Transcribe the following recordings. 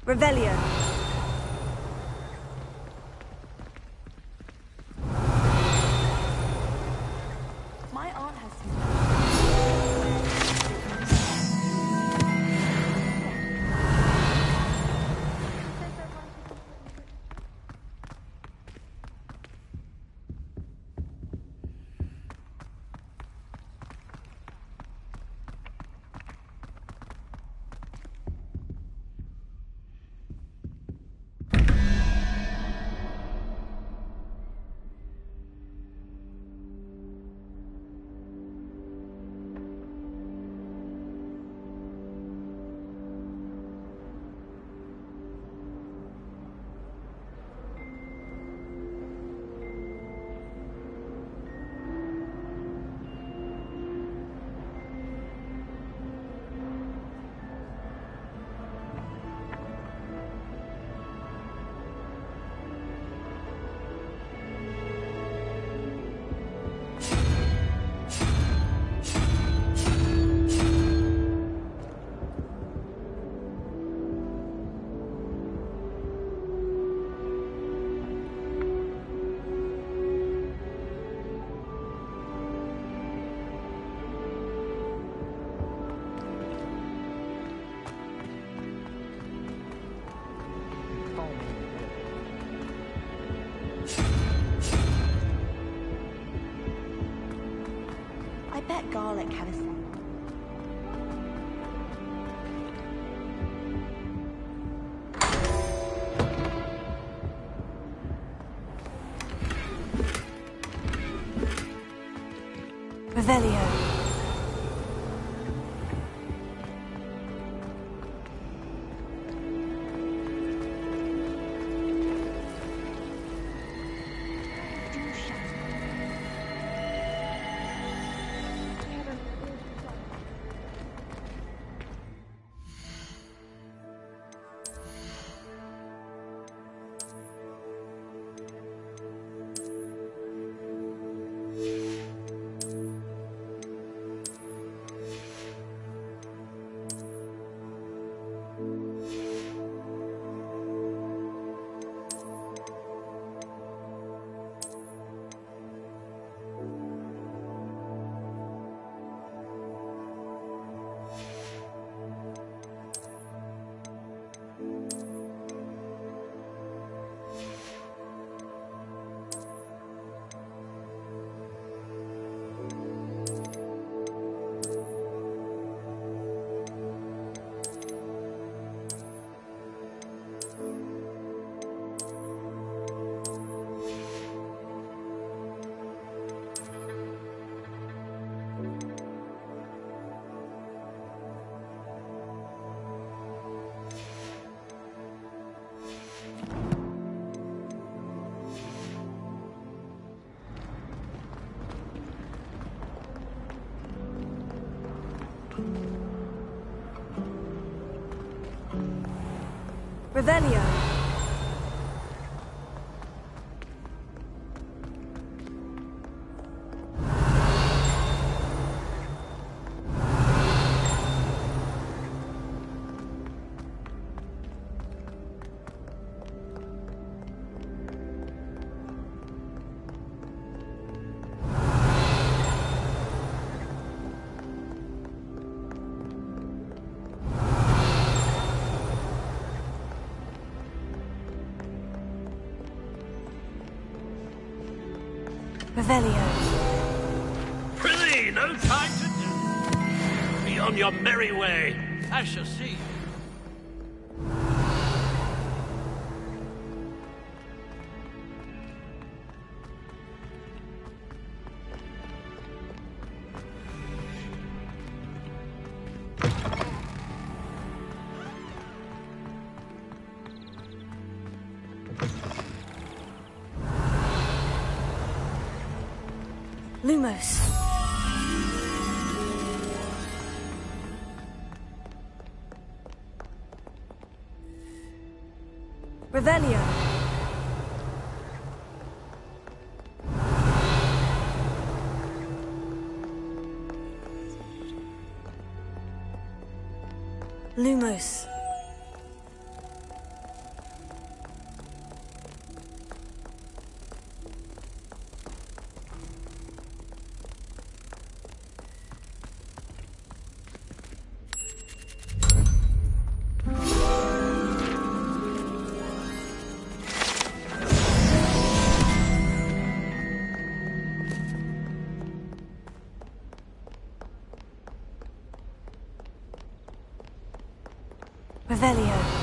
Revelio. My aunt has some. I bet garlic had a scent. Revelio. Revelio. Revelio. Prithee, no time to do. Be on your merry way. I shall see you. Lumos. Revelio. Lumos. Revelio.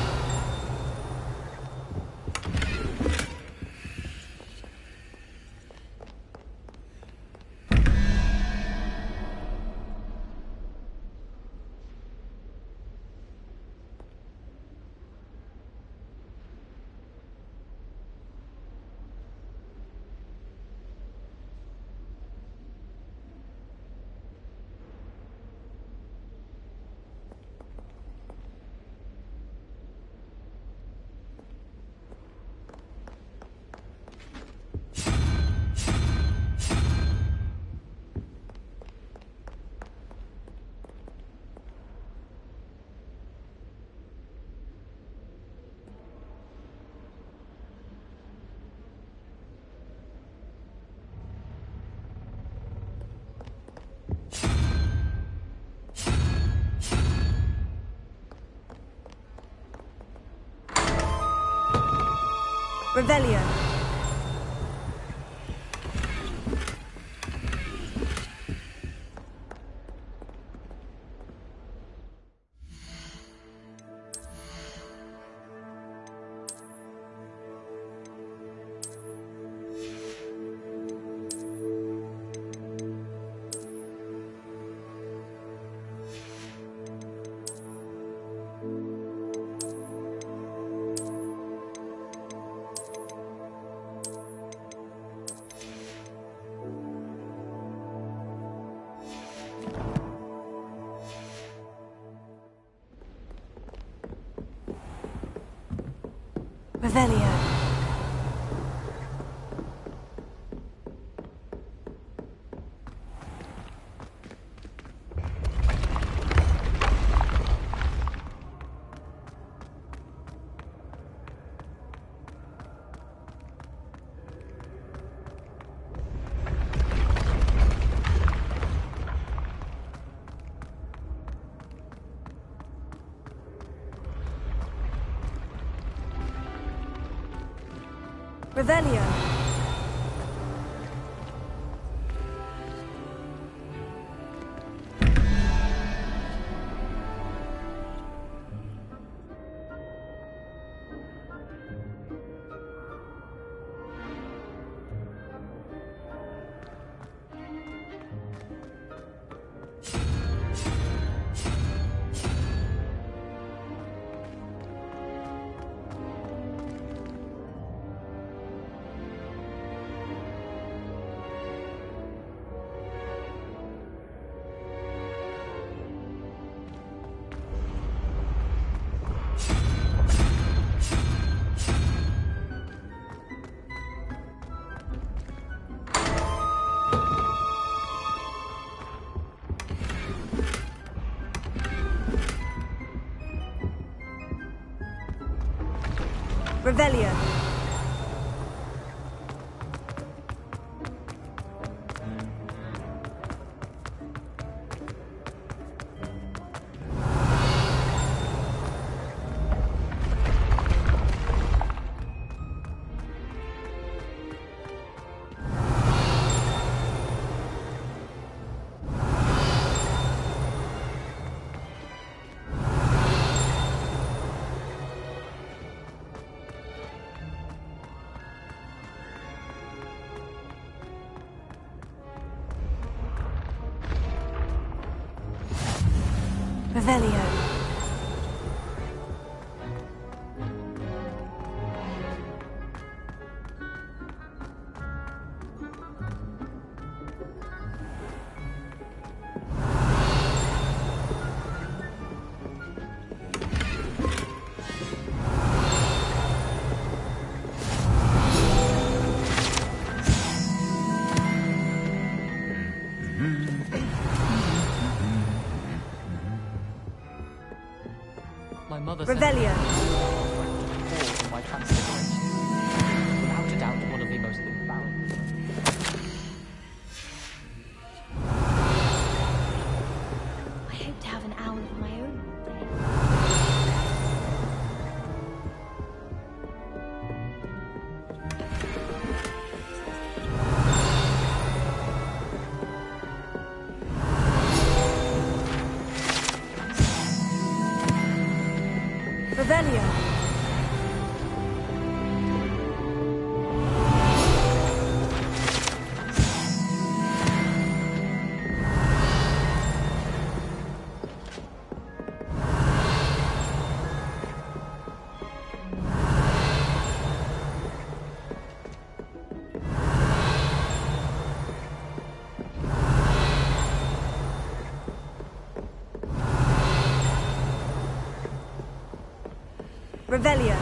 Revelio. Revelio. Revelio. Revelio. Revelio. My mother Revelio. said my transfiguration. Without a doubt, one of the most infallible. I hope to have an owl of my own one day. Revelio. Revelio.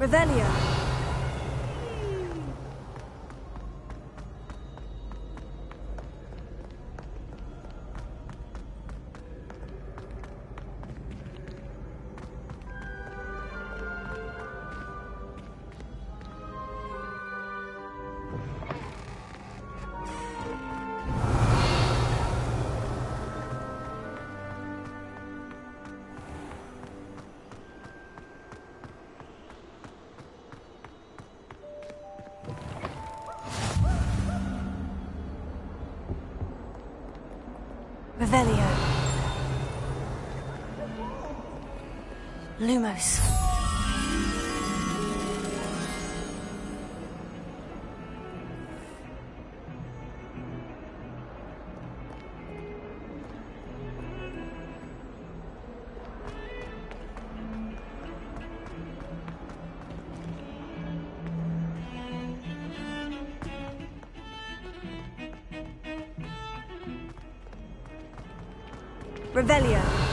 Revelio. Revelio. Lumos. Revelio.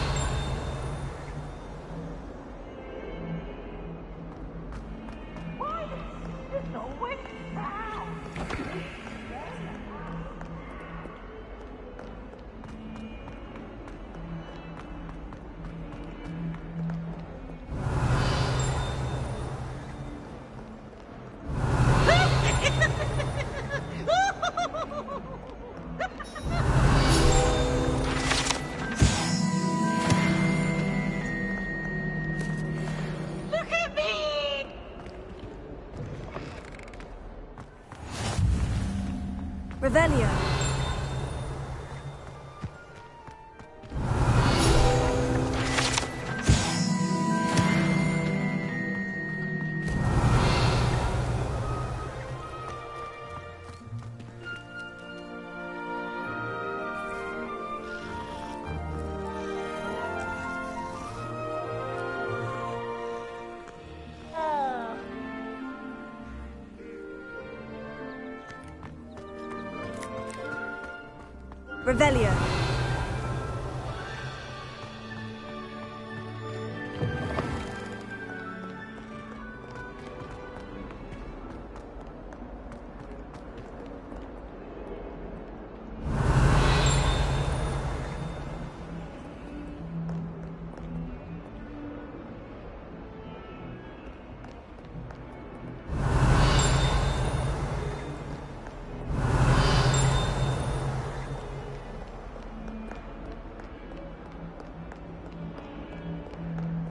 Revelio.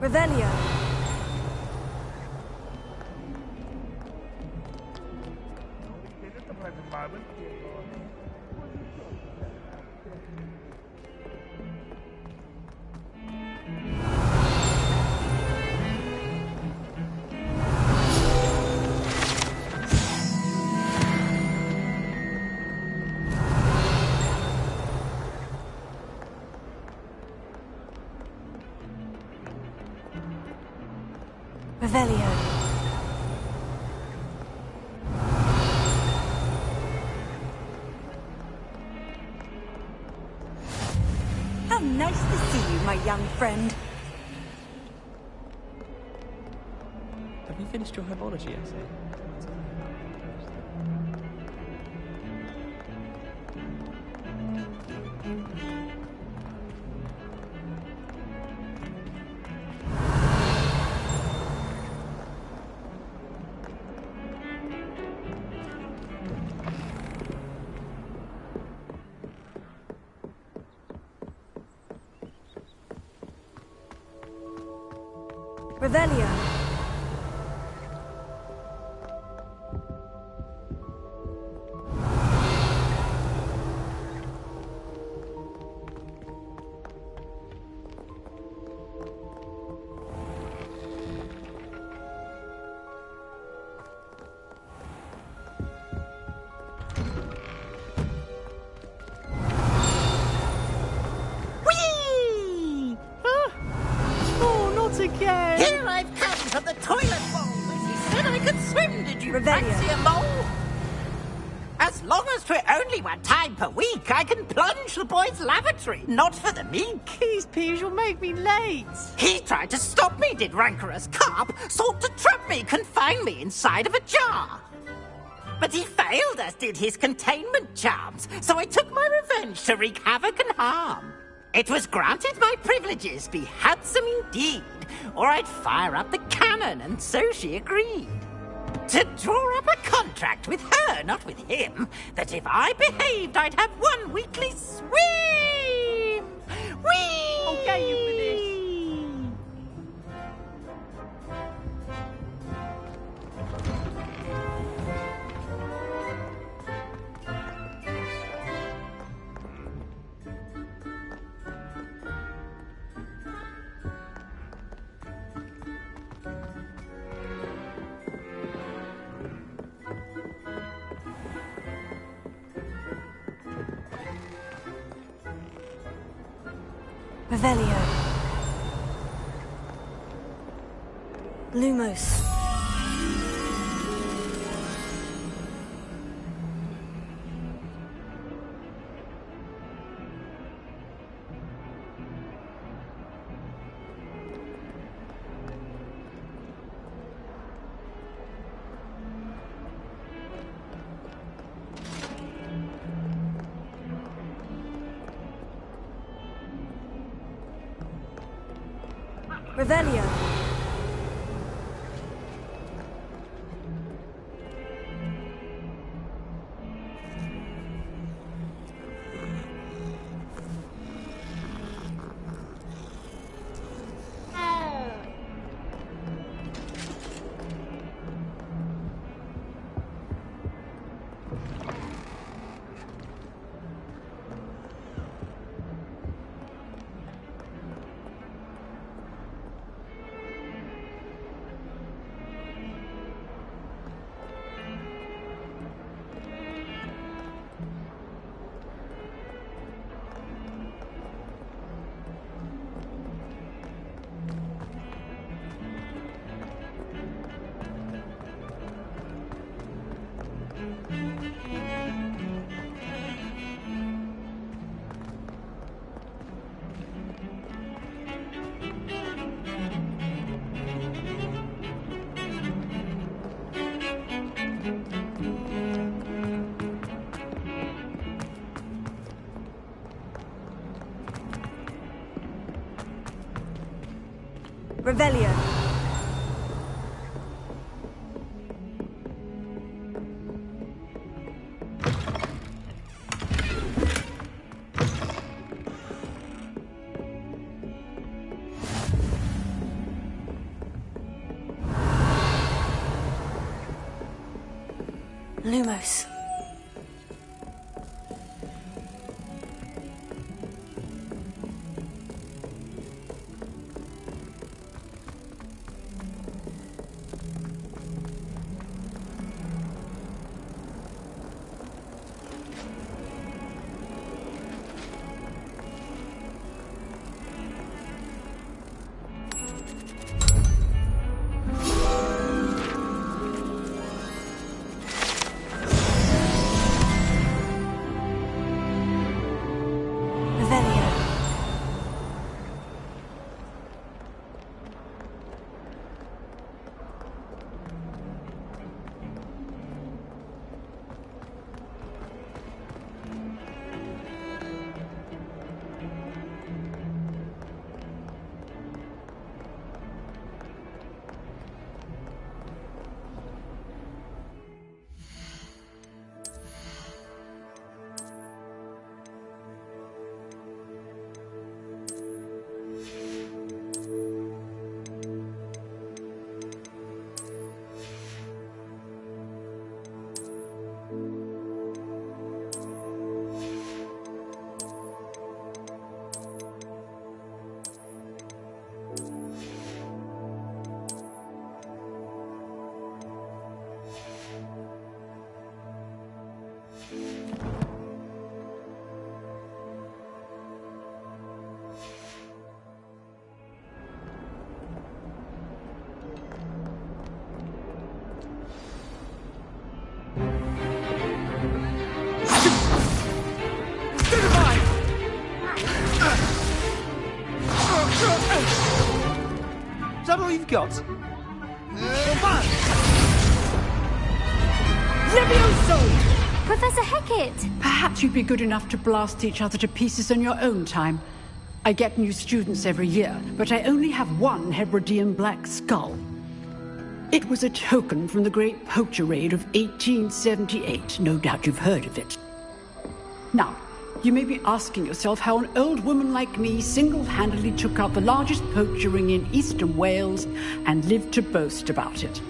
Revelio. Revelio. How nice to see you, my young friend. Have you finished your herbology essay? Revelio. Whee! Oh, not again! Here I've come from the toilet bowl. As he said I could swim, did you Revelio. fancy a mole? As long as 'twere only one time per week, I can plunge the boy's lavatory, not for the meek. Please, Peeves, you'll make me late. He tried to stop me, did rancorous carp, sought to trap me, confine me inside of a jar. But he failed, as did his containment charms, so I took my revenge to wreak havoc and harm. It was granted my privileges be handsome indeed, or I'd fire up the cannon, and so she agreed. To draw up a contract with her, not with him, that if I behaved, I'd have one weekly swim! Whee! I'll get you for this. Revelio. Lumos. Revelio. Revelio. Lumos. Is that all you've got? Levioso! Professor Hecat! Perhaps you'd be good enough to blast each other to pieces on your own time. I get new students every year, but I only have one Hebridean black skull. It was a token from the Great Poacher Raid of 1878. No doubt you've heard of it. Now, you may be asking yourself how an old woman like me single-handedly took out the largest poacher ring in eastern Wales and lived to boast about it.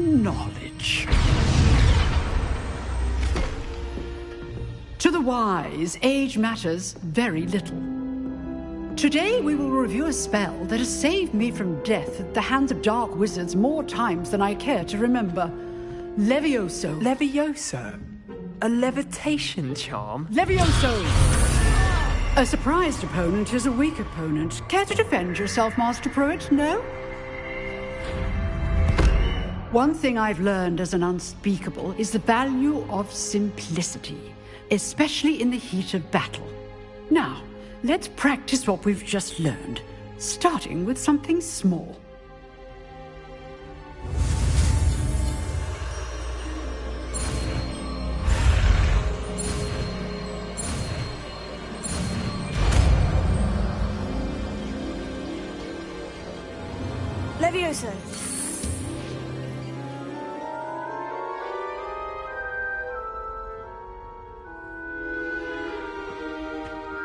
Knowledge. To the wise, age matters very little. Today we will review a spell that has saved me from death at the hands of dark wizards more times than I care to remember. Levioso. Levioso? A levitation charm? Levioso! A surprised opponent is a weak opponent. Care to defend yourself, Master Pruitt? No? One thing I've learned as an unspeakable is the value of simplicity, especially in the heat of battle. Now, let's practice what we've just learned, starting with something small. Levioso.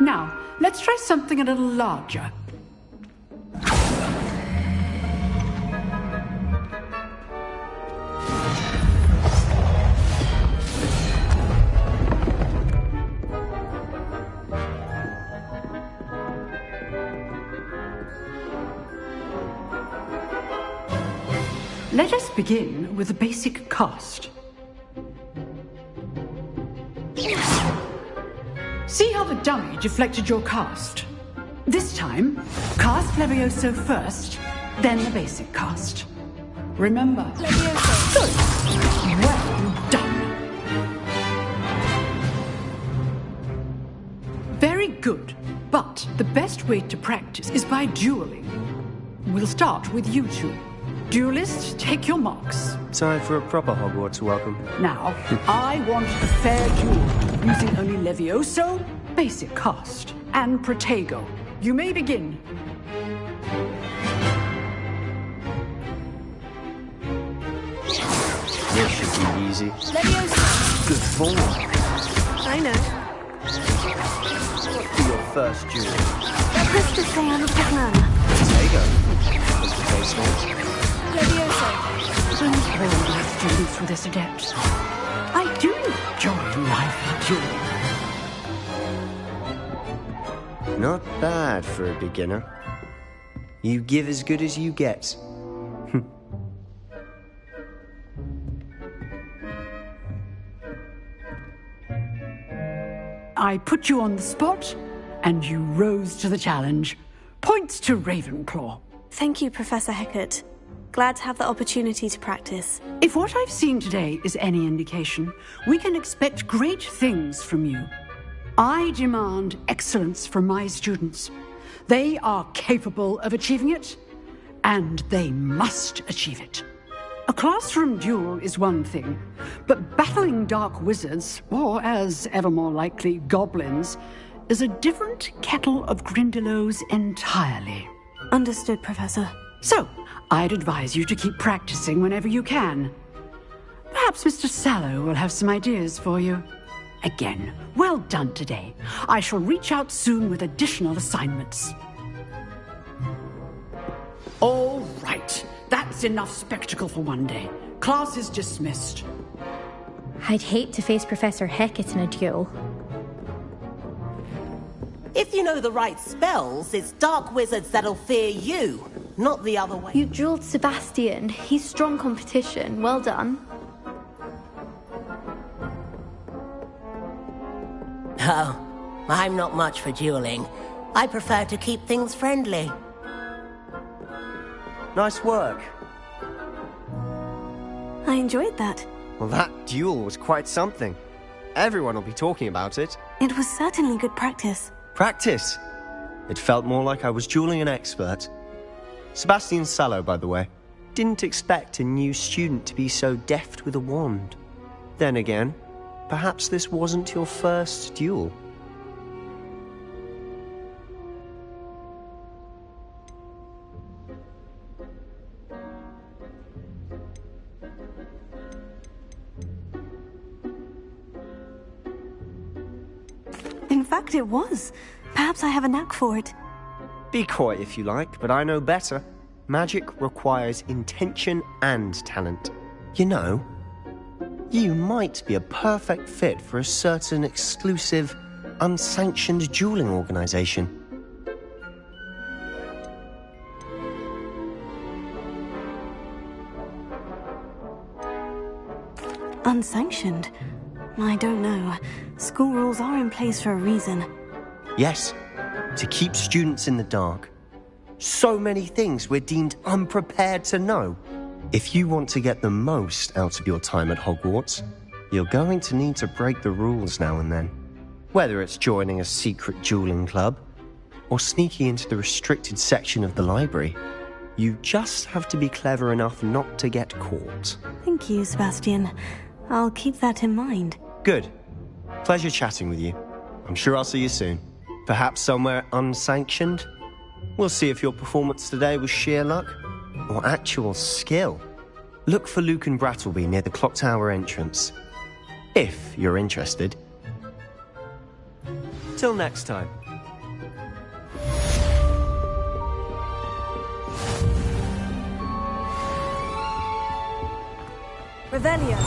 Now, let's try something a little larger. Let us begin with the basic cast. See how the dummy deflected your cast? This time, cast Levioso first, then the basic cast. Remember. Levioso. Good. Well done. Very good. But the best way to practice is by dueling. We'll start with you two. Duelists, take your marks. Time for a proper Hogwarts welcome. Now, I want a fair duel, using only Levioso, basic cast, and Protego. You may begin. be easy. Leviosa. Good form. I know. What's your first duel? Let's just say I'm a banana. Tego. What's the face name? Leviosa. Don't all my students with this adept. I do enjoy life dueling. Not bad for a beginner. You give as good as you get. I put you on the spot, and you rose to the challenge. Points to Ravenclaw. Thank you, Professor Hecat. Glad to have the opportunity to practice. If what I've seen today is any indication, we can expect great things from you. I demand excellence from my students. They are capable of achieving it, and they must achieve it. A classroom duel is one thing, but battling dark wizards, or as ever more likely, goblins, is a different kettle of Grindylows entirely. Understood, Professor. So, I'd advise you to keep practicing whenever you can. Perhaps Mr. Sallow will have some ideas for you. Again, well done today. I shall reach out soon with additional assignments. All right. That's enough spectacle for one day. Class is dismissed. I'd hate to face Professor Hecat in a duel. If you know the right spells, it's dark wizards that'll fear you, not the other way. You dueled Sebastian. He's strong competition. Well done. Oh, I'm not much for dueling. I prefer to keep things friendly. Nice work. I enjoyed that. Well, that duel was quite something. Everyone will be talking about it. It was certainly good practice. Practice. It felt more like I was dueling an expert. Sebastian Sallow, by the way. Didn't expect a new student to be so deft with a wand. Then again, perhaps this wasn't your first duel. In fact, it was. Perhaps I have a knack for it. Be coy if you like, but I know better. Magic requires intention and talent. You know, you might be a perfect fit for a certain exclusive, unsanctioned dueling organization. Unsanctioned? I don't know. School rules are in place for a reason. Yes, to keep students in the dark. So many things we're deemed unprepared to know. If you want to get the most out of your time at Hogwarts, you're going to need to break the rules now and then. Whether it's joining a secret dueling club, or sneaking into the restricted section of the library, you just have to be clever enough not to get caught. Thank you, Sebastian. I'll keep that in mind. Good. Pleasure chatting with you. I'm sure I'll see you soon. Perhaps somewhere unsanctioned? We'll see if your performance today was sheer luck or actual skill. Look for Luke and Brattleby near the clock tower entrance, if you're interested. Till next time. Revelio.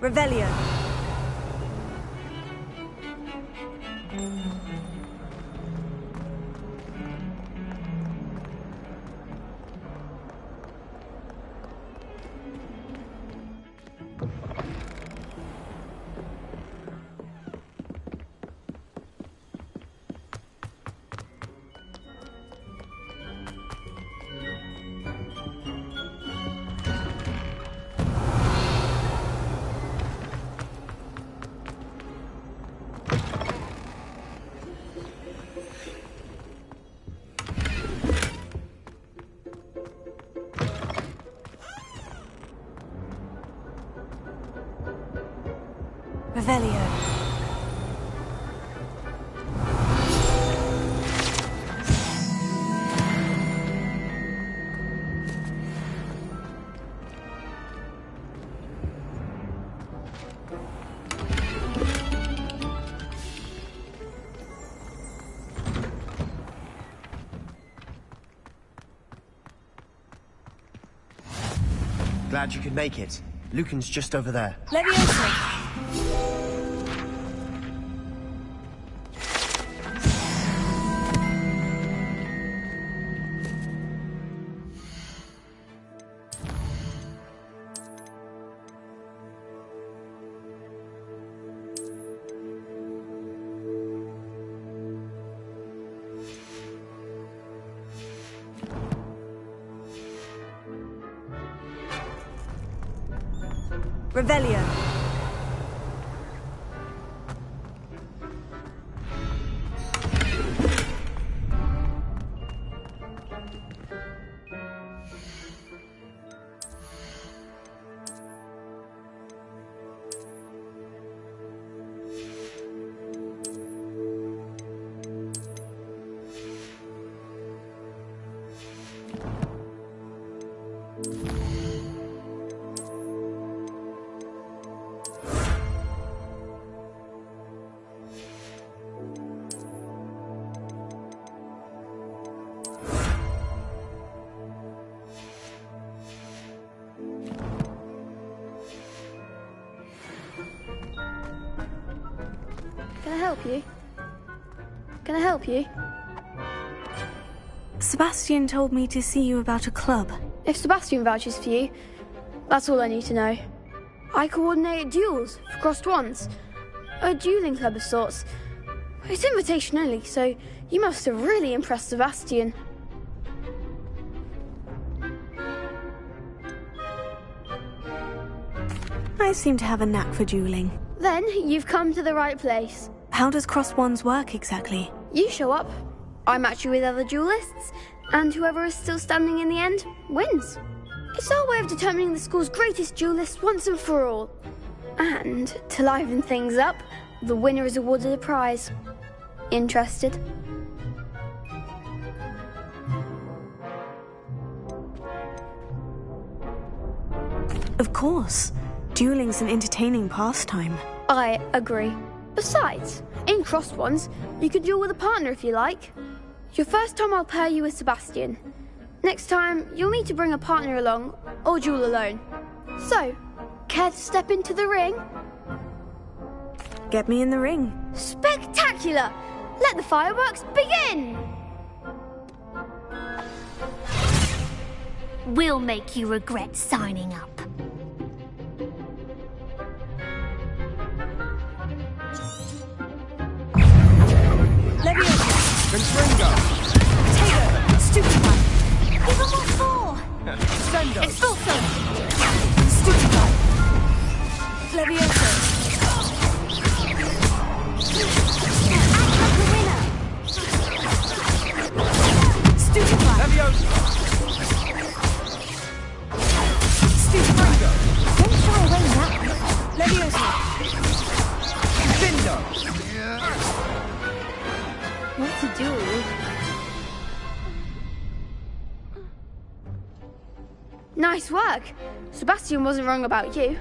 Revelio. Revelio. Glad you could make it. Lucan's just over there. Leviosa. Revelio. Can I help you? Can I help you? Sebastian told me to see you about a club. If Sebastian vouches for you, that's all I need to know. I coordinate duels for crossed wands. A dueling club of sorts. It's invitation only, so you must have really impressed Sebastian. I seem to have a knack for dueling. Then you've come to the right place. How does cross wands work exactly? You show up, I match you with other duelists, and whoever is still standing in the end wins. It's our way of determining the school's greatest duelist once and for all. And to liven things up, the winner is awarded a prize. Interested? Of course. Dueling's an entertaining pastime. I agree. Besides, in crossed ones, you can duel with a partner if you like. Your first time I'll pair you with Sebastian. Next time, you'll need to bring a partner along, or duel alone. So, care to step into the ring? Get me in the ring. Spectacular! Let the fireworks begin! We'll make you regret signing up. Leviosa. Confringo! Taylor. Stupid one. Give them what for? Sendo! Expulso! Stupid one. Leviosa. Act like a winner! Stupid one. Leviosa! Stupid one. Don't shy away now. Leviosa. Bindo! What to do? Nice work! Sebastian wasn't wrong about you.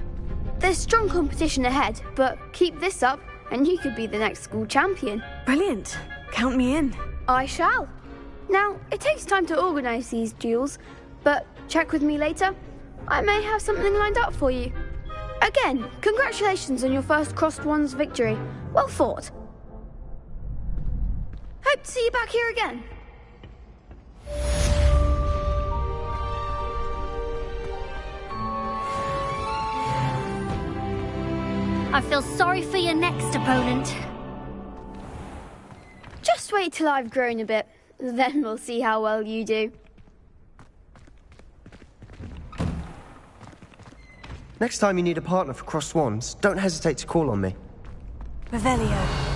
There's strong competition ahead, but keep this up and you could be the next school champion. Brilliant. Count me in. I shall. Now, it takes time to organise these duels, but check with me later. I may have something lined up for you. Again, congratulations on your first Crossed Ones victory. Well fought. Hope to see you back here again. I feel sorry for your next opponent. Just wait till I've grown a bit. Then we'll see how well you do. Next time you need a partner for Crossed Wands, don't hesitate to call on me. Revelio.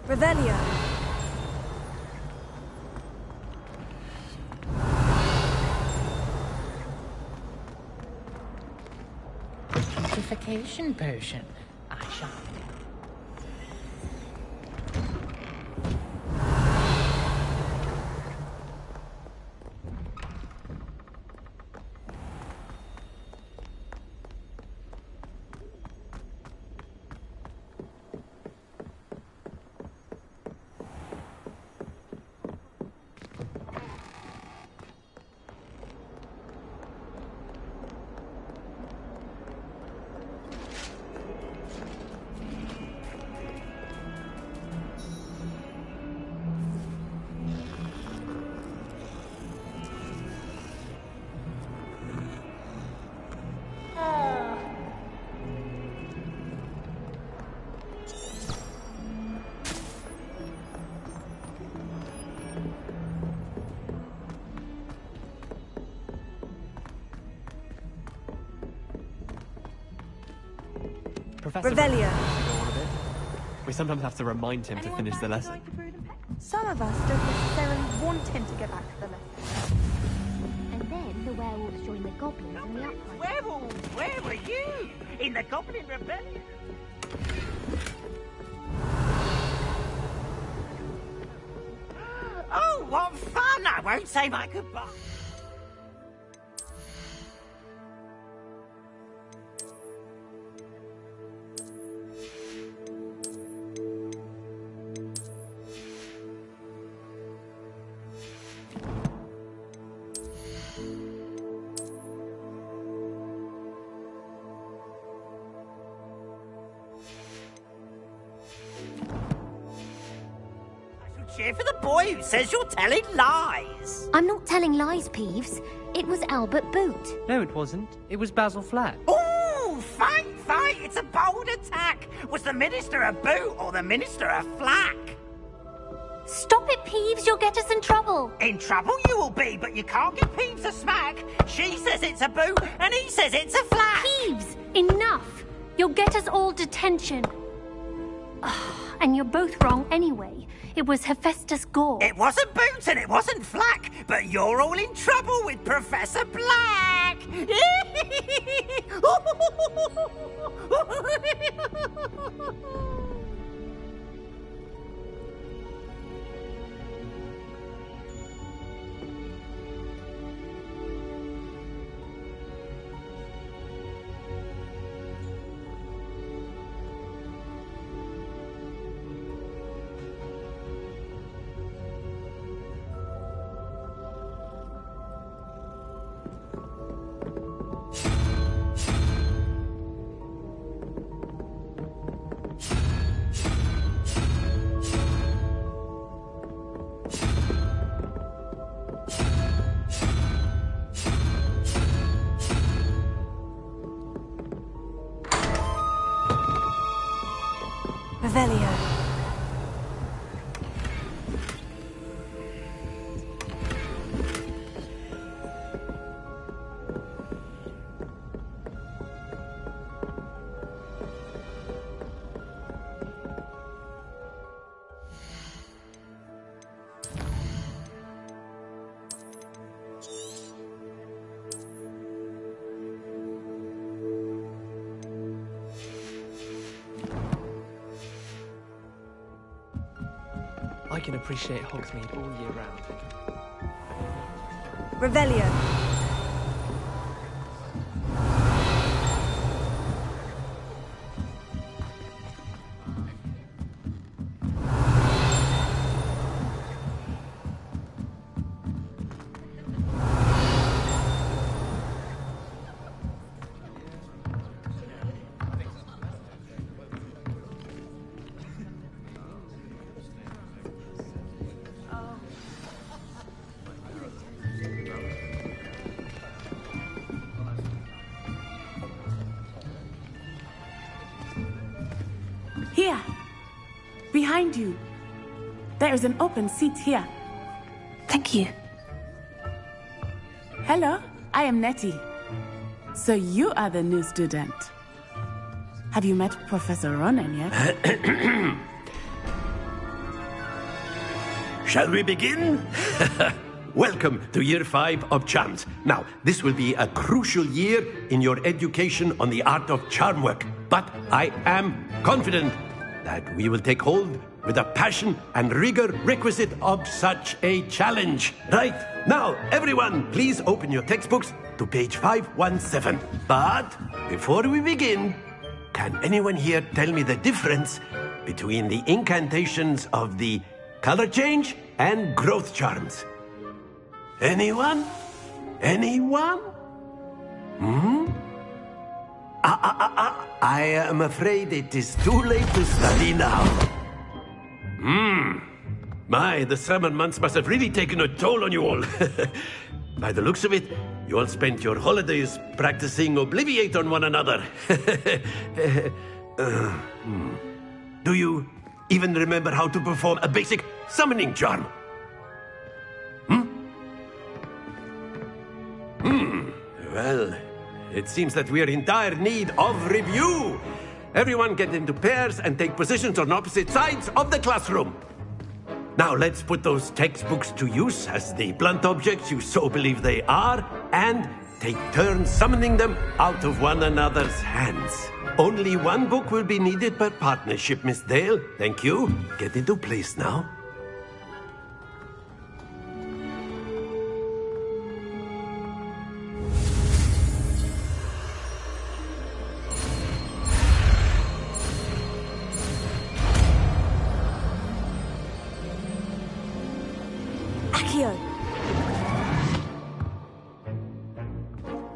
Revelio. Purification potion. I shall. Professor Revelio. We sometimes have to remind him to finish the lesson. Some of us don't necessarily want him to get back to the lesson. And then the werewolves join the goblins in the uprising. Werewolves, where were you? In the Goblin Rebellion? Oh, what fun! I won't say my goodbye. Cheer for the boy who says you're telling lies. I'm not telling lies, Peeves. It was Albert Boot. No, it wasn't. It was Basil Flat. Ooh, fight! It's a bold attack. Was the Minister a boot or the Minister a flack? Stop it, Peeves. You'll get us in trouble. In trouble you will be, but you can't give Peeves a smack. She says it's a boot and he says it's a flack. Peeves, enough. You'll get us all detention. And you're both wrong anyway. It was Hephaestus Gore. It wasn't Boots and it wasn't Flack, but you're all in trouble with Professor Black. Revelio. I can appreciate Hogsmeade all year round. Revelio. Here. Behind you. There is an open seat here. Thank you. Hello, I am Nettie. So you are the new student. Have you met Professor Ronan yet? Shall we begin? Welcome to Year 5 of Charms. Now, this will be a crucial year in your education on the art of charm work. But I am confident that we will take hold with the passion and rigor requisite of such a challenge. Right, now, everyone, please open your textbooks to page 517. But before we begin, can anyone here tell me the difference between the incantations of the color change and growth charms? Anyone? Anyone? I am afraid it is too late to study now. My, the summer months must have really taken a toll on you all. By the looks of it, you all spent your holidays practicing Obliviate on one another. Do you even remember how to perform a basic summoning charm? Well, it seems that we are in dire need of review. Everyone get into pairs and take positions on opposite sides of the classroom. Now let's put those textbooks to use as the blunt objects you so believe they are, and take turns summoning them out of one another's hands. Only one book will be needed per partnership, Miss Dale. Thank you. Get into place now.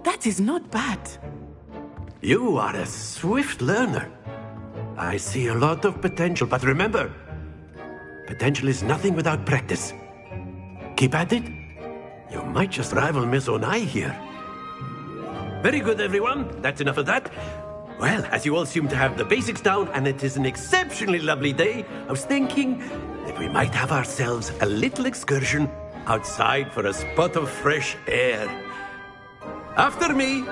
That is not bad. You are a swift learner. I see a lot of potential, but remember, potential is nothing without practice. Keep at it. You might just rival Miss Onai here. Very good, everyone. That's enough of that. Well, as you all seem to have the basics down, and it is an exceptionally lovely day, I was thinking that we might have ourselves a little excursion outside for a spot of fresh air. After me.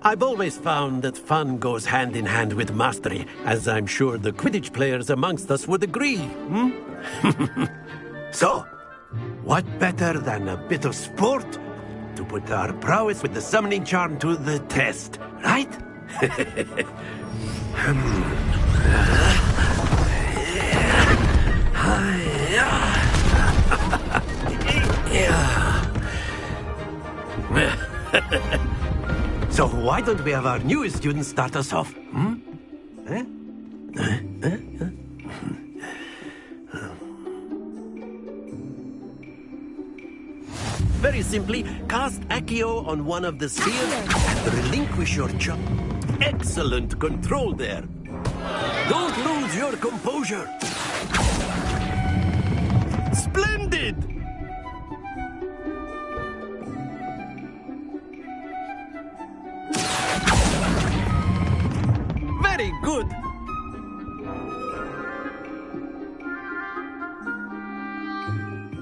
I've always found that fun goes hand in hand with mastery, as I'm sure the Quidditch players amongst us would agree. So, what better than a bit of sport to put our prowess with the summoning charm to the test, right? So why don't we have our newest student start us off? Very simply, cast Accio on one of the spheres and relinquish your charm. Excellent control there. Don't lose your composure. Splendid! Very good.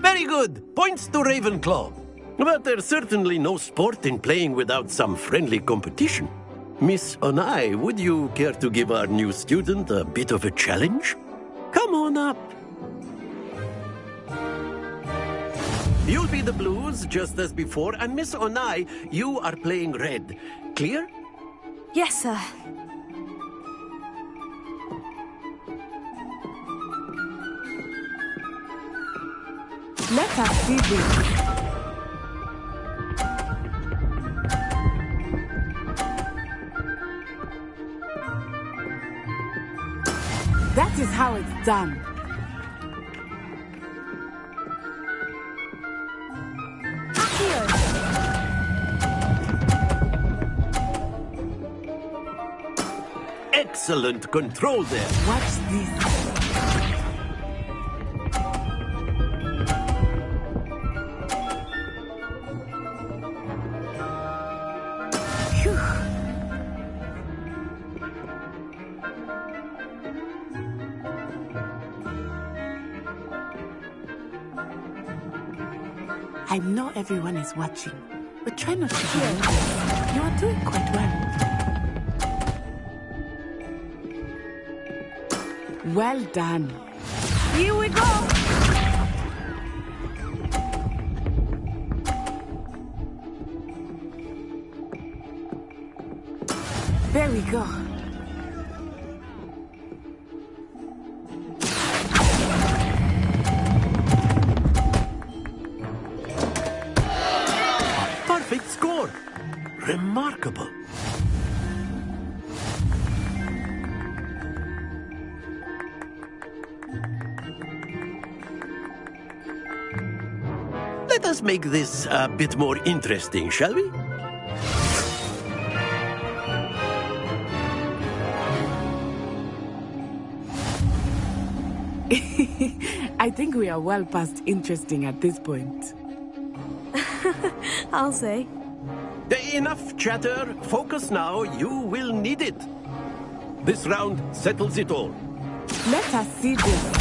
Very good. Points to Ravenclaw. But there's certainly no sport in playing without some friendly competition. Miss Onai, would you care to give our new student a bit of a challenge? Come on up. You'll be the blues, just as before, and Miss Onai, you are playing red. Clear? Yes, sir. Let us see this. That is how it's done. Excellent control there. Watch this. I know everyone is watching, but try not to be nervous. You are doing quite well. Well done. Here we go! There we go. Perfect score. Remarkable. Let us make this a bit more interesting, shall we? I think we are well past interesting at this point. I'll say. Enough chatter. Focus now. You will need it. This round settles it all. Let us see this.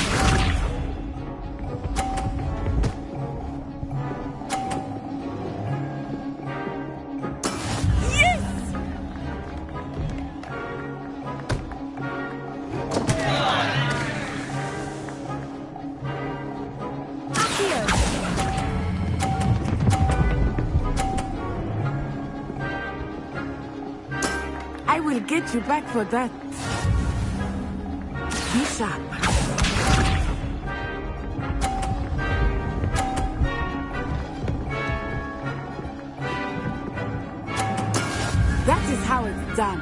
I will get you back for that. Be sharp. That is how it's done.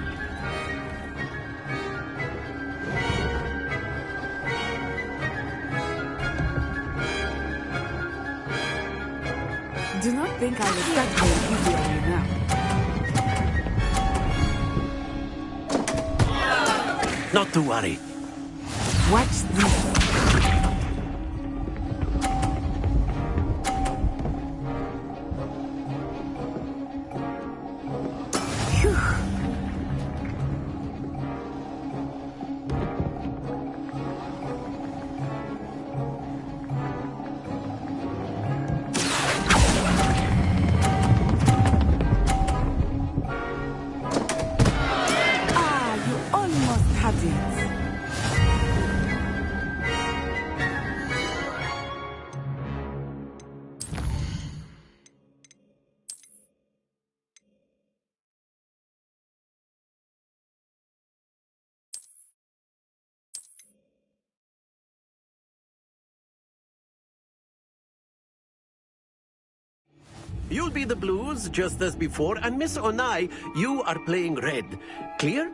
Do not think I will start going easy on you now. Not to worry. Watch this. Phew. You almost had it. You'll be the blues, just as before, and Miss Onai, you are playing red. Clear?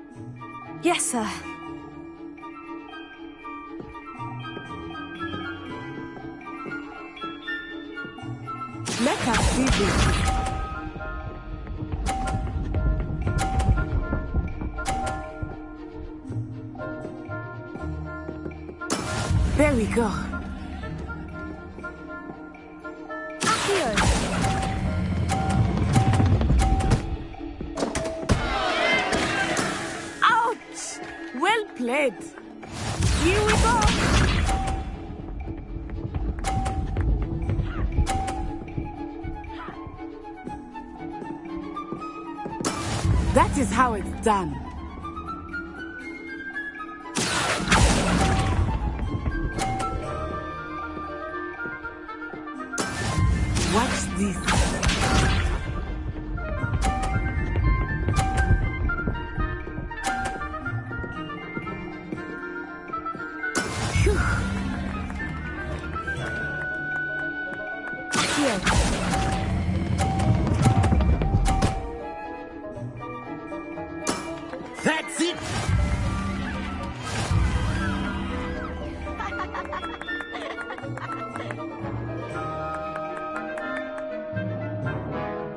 Yes, sir. Let us see this. There we go. Ouch! Well played. Here we go. That is how it's done. this? Phew. Here. That's it!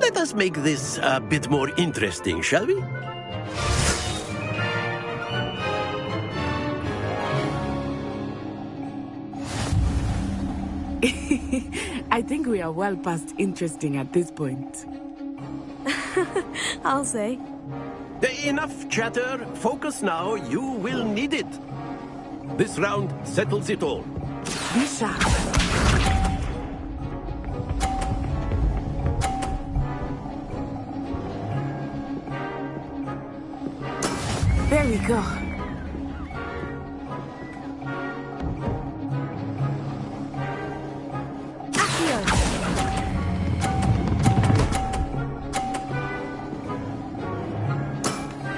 Let us make this a bit more interesting, shall we? I think we are well past interesting at this point. I'll say. Enough chatter. Focus now. You will need it. This round settles it all. Be sharp. There we go.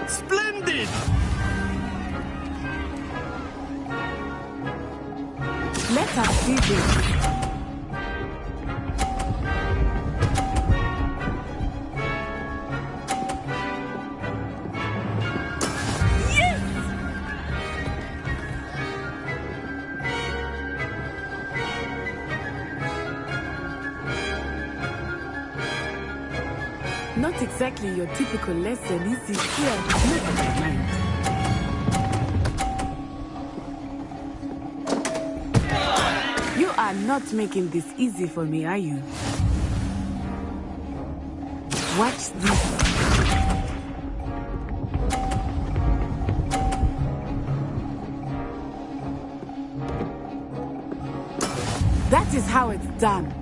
Splendid! Let us see this. Not exactly your typical lesson, is it? Here, never mind. You are not making this easy for me, are you? Watch this. That is how it's done.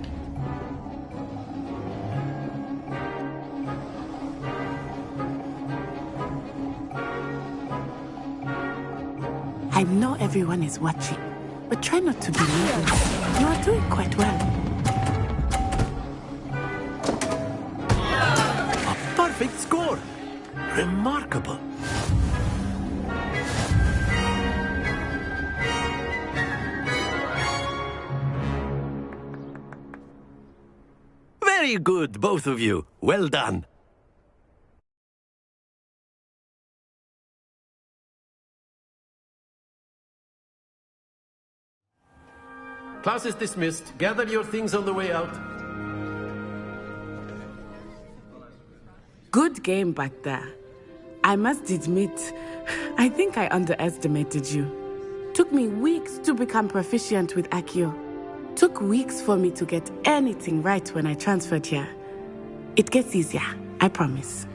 I know everyone is watching, but try not to be nervous. You are doing quite well. A perfect score! Remarkable. Very good, both of you. Well done. Class is dismissed. Gather your things on the way out. Good game back there. I must admit, I think I underestimated you. Took me weeks to become proficient with Accio. Took weeks for me to get anything right when I transferred here. It gets easier, I promise.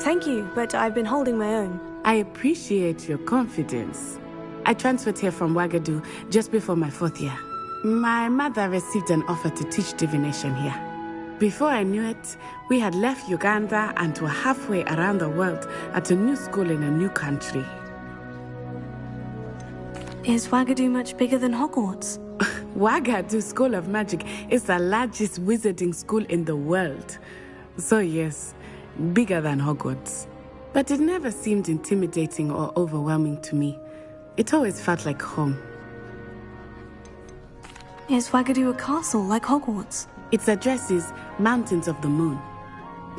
Thank you, but I've been holding my own. I appreciate your confidence. I transferred here from Ouagadougou just before my 4th year. My mother received an offer to teach divination here. Before I knew it, we had left Uganda and were halfway around the world at a new school in a new country. Is Ouagadougou much bigger than Hogwarts? Ouagadougou School of Magic is the largest wizarding school in the world. So yes, bigger than Hogwarts. But it never seemed intimidating or overwhelming to me. It always felt like home. Is Ouagadougou a castle like Hogwarts? Its address is Mountains of the Moon.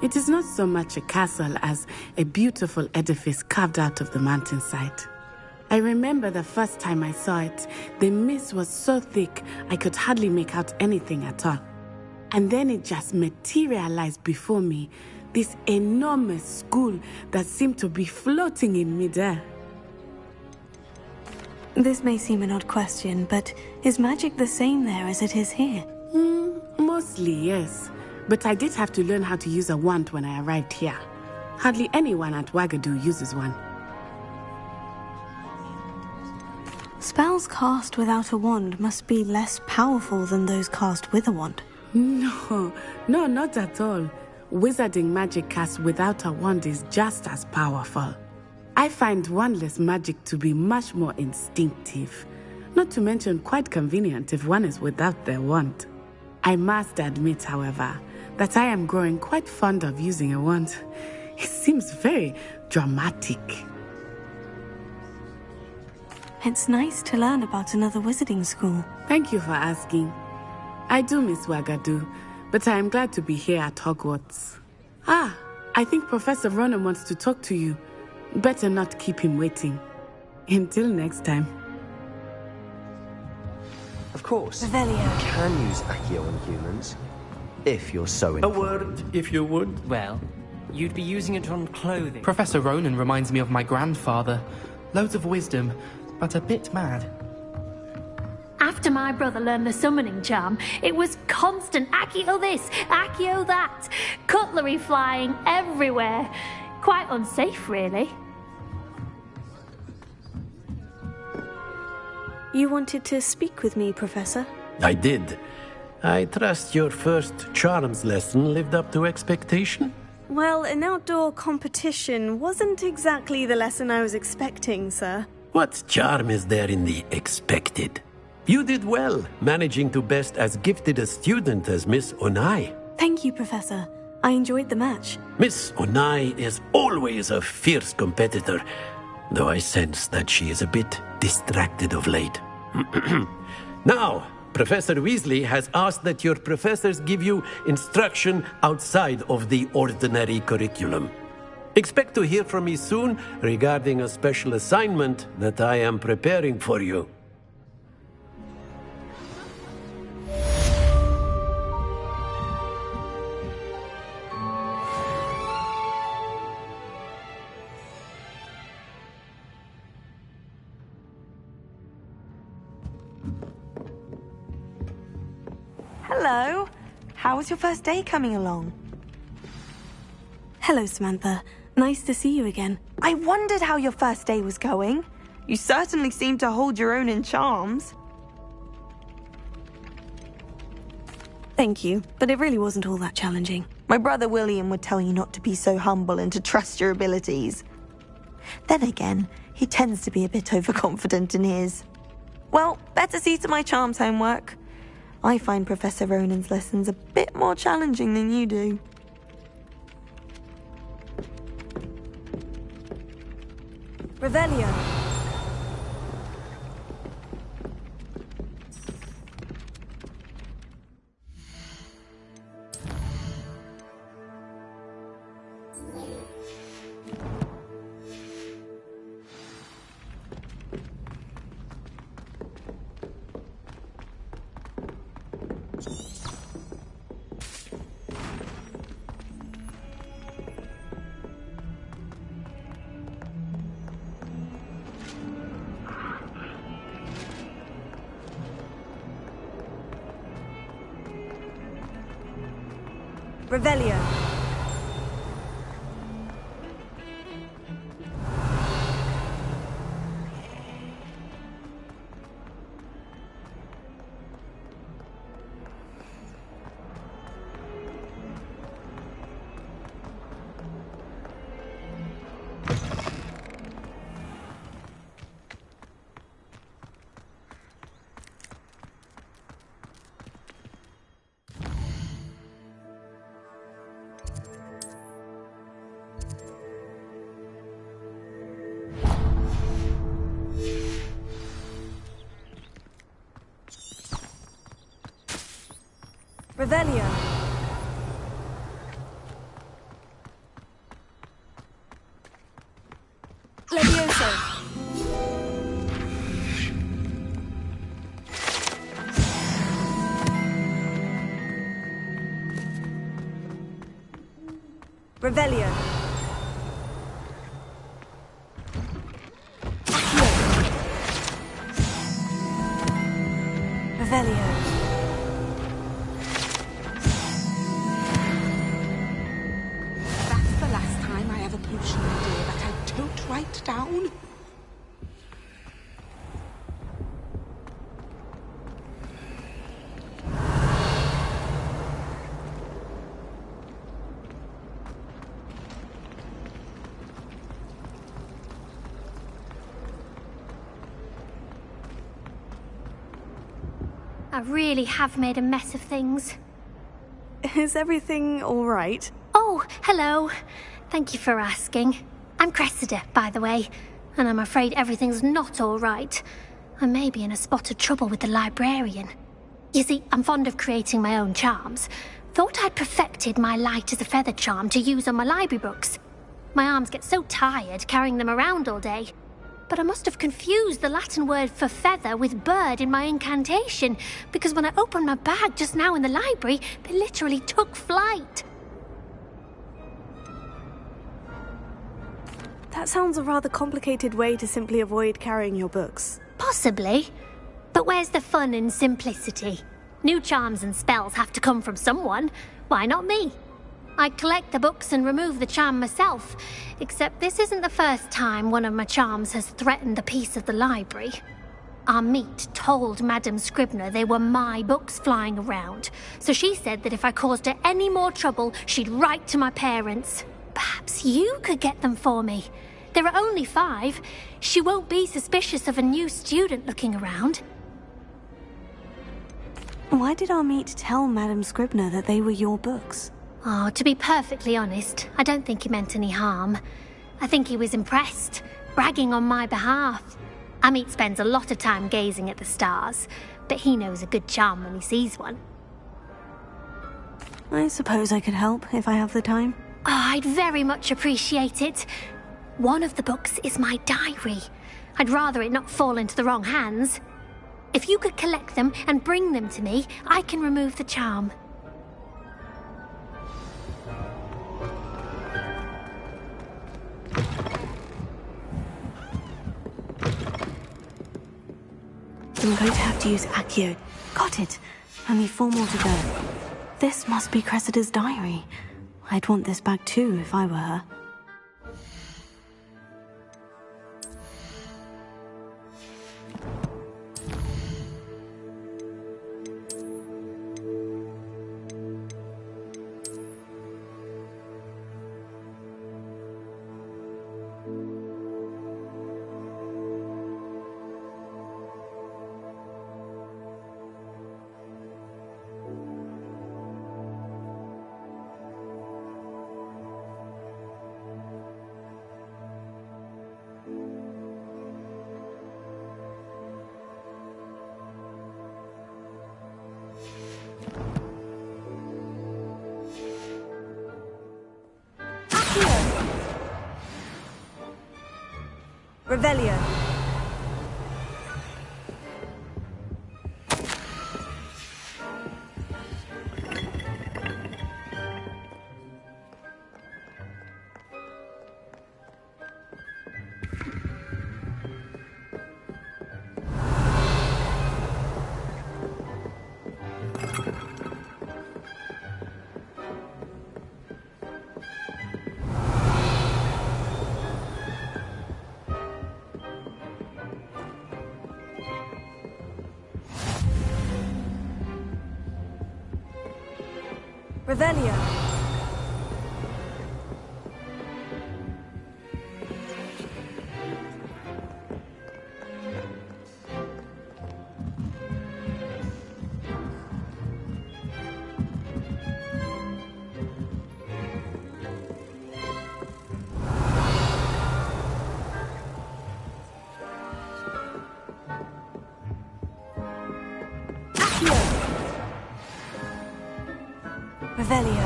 It is not so much a castle as a beautiful edifice carved out of the mountainside. I remember the first time I saw it, the mist was so thick I could hardly make out anything at all. And then it just materialized before me, this enormous school that seemed to be floating in midair. This may seem an odd question, but is magic the same there as it is here? Mostly, yes. But I did have to learn how to use a wand when I arrived here. Hardly anyone at Ouagadougou uses one. Spells cast without a wand must be less powerful than those cast with a wand. No, not at all. Wizarding magic cast without a wand is just as powerful. I find wandless magic to be much more instinctive. Not to mention quite convenient if one is without their wand. I must admit, however, that I am growing quite fond of using a wand. It seems very dramatic. It's nice to learn about another wizarding school. Thank you for asking. I do miss Wagadu, but I am glad to be here at Hogwarts. Ah, I think Professor Ronan wants to talk to you. Better not keep him waiting. Until next time. Of course, Revelio. you can use Accio on humans, if you're so A inclined. word, if you would. Well, you'd be using it on clothing. Professor Ronan reminds me of my grandfather. Loads of wisdom, but a bit mad. After my brother learned the summoning charm, it was constant Accio this, Accio that, cutlery flying everywhere. Quite unsafe, really. You wanted to speak with me, Professor? I did. I trust your first charms lesson lived up to expectation? Well, an outdoor competition wasn't exactly the lesson I was expecting, sir. What charm is there in the expected? You did well, managing to best as gifted a student as Miss Onai. Thank you, Professor. I enjoyed the match. Miss Onai is always a fierce competitor, though I sense that she is a bit distracted of late. Now, Professor Weasley has asked that your professors give you instruction outside of the ordinary curriculum. Expect to hear from me soon regarding a special assignment that I am preparing for you. Hello. How was your first day coming along? Hello, Samantha. Nice to see you again. I wondered how your first day was going. You certainly seem to hold your own in charms. Thank you, but it really wasn't all that challenging. My brother William would tell you not to be so humble and to trust your abilities. Then again, he tends to be a bit overconfident in his. Well, better see to my charms homework. I find Professor Ronan's lessons a bit more challenging than you do. Revelio. Revelio. Revelio. Levioso. Revelio. Revelio. That's the last time I have a potion idea that I don't write down. I really have made a mess of things. Is everything all right? Oh, hello. Thank you for asking. I'm Cressida, by the way, and I'm afraid everything's not all right. I may be in a spot of trouble with the librarian. You see, I'm fond of creating my own charms. Thought I'd perfected my light as a feather charm to use on my library books. My arms get so tired carrying them around all day. But I must have confused the Latin word for feather with bird in my incantation, because when I opened my bag just now in the library, they literally took flight. That sounds a rather complicated way to simply avoid carrying your books. Possibly. But where's the fun in simplicity? New charms and spells have to come from someone. Why not me? I collect the books and remove the charm myself, except this isn't the first time one of my charms has threatened the peace of the library. Our meet told Madame Scribner they were my books flying around, so she said that if I caused her any more trouble, she'd write to my parents. Perhaps you could get them for me. There are only 5. She won't be suspicious of a new student looking around. Why did our meet tell Madame Scribner that they were your books? Oh, to be perfectly honest, I don't think he meant any harm. I think he was impressed, bragging on my behalf. Amit spends a lot of time gazing at the stars, but he knows a good charm when he sees one. I suppose I could help if I have the time. Oh, I'd very much appreciate it. One of the books is my diary. I'd rather it not fall into the wrong hands. If you could collect them and bring them to me, I can remove the charm. I'm going to have to use Accio. Got it. Only 4 more to go. This must be Cressida's diary. I'd want this back too if I were her. Revelio. Revelio. Revelio.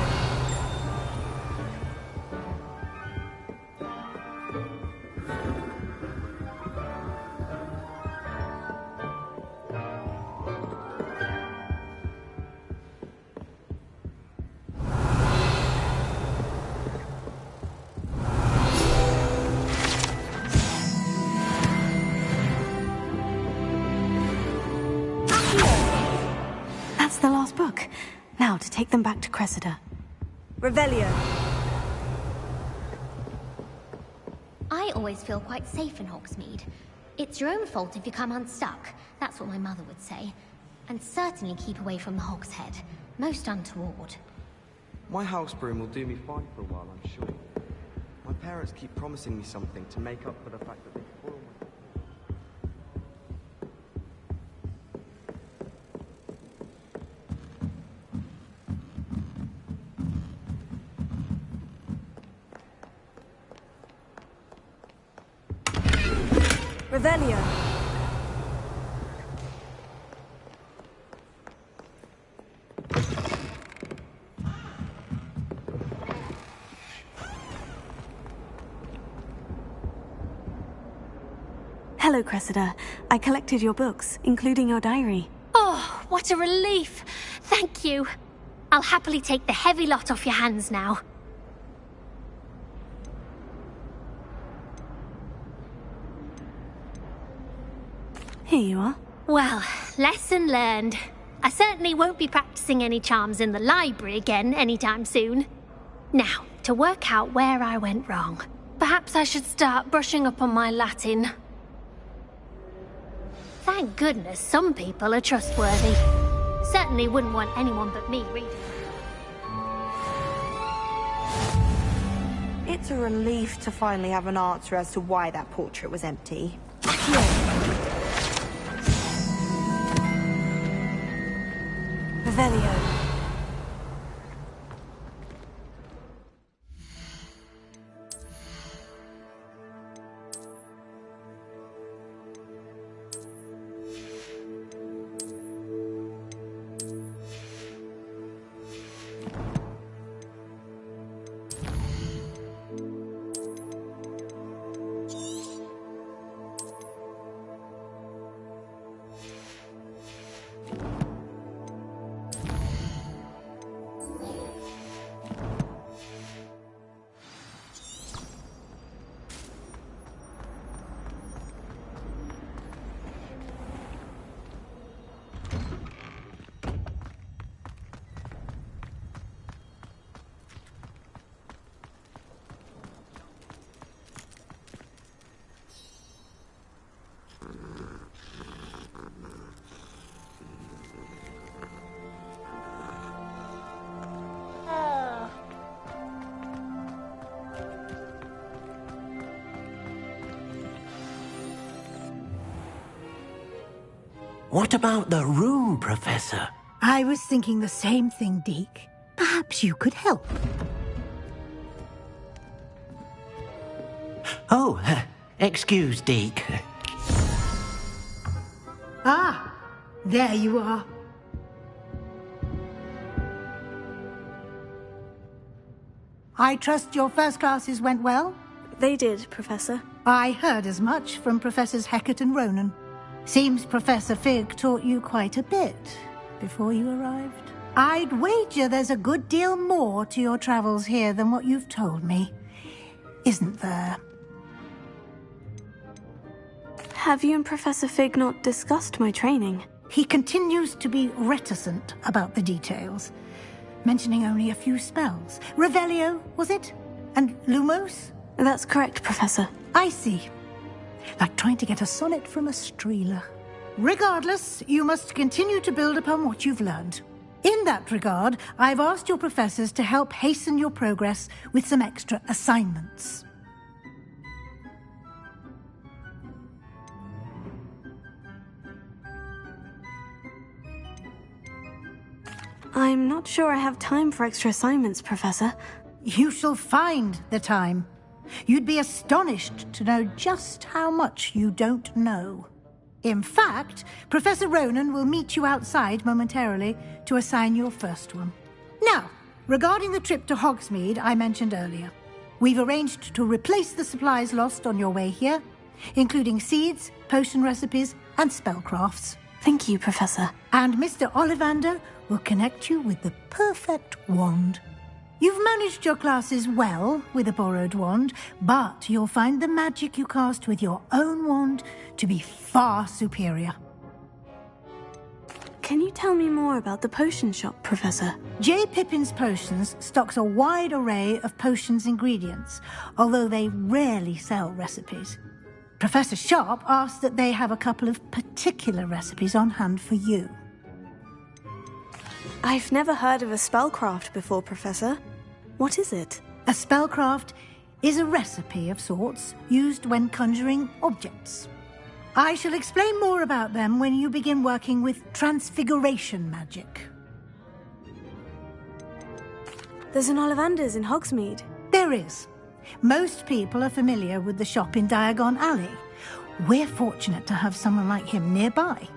That's the last book. Now to take them back to Cressida. Revelio. I always feel quite safe in Hogsmeade. It's your own fault if you come unstuck. That's what my mother would say. And certainly keep away from the Hogshead. Most untoward. My house broom will do me fine for a while, I'm sure. My parents keep promising me something to make up for the fact that they spoil my... Revelio. Hello, Cressida. I collected your books, including your diary. Oh, what a relief. Thank you. I'll happily take the heavy lot off your hands now. Here you are. Well, lesson learned. I certainly won't be practicing any charms in the library again anytime soon. Now, to work out where I went wrong. Perhaps I should start brushing up on my Latin. Thank goodness some people are trustworthy. Certainly wouldn't want anyone but me reading. It's a relief to finally have an answer as to why that portrait was empty. Revelio. What about the room, Professor? I was thinking the same thing, Deke. Perhaps you could help. Oh, excuse, Deke. Ah, there you are. I trust your first classes went well? They did, Professor. I heard as much from Professors Hecat and Ronan. Seems Professor Fig taught you quite a bit before you arrived. I'd wager there's a good deal more to your travels here than what you've told me. Isn't there? Have you and Professor Fig not discussed my training? He continues to be reticent about the details, mentioning only a few spells. Revelio, was it? And Lumos? That's correct, Professor. I see. Like trying to get a sonnet from a streeler. Regardless, you must continue to build upon what you've learned. In that regard, I've asked your professors to help hasten your progress with some extra assignments. I'm not sure I have time for extra assignments, Professor. You shall find the time. You'd be astonished to know just how much you don't know. In fact, Professor Ronan will meet you outside momentarily to assign your first one. Now, regarding the trip to Hogsmeade I mentioned earlier, we've arranged to replace the supplies lost on your way here, including seeds, potion recipes, and spellcrafts. Thank you, Professor. And Mr. Ollivander will connect you with the perfect wand. You've managed your classes well with a borrowed wand, but you'll find the magic you cast with your own wand to be far superior. Can you tell me more about the potion shop, Professor? J. Pippin's Potions stocks a wide array of potions ingredients, although they rarely sell recipes. Professor Sharp asked that they have a couple of particular recipes on hand for you. I've never heard of a spellcraft before, Professor. What is it? A spellcraft is a recipe of sorts used when conjuring objects. I shall explain more about them when you begin working with transfiguration magic. There's an Ollivander's in Hogsmeade. There is. Most people are familiar with the shop in Diagon Alley. We're fortunate to have someone like him nearby.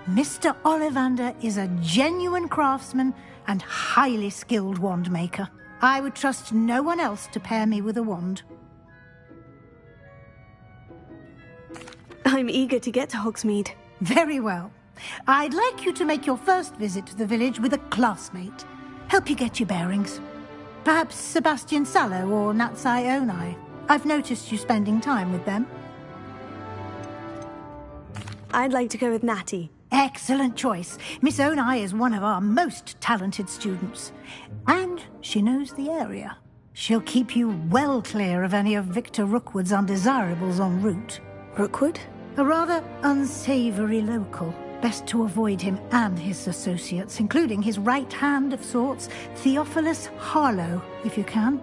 Mr. Ollivander is a genuine craftsman and highly skilled wand maker. I would trust no one else to pair me with a wand. I'm eager to get to Hogsmeade. Very well. I'd like you to make your first visit to the village with a classmate. Help you get your bearings. Perhaps Sebastian Sallow or Natsai Onai. I've noticed you spending time with them. I'd like to go with Natty. Excellent choice. Miss Onai is one of our most talented students. And she knows the area. She'll keep you well clear of any of Victor Rookwood's undesirables en route. Rookwood? A rather unsavory local. Best to avoid him and his associates, including his right hand of sorts, Theophilus Harlow, if you can.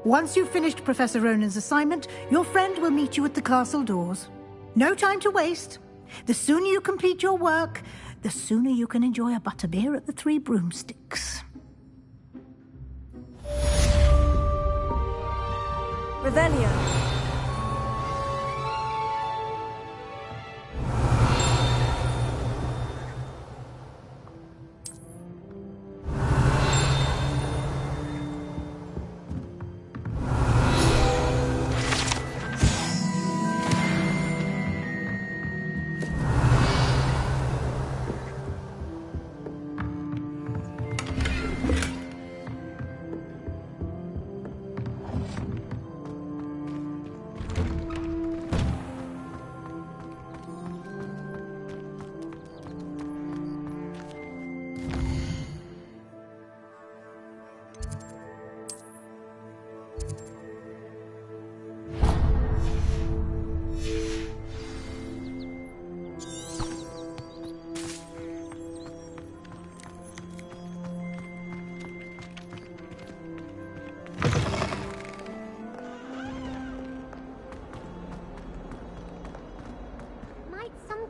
Once you've finished Professor Ronan's assignment, your friend will meet you at the castle doors. No time to waste. The sooner you complete your work, the sooner you can enjoy a butterbeer at the Three Broomsticks. Revelio.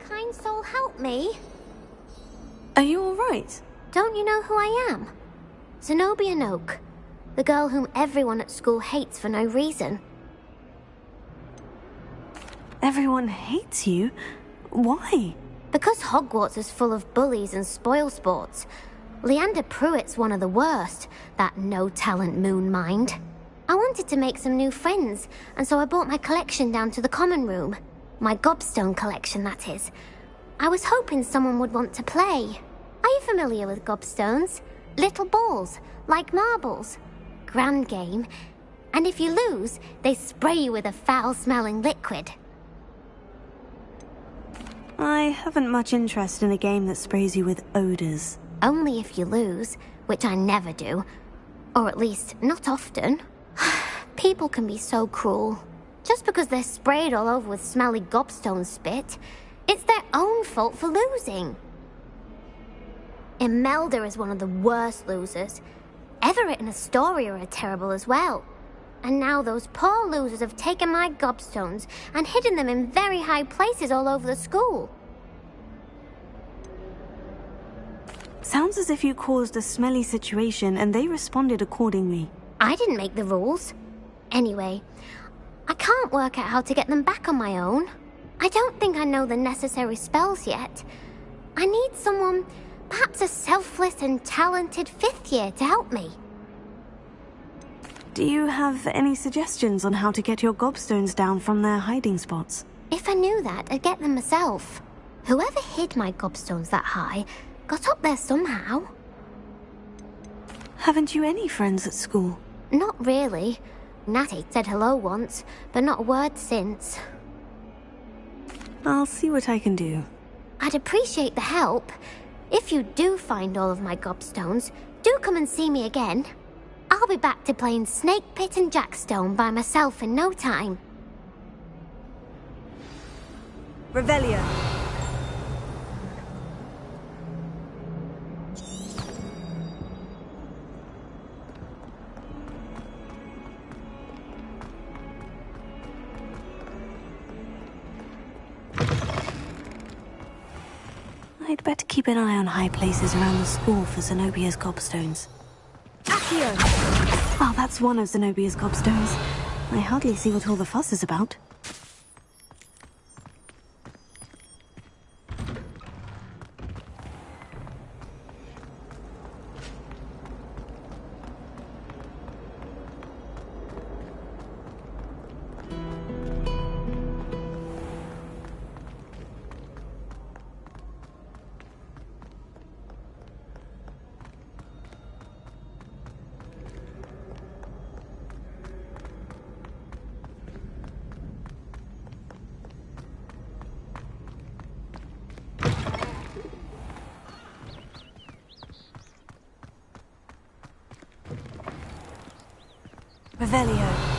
Kind soul help me? Are you all right? Don't you know who I am? Zenobia Noak, the girl whom everyone at school hates for no reason. Everyone hates you? Why? Because Hogwarts is full of bullies and spoilsports. Leander Pruitt's one of the worst, that no-talent moon mind. I wanted to make some new friends, and so I brought my collection down to the common room. My gobstone collection, that is. I was hoping someone would want to play. Are you familiar with gobstones? Little balls, like marbles. Grand game. And if you lose, they spray you with a foul-smelling liquid. I haven't much interest in a game that sprays you with odors. Only if you lose, which I never do. Or at least, not often. People can be so cruel. Just because they're sprayed all over with smelly gobstone spit, it's their own fault for losing. Imelda is one of the worst losers. Everett and Astoria are terrible as well. And now those poor losers have taken my gobstones and hidden them in very high places all over the school. Sounds as if you caused a smelly situation and they responded accordingly. I didn't make the rules. Anyway, I can't work out how to get them back on my own. I don't think I know the necessary spells yet. I need someone, perhaps a selfless and talented fifth year to help me. Do you have any suggestions on how to get your gobstones down from their hiding spots? If I knew that, I'd get them myself. Whoever hid my gobstones that high got up there somehow. Haven't you any friends at school? Not really. Natty said hello once, but not a word since. I'll see what I can do. I'd appreciate the help. If you do find all of my gobstones, do come and see me again. I'll be back to playing Snake Pit and Jackstone by myself in no time. Revelio. I'd better keep an eye on high places around the school for Zenobia's gobstones. Accio! Oh, that's one of Zenobia's gobstones. I hardly see what all the fuss is about. Revelio.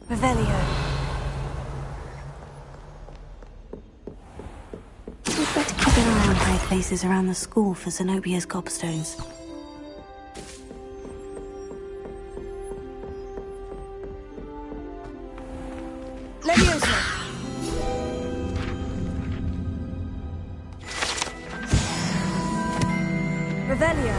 Revelio. We'd better keep an eye on high places around the school for Zenobia's gobstones. Leviosa! Revelio.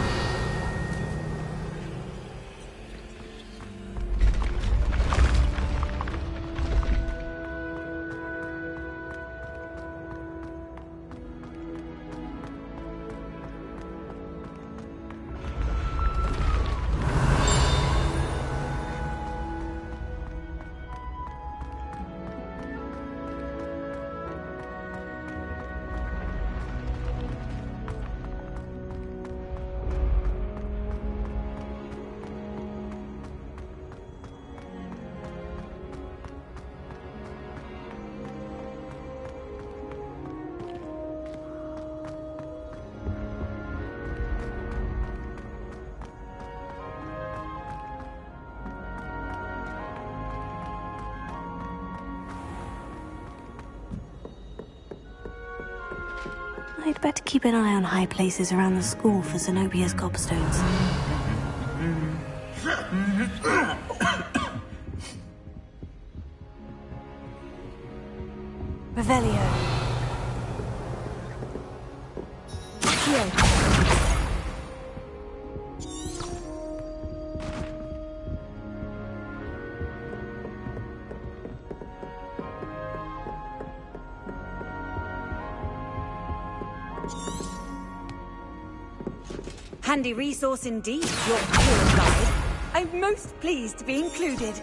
I'd better keep an eye on high places around the school for Zenobia's gobstones. Revelio. Accio. Handy resource indeed, your tour guide. I'm most pleased to be included.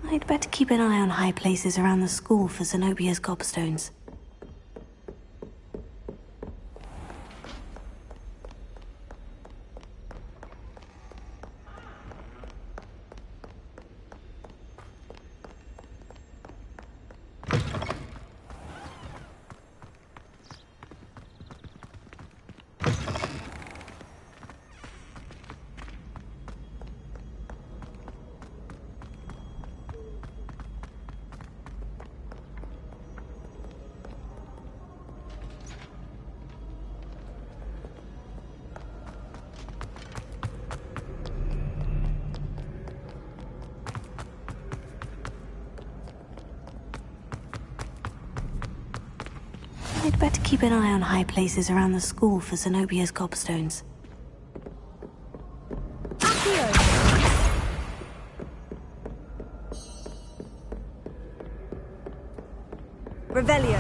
I'd better keep an eye on high places around the school for Zenobia's gobstones. I'd better keep an eye on high places around the school for Zenobia's gobstones. Revelio.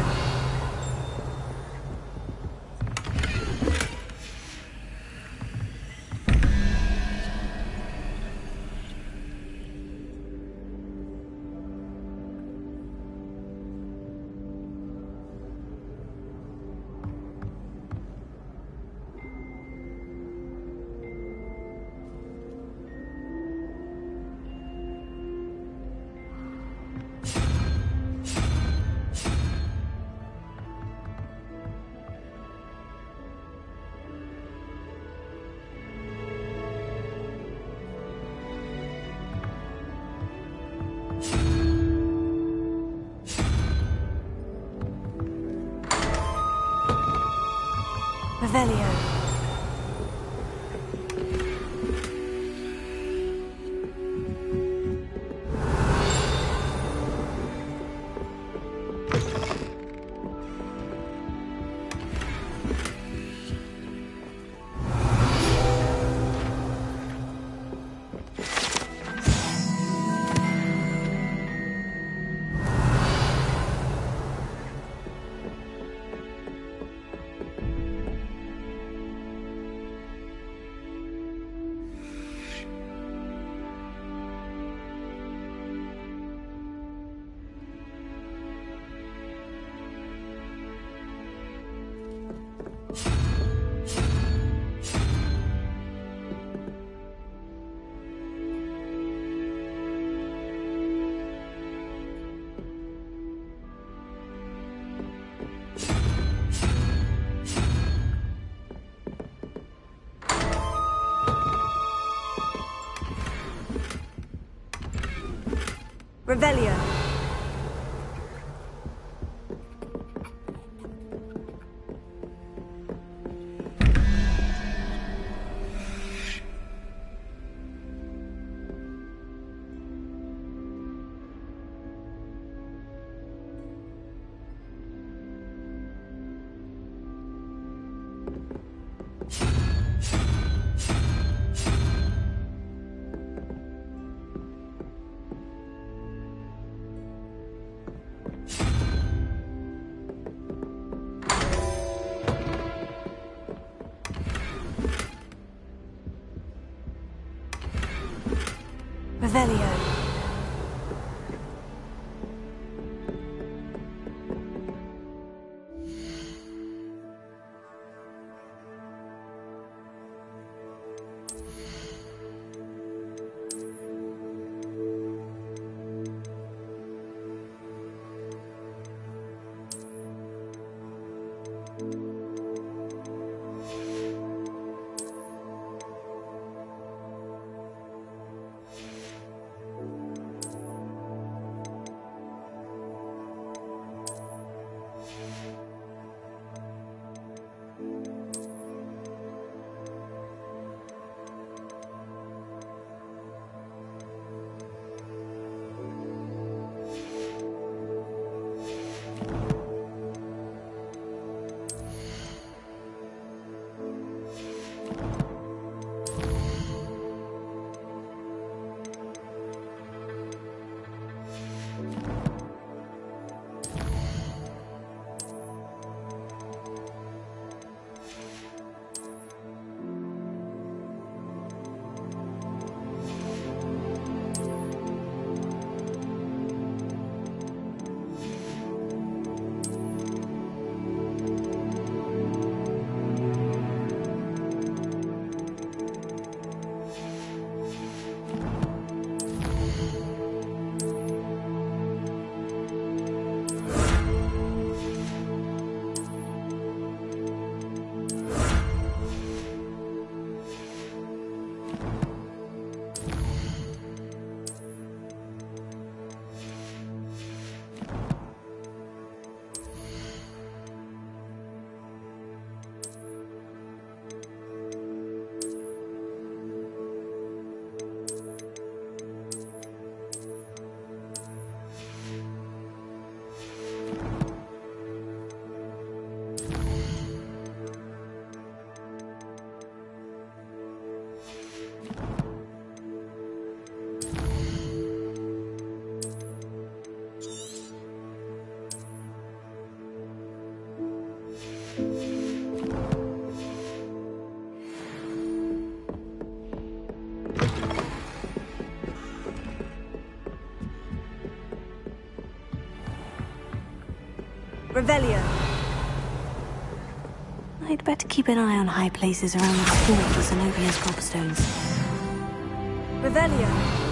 Revelio. Revelio. Revelio. Revelio. I'd better keep an eye on high places around the school for Zenobia's gobstones. Revelio.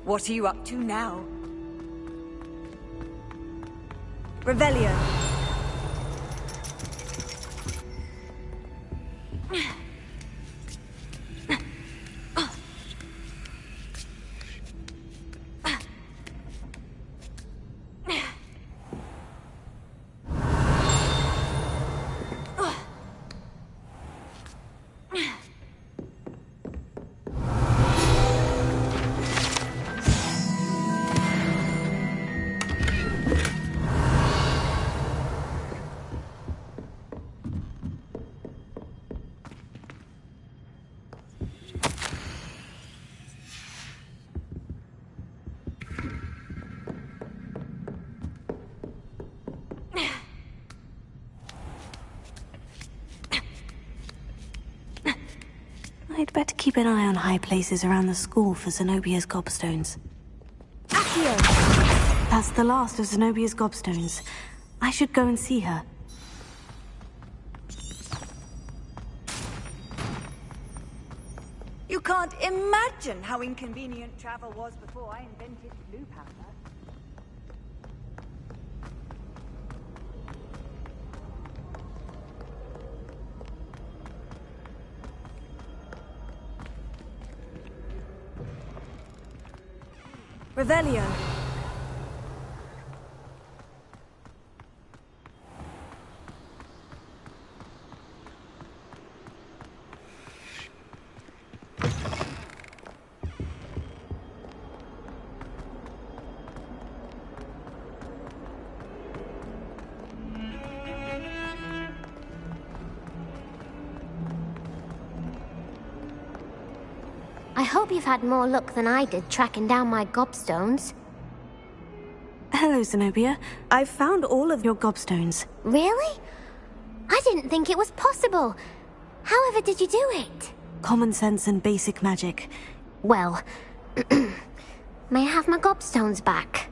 What are you up to now? Revelio. I'd better keep an eye on high places around the school for Zenobia's gobstones. Accio! That's the last of Zenobia's gobstones. I should go and see her. You can't imagine how inconvenient travel was before I invented blue powder. Revelio. I hope you've had more luck than I did tracking down my gobstones. Hello, Zenobia. I've found all of your gobstones. Really? I didn't think it was possible. However did you do it? Common sense and basic magic. Well, may I have my gobstones back?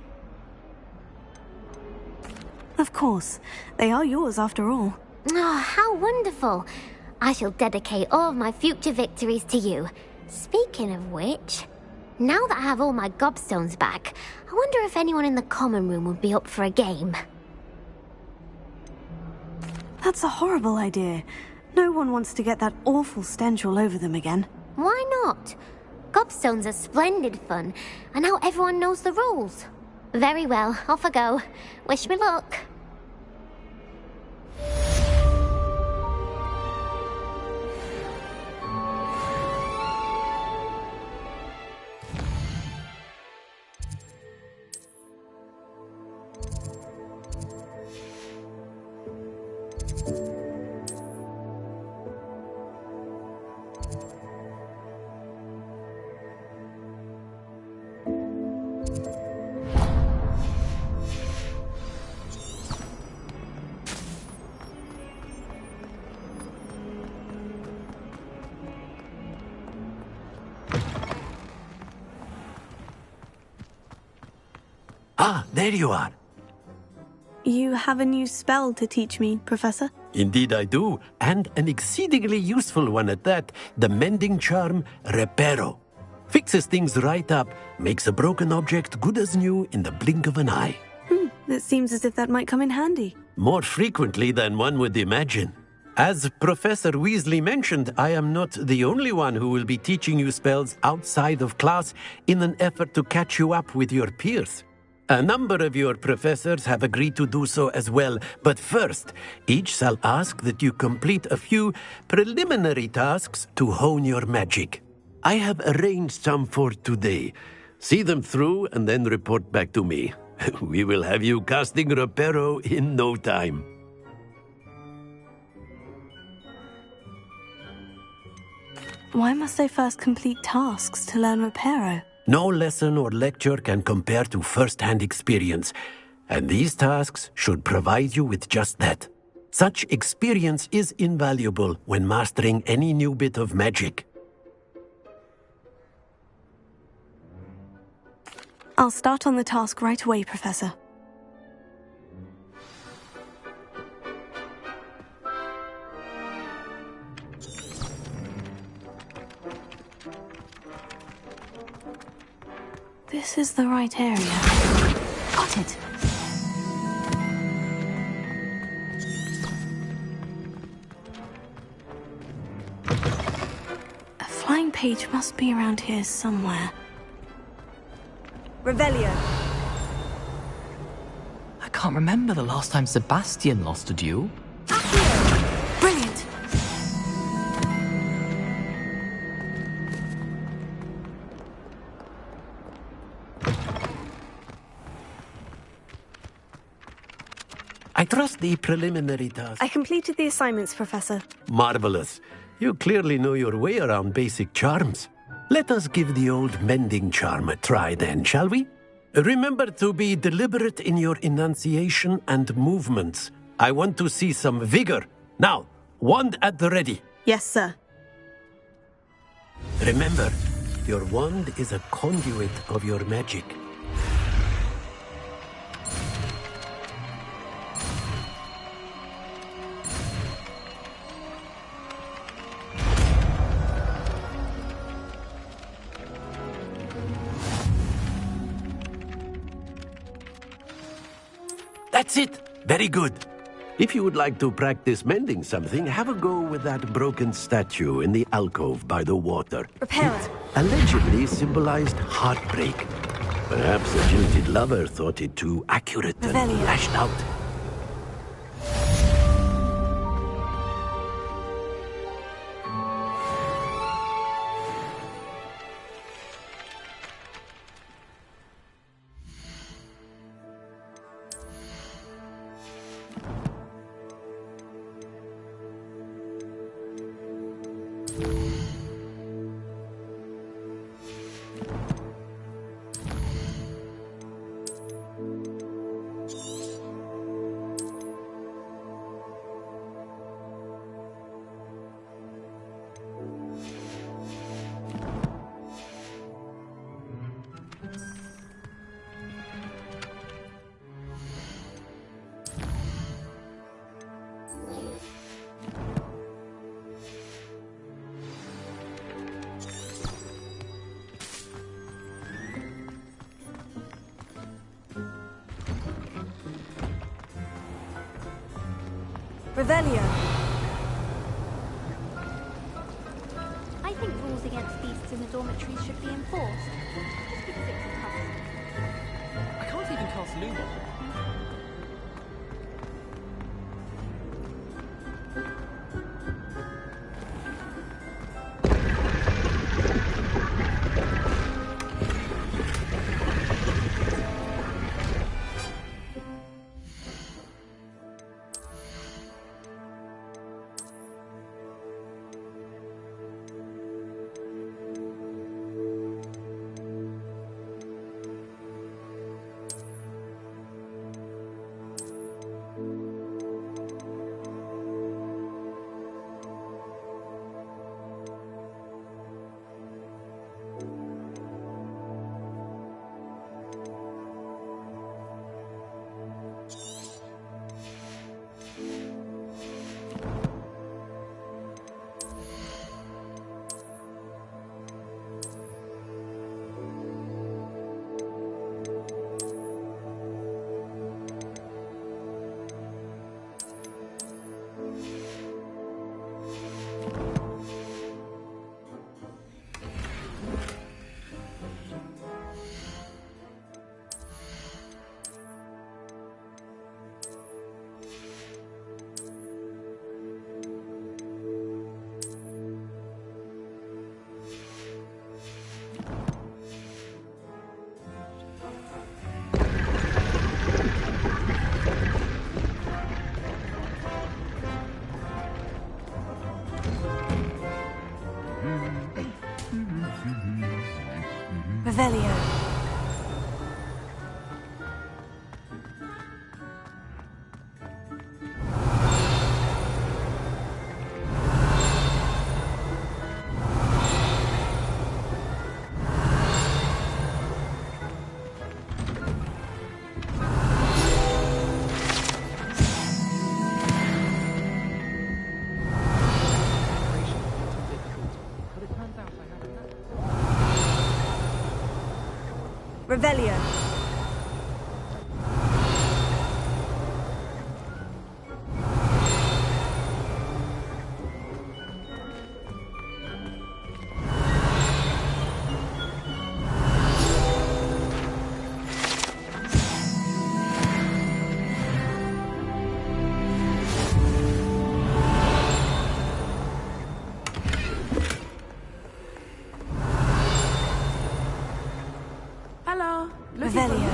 Of course. They are yours after all. Oh, how wonderful. I shall dedicate all of my future victories to you. Speaking of which, now that I have all my gobstones back, I wonder if anyone in the common room would be up for a game. That's a horrible idea. No one wants to get that awful stench all over them again. Why not? Gobstones are splendid fun, and now everyone knows the rules. Very well, off I go. Wish me luck. Ah, there you are. You have a new spell to teach me, Professor? Indeed I do, and an exceedingly useful one at that. The mending charm, Reparo. Fixes things right up, makes a broken object good as new in the blink of an eye. It seems as if that might come in handy. More frequently than one would imagine. As Professor Weasley mentioned, I am not the only one who will be teaching you spells outside of class in an effort to catch you up with your peers. A number of your professors have agreed to do so as well, but first, each shall ask that you complete a few preliminary tasks to hone your magic. I have arranged some for today. See them through and then report back to me. We will have you casting Reparo in no time. Why must I first complete tasks to learn Reparo? No lesson or lecture can compare to first-hand experience, and these tasks should provide you with just that. Such experience is invaluable when mastering any new bit of magic. I'll start on the task right away, Professor. This is the right area. Got it. A flying page must be around here somewhere. Revelio. I can't remember the last time Sebastian lost a duel. Brilliant. I trust the preliminary task. I completed the assignments, Professor. Marvelous. You clearly know your way around basic charms. Let us give the old mending charm a try then, shall we? Remember to be deliberate in your enunciation and movements. I want to see some vigor. Now, wand at the ready. Yes, sir. Remember, your wand is a conduit of your magic. That's it. Very good. If you would like to practice mending something, have a go with that broken statue in the alcove by the water. Repair It allegedly symbolized heartbreak. Perhaps a jilted lover thought it too accurate and Revelio. lashed out. Revelio. I think rules against beasts in the dormitories should be enforced. Just because it's a custom. I can't even cast Lumos. Revelio. Hello. Revelio.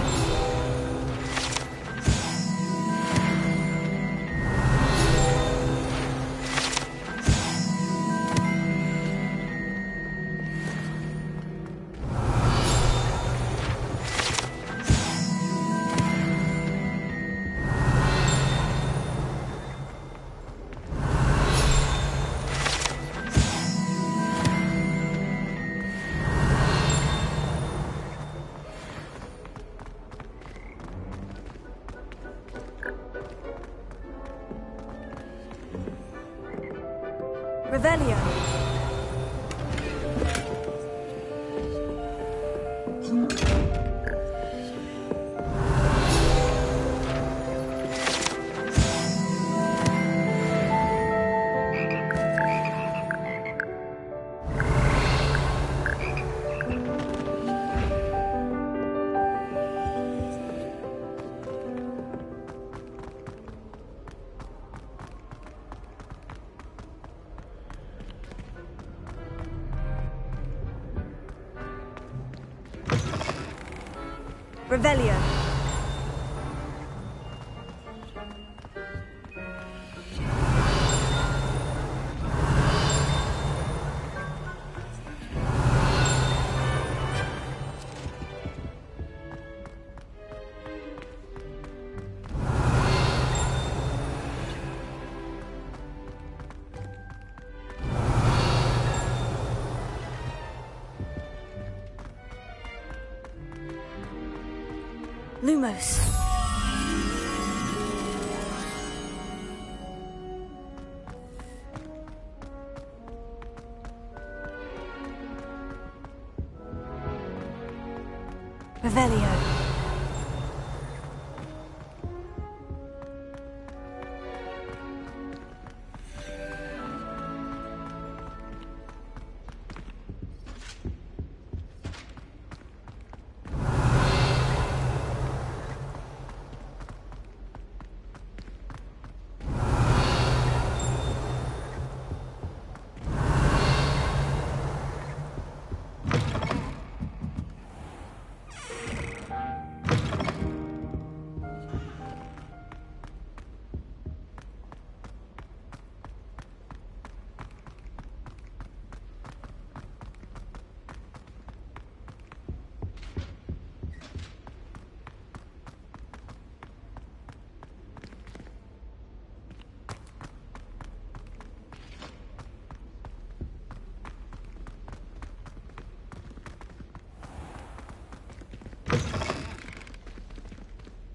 Revelio. Revelio. Lumos. Revelio.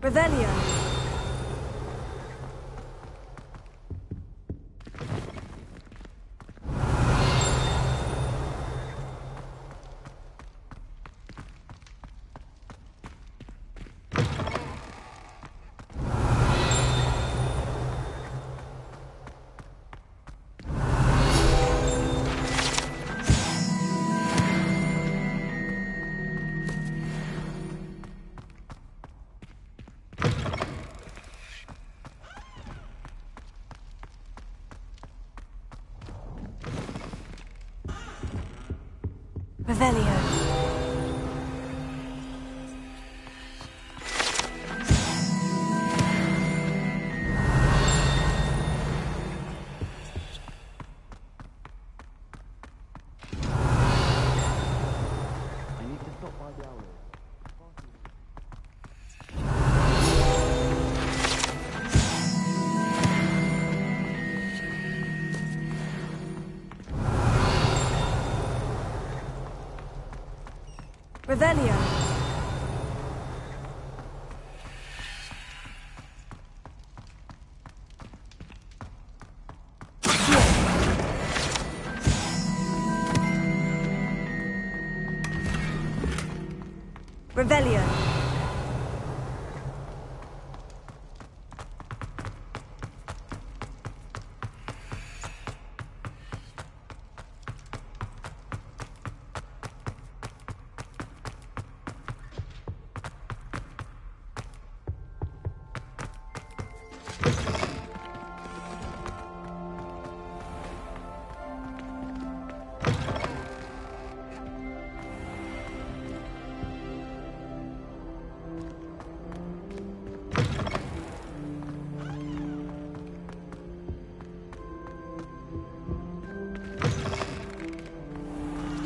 Revelio. Revelio. I need to stop by the outlet. Revelio. Revelio.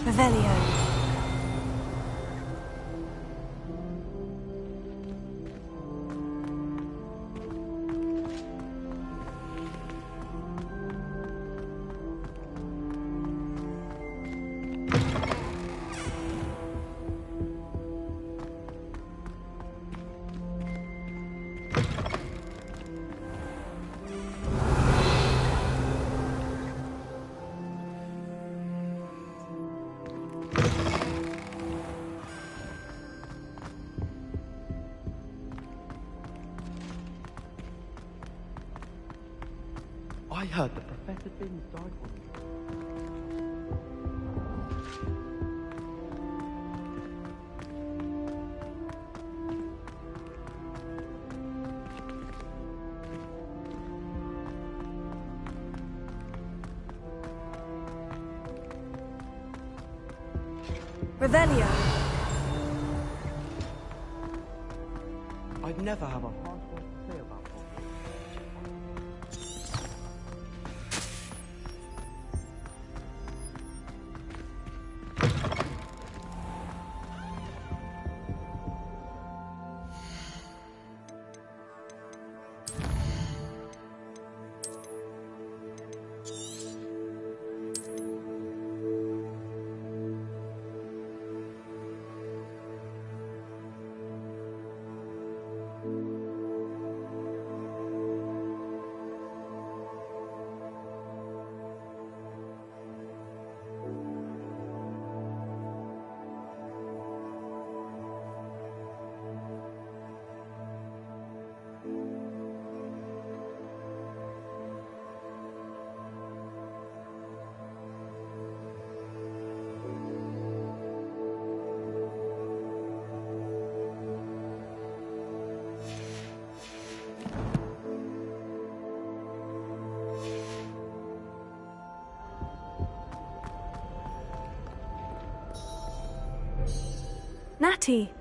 Revelio. I heard the Professor Binns died on Revelio. I'd never have a harsh word to say about that. Natty,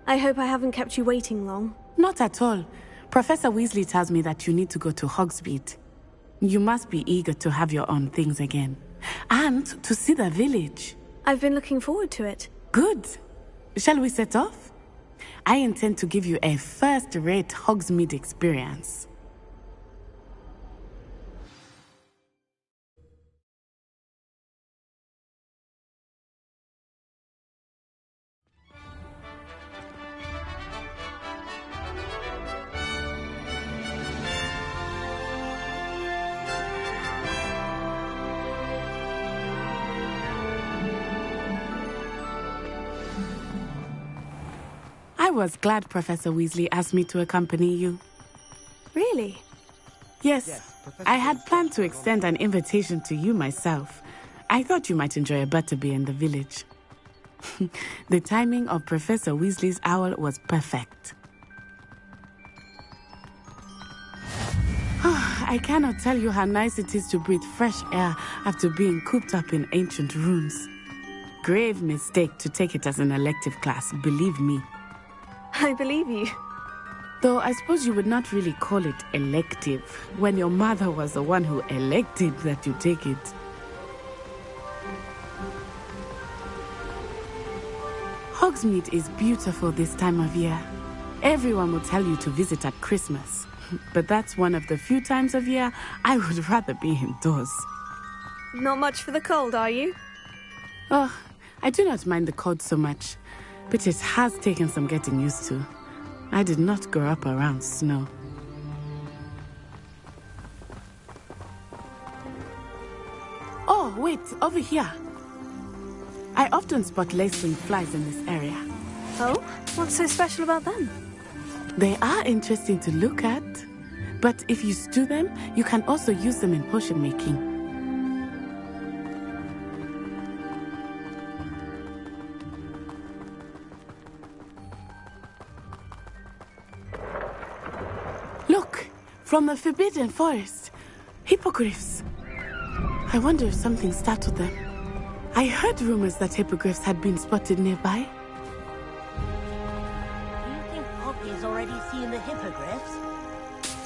I hope I haven't kept you waiting long. Not at all. Professor Weasley tells me that you need to go to Hogsmeade. You must be eager to have your own things again. And to see the village. I've been looking forward to it. Good. Shall we set off? I intend to give you a first-rate Hogsmeade experience. I was glad Professor Weasley asked me to accompany you. Really? Yes, I had planned to extend an invitation to you myself. I thought you might enjoy a butterbeer in the village. The timing of Professor Weasley's owl was perfect. I cannot tell you how nice it is to breathe fresh air after being cooped up in ancient ruins. Grave mistake to take it as an elective class, believe me. I believe you. Though I suppose you would not really call it elective when your mother was the one who elected that you take it. Hogsmeade is beautiful this time of year. Everyone will tell you to visit at Christmas. But that's one of the few times of year I would rather be indoors. Not much for the cold, are you? Oh, I do not mind the cold so much. But it has taken some getting used to. I did not grow up around snow. Oh, wait, over here. I often spot lacewing flies in this area. Oh? What's so special about them? They are interesting to look at, but if you stew them, you can also use them in potion making. Look, from the Forbidden Forest, hippogriffs. I wonder if something startled them. I heard rumors that hippogriffs had been spotted nearby. Do you think Poppy's already seen the hippogriffs?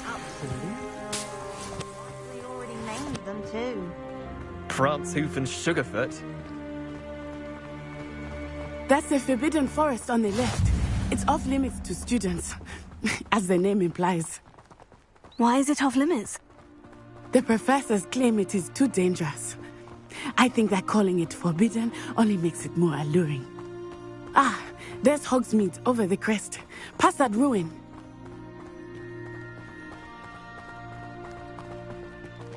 Absolutely. We already named them too. Prancehoof and Sugarfoot. That's the Forbidden Forest on the left. It's off limits to students, as the name implies. Why is it off limits? The professors claim it is too dangerous. I think that calling it forbidden only makes it more alluring. Ah, there's Hogsmeade over the crest. Past that ruin.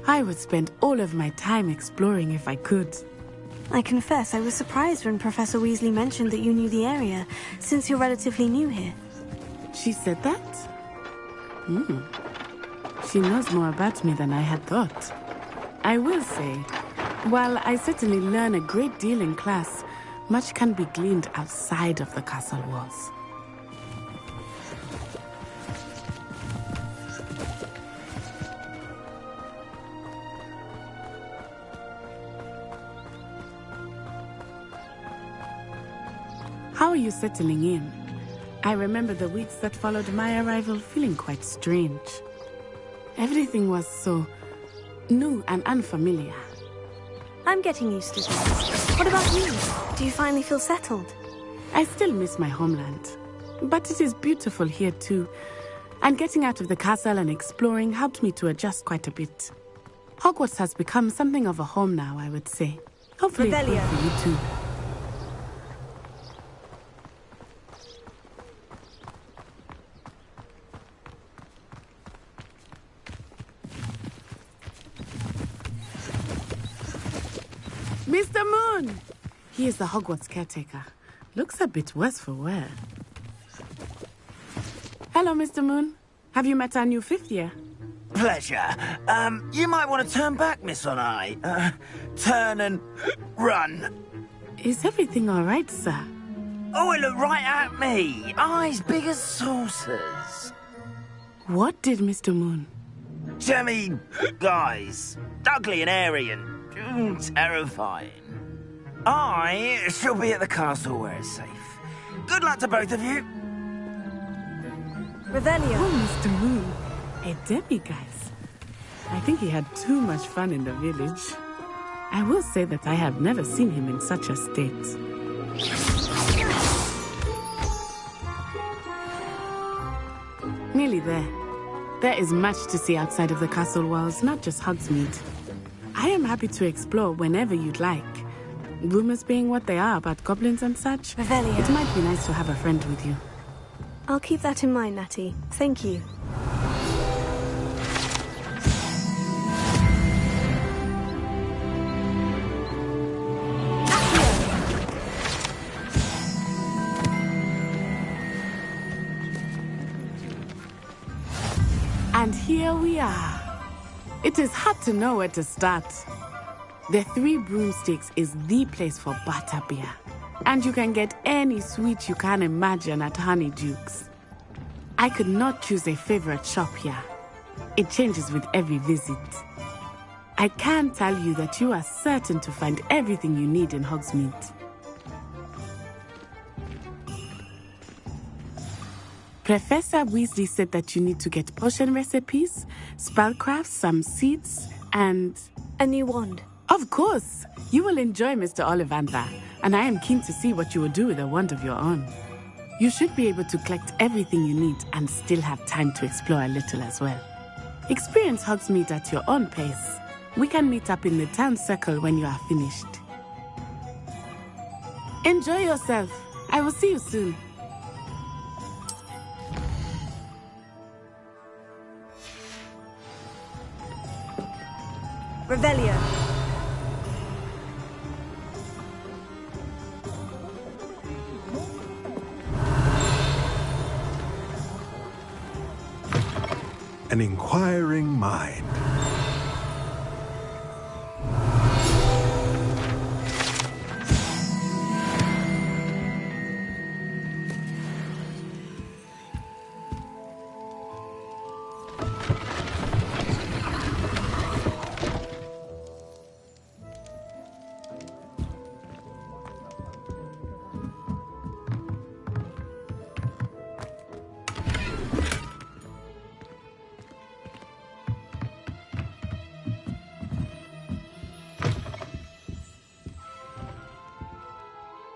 I would spend all of my time exploring if I could. I confess I was surprised when Professor Weasley mentioned that you knew the area, since you're relatively new here. She said that? She knows more about me than I had thought. I will say, while I certainly learn a great deal in class, much can be gleaned outside of the castle walls. How are you settling in? I remember the weeks that followed my arrival feeling quite strange. Everything was so new and unfamiliar. I'm getting used to things. What about you? Do you finally feel settled? I still miss my homeland, but it is beautiful here too. And getting out of the castle and exploring helped me to adjust quite a bit. Hogwarts has become something of a home now, I would say. Hopefully it's good for you too. Mr. Moon! He is the Hogwarts caretaker. Looks a bit worse for wear. Hello, Mr. Moon. Have you met our new fifth year? Pleasure. You might want to turn back, Miss Onai. Turn and run. Is everything all right, sir? Oh, it looked right at me. Eyes big as saucers. What did Mr. Moon? Jemmy, guys. Ugly and airy and terrifying. I shall be at the castle where it's safe. Good luck to both of you. Revelio. Oh, Mr. Moon. A demiguise. I think he had too much fun in the village. I will say that I have never seen him in such a state. Nearly there. There is much to see outside of the castle walls, not just Hogsmeade. I am happy to explore whenever you'd like. Rumors being what they are about goblins and such, Revelio. It might be nice to have a friend with you. I'll keep that in mind, Natty. Thank you. And here we are. It is hard to know where to start. The Three Broomsticks is the place for butterbeer. And you can get any sweet you can imagine at Honeydukes. I could not choose a favorite shop here. It changes with every visit. I can tell you that you are certain to find everything you need in Hogsmeade. Professor Weasley said that you need to get potion recipes, spellcrafts, some seeds, and... a new wand. Of course! You will enjoy Mr. Ollivander, and I am keen to see what you will do with a wand of your own. You should be able to collect everything you need and still have time to explore a little as well. Experience Hogsmeade at your own pace. We can meet up in the town circle when you are finished. Enjoy yourself. I will see you soon. Revelio. an inquiring mind.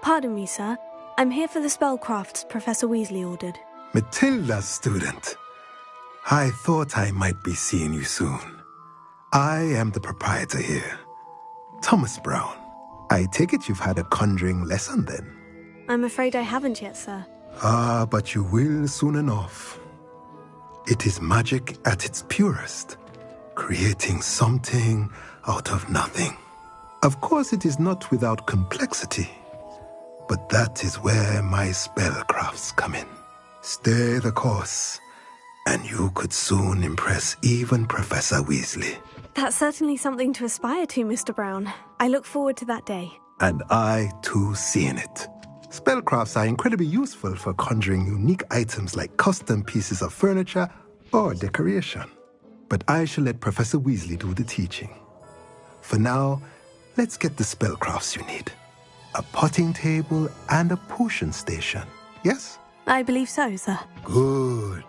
Pardon me, sir. I'm here for the spellcrafts Professor Weasley ordered. Matilda's student. I thought I might be seeing you soon. I am the proprietor here, Thomas Brown. I take it you've had a conjuring lesson then? I'm afraid I haven't yet, sir. Ah, but you will soon enough. It is magic at its purest, creating something out of nothing. Of course, it is not without complexity, but that is where my spellcrafts come in. Stay the course, and you could soon impress even Professor Weasley. That's certainly something to aspire to, Mr. Brown. I look forward to that day. And I, too, seeing it. Spellcrafts are incredibly useful for conjuring unique items like custom pieces of furniture or decoration. But I shall let Professor Weasley do the teaching. For now, let's get the spellcrafts you need. A potting table and a potion station, yes? I believe so, sir. Good.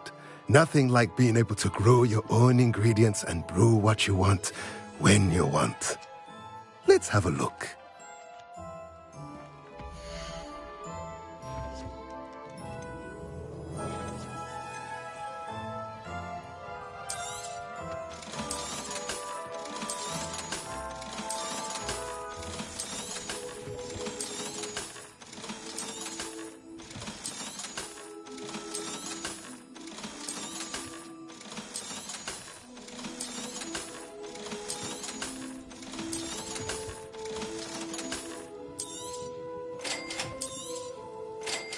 Nothing like being able to grow your own ingredients and brew what you want when you want. Let's have a look.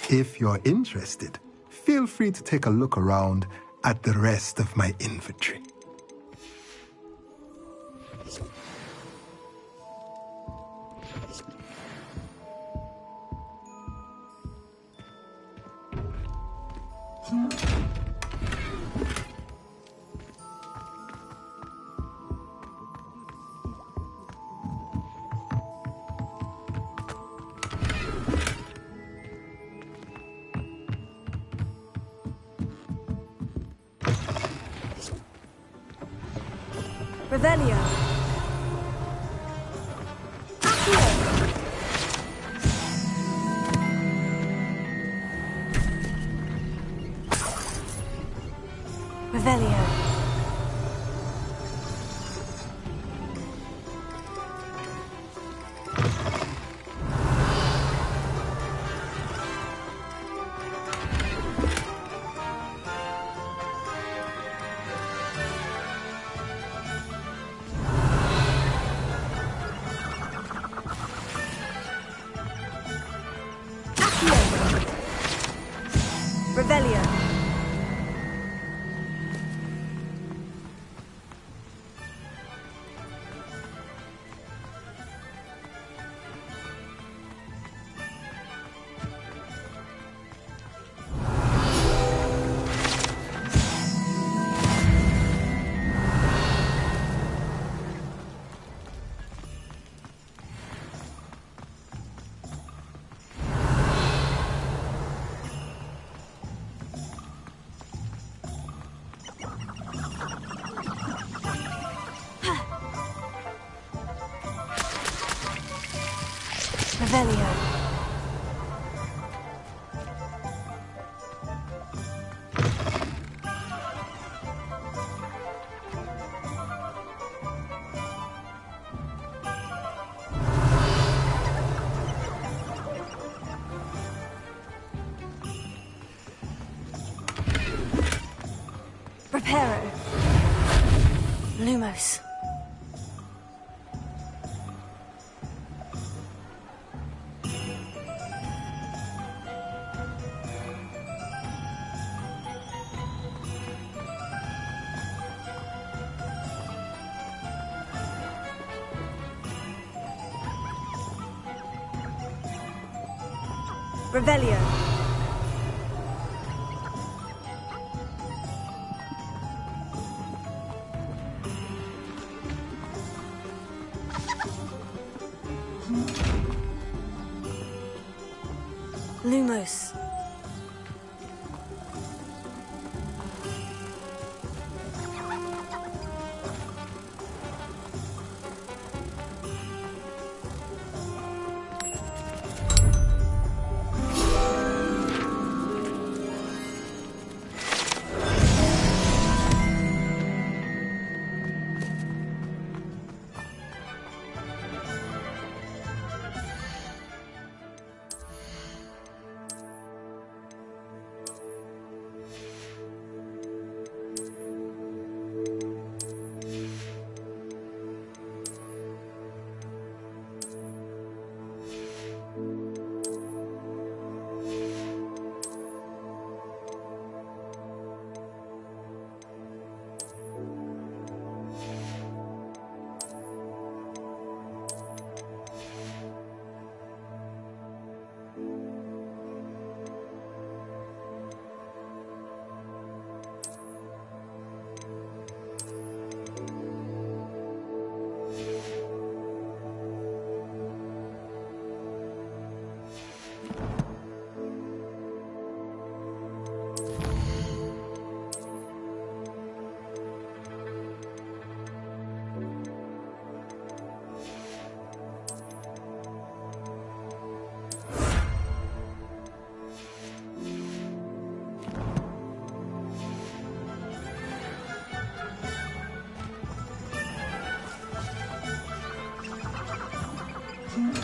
If you're interested, feel free to take a look around at the rest of my inventory. Revelio. Revelio. Revelio. Revelio. Reparo. Lumos. Revelio. Lumos.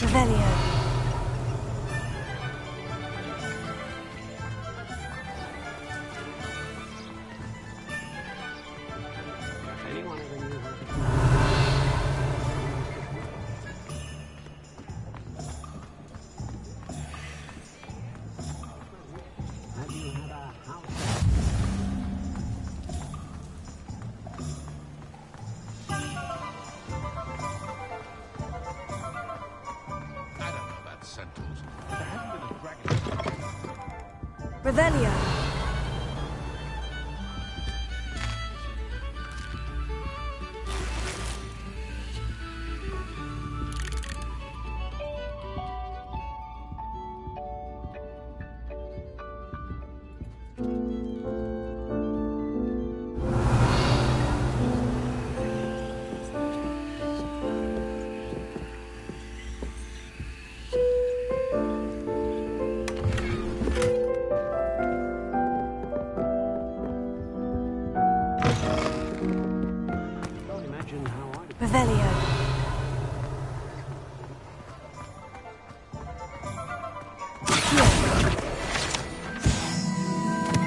Revelio. Revelio. Revelio.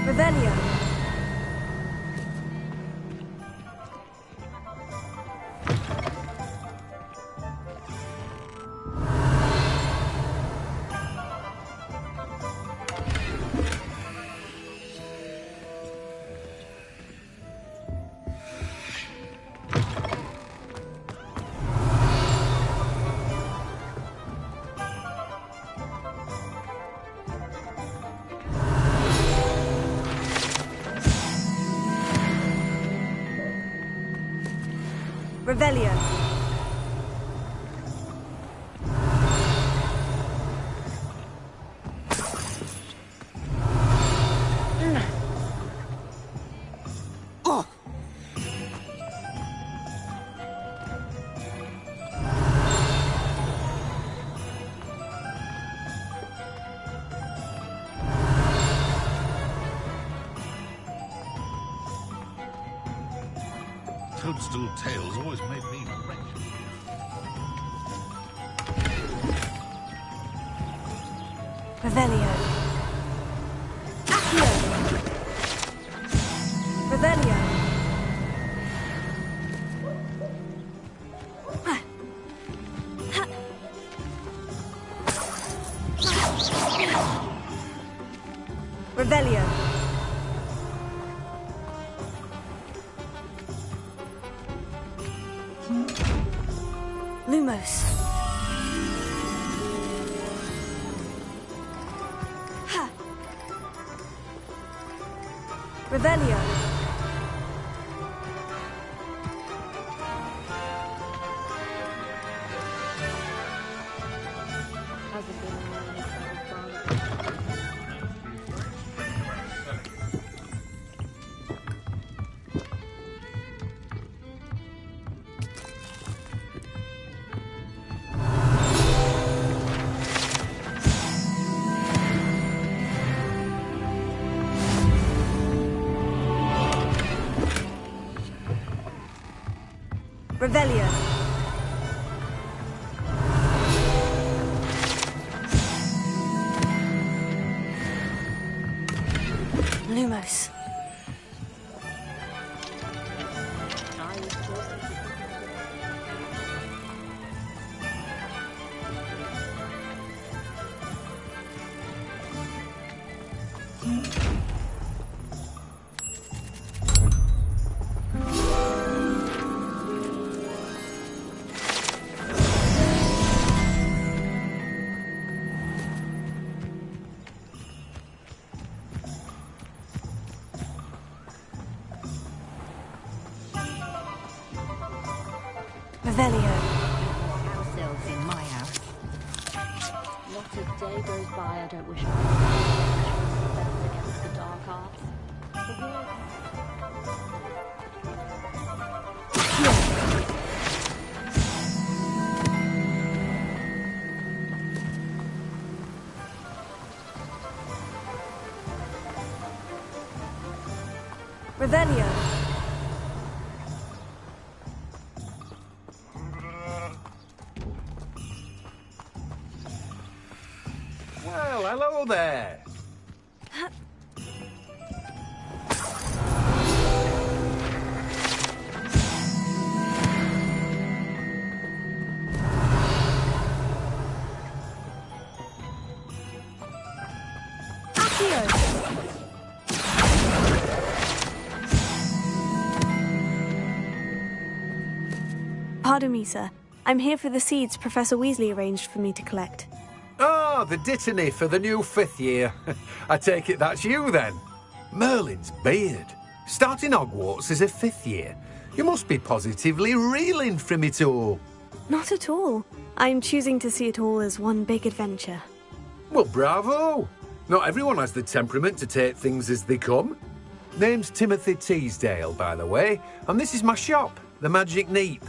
Revelio. Revelio. Oh. Toadstool tails always made me wretched. Revelio. Accio. Revelio. Revelio. Lumos. Revelio. Revelio. Lumos. Revelio. House elves in my house. Not a day goes by I don't wish I was defense against the dark arts. Revelio. Well, hello there. Pardon me, sir. I'm here for the seeds Professor Weasley arranged for me to collect. Oh, the dittany for the new 5th year. I take it that's you, then. Merlin's beard. Starting Hogwarts as a 5th year. You must be positively reeling from it all. Not at all. I'm choosing to see it all as one big adventure. Well, bravo. Not everyone has the temperament to take things as they come. Name's Timothy Teasdale, by the way, and this is my shop, the Magic Neep.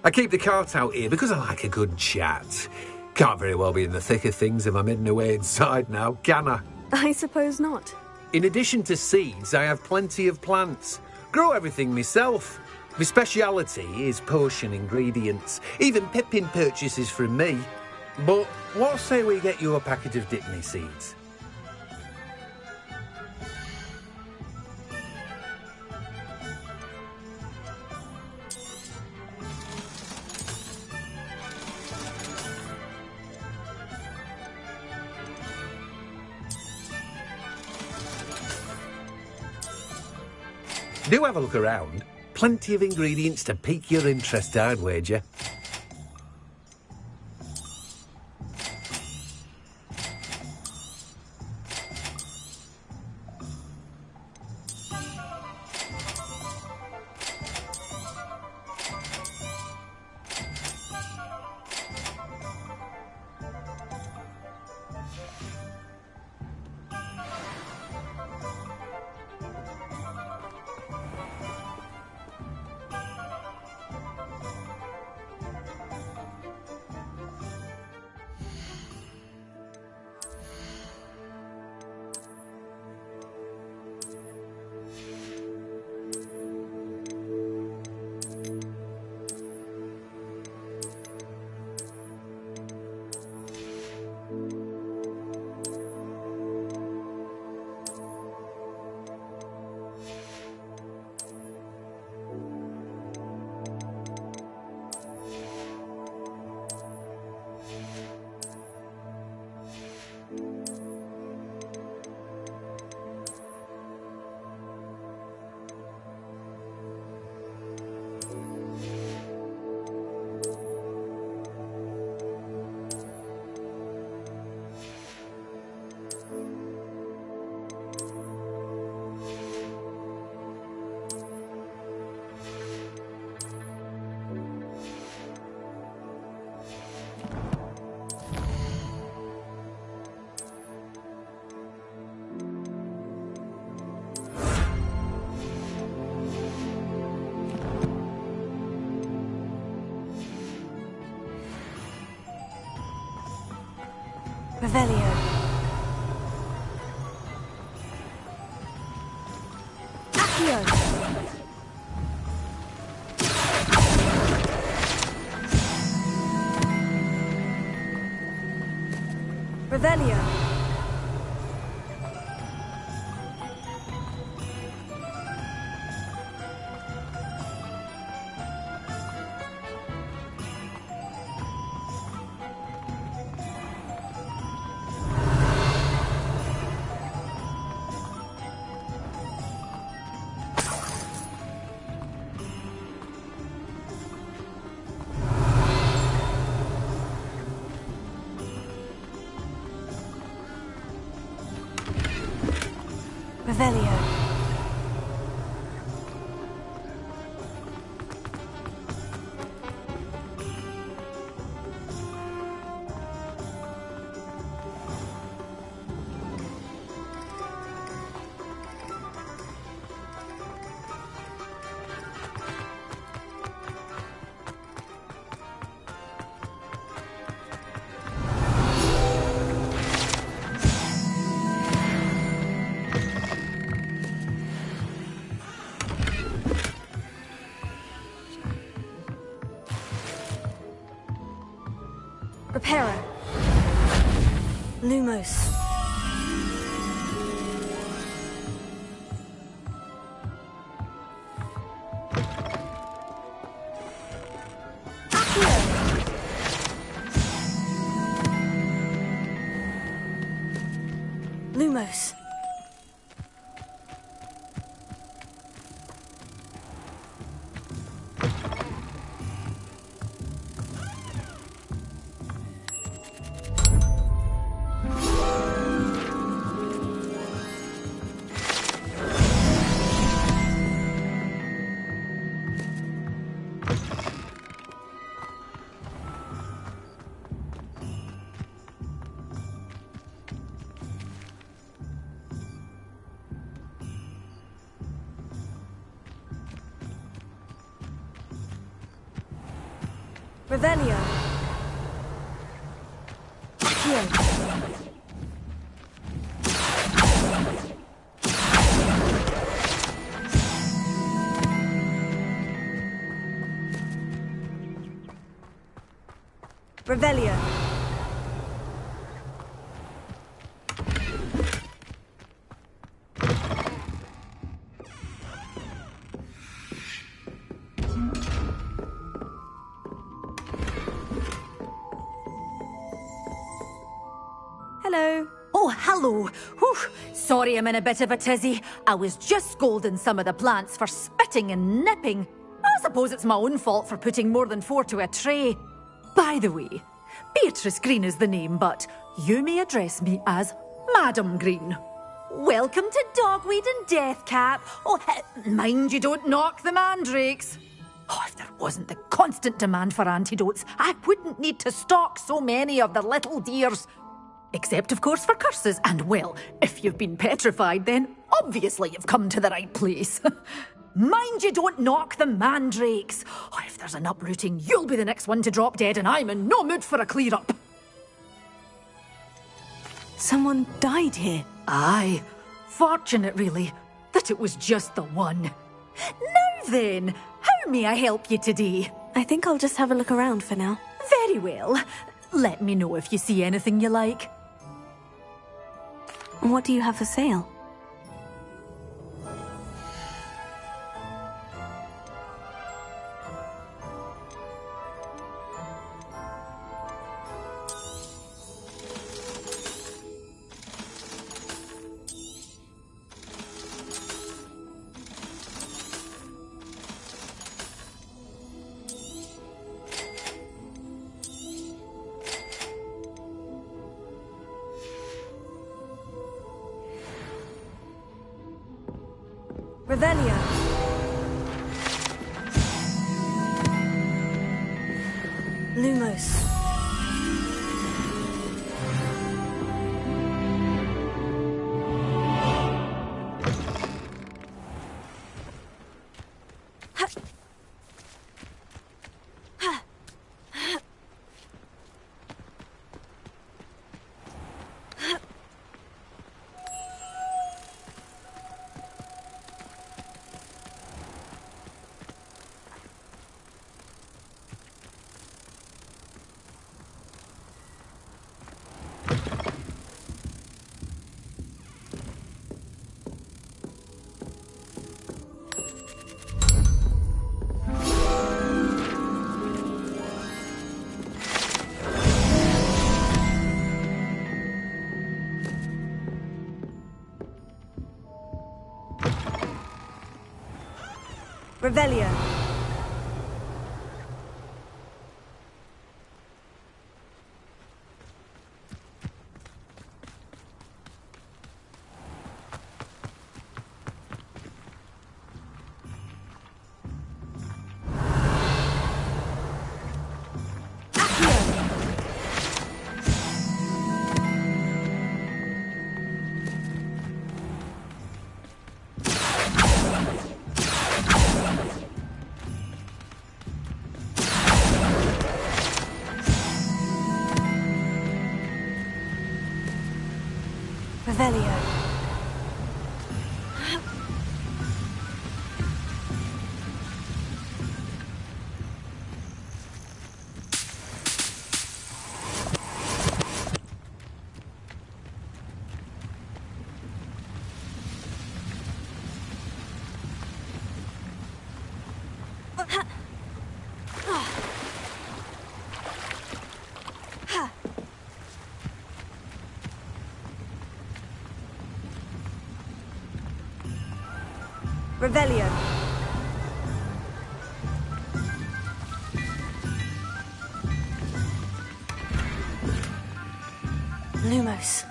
I keep the cart out here because I like a good chat. Can't very well be in the thick of things if I'm hidden away inside now, can I? I suppose not. In addition to seeds, I have plenty of plants. Grow everything myself. My speciality is potion ingredients. Even Pippin purchases from me. But what say we get you a packet of Dittany seeds? Do have a look around. Plenty of ingredients to pique your interest, I'd wager. Revelio. Accio. Revelio. Revelio. Reparo. Lumos. Accio. Lumos. Revelio. Accio. Revelio. Hello. Oh, hello. Whew. Sorry I'm in a bit of a tizzy. I was just scolding some of the plants for spitting and nipping. I suppose it's my own fault for putting more than 4 to a tray. By the way, Beatrice Green is the name, but you may address me as Madam Green. Welcome to Dogweed and Deathcap. Oh, mind you don't knock the mandrakes. Oh, if there wasn't the constant demand for antidotes, I wouldn't need to stock so many of the little dears. Except, of course, for curses. And, well, if you've been petrified, then obviously you've come to the right place. Mind you don't knock the mandrakes. Oh, if there's an uprooting, you'll be the next one to drop dead, and I'm in no mood for a clear-up. Someone died here? Aye. Fortunate, really, that it was just the one. Now then, how may I help you today? I think I'll just have a look around for now. Very well. Let me know if you see anything you like. What do you have for sale? Revelio. Lumos. Revelio. Revelio. Revelio. Lumos.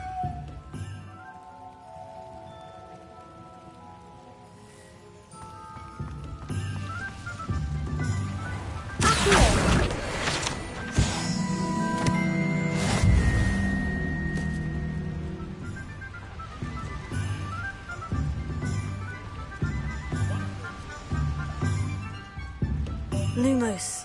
Lumos.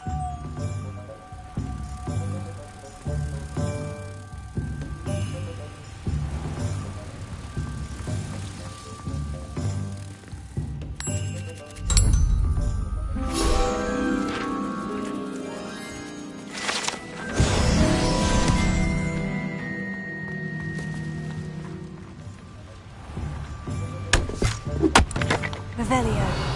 Revelio.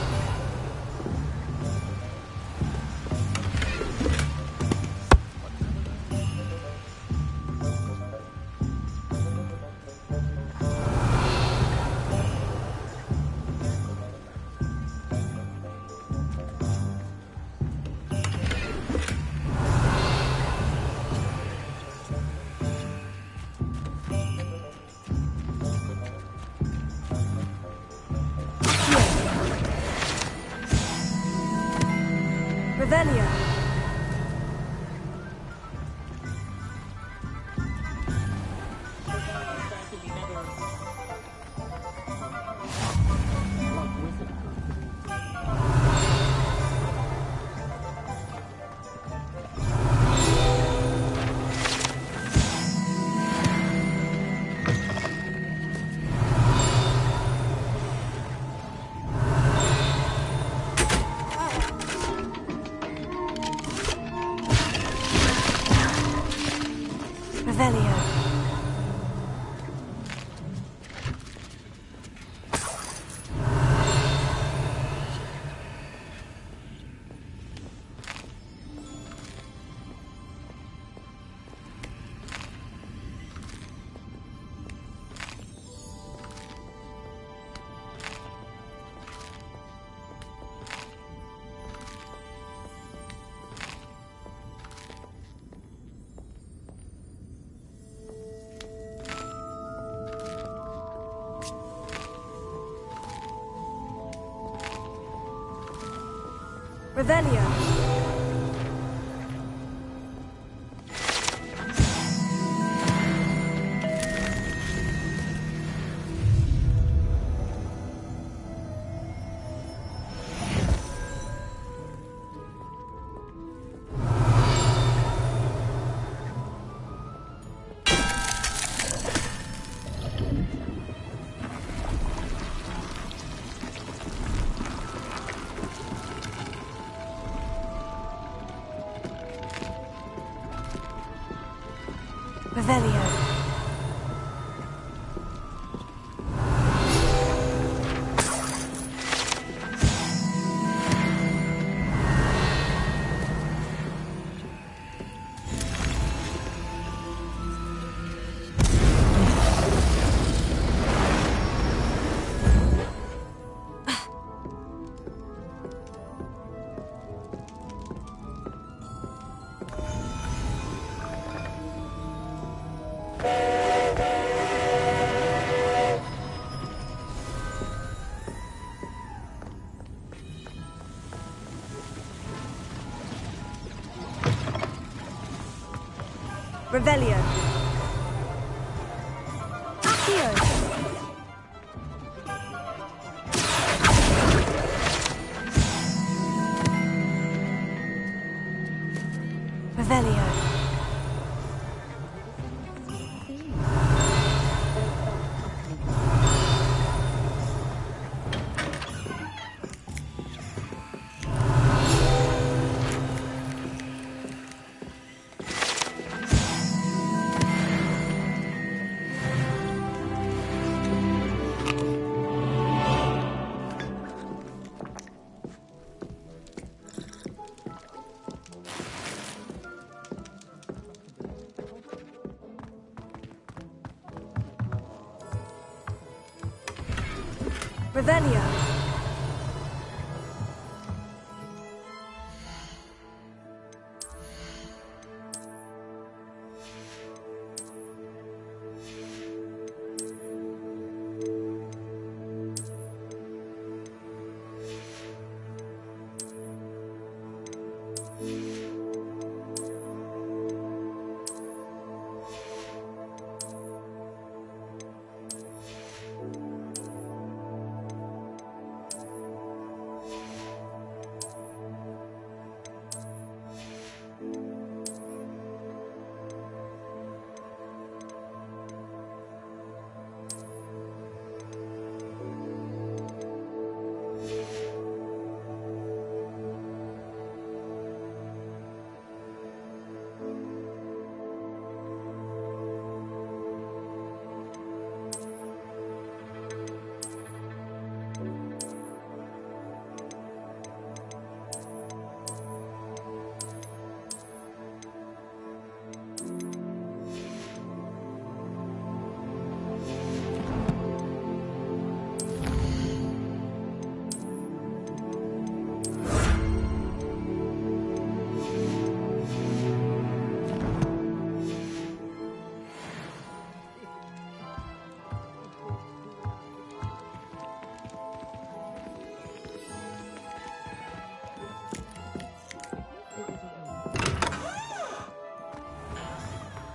Revelio. Revelio. Revelio. Revelio. Revelio. Accio. Revelio. Revelio.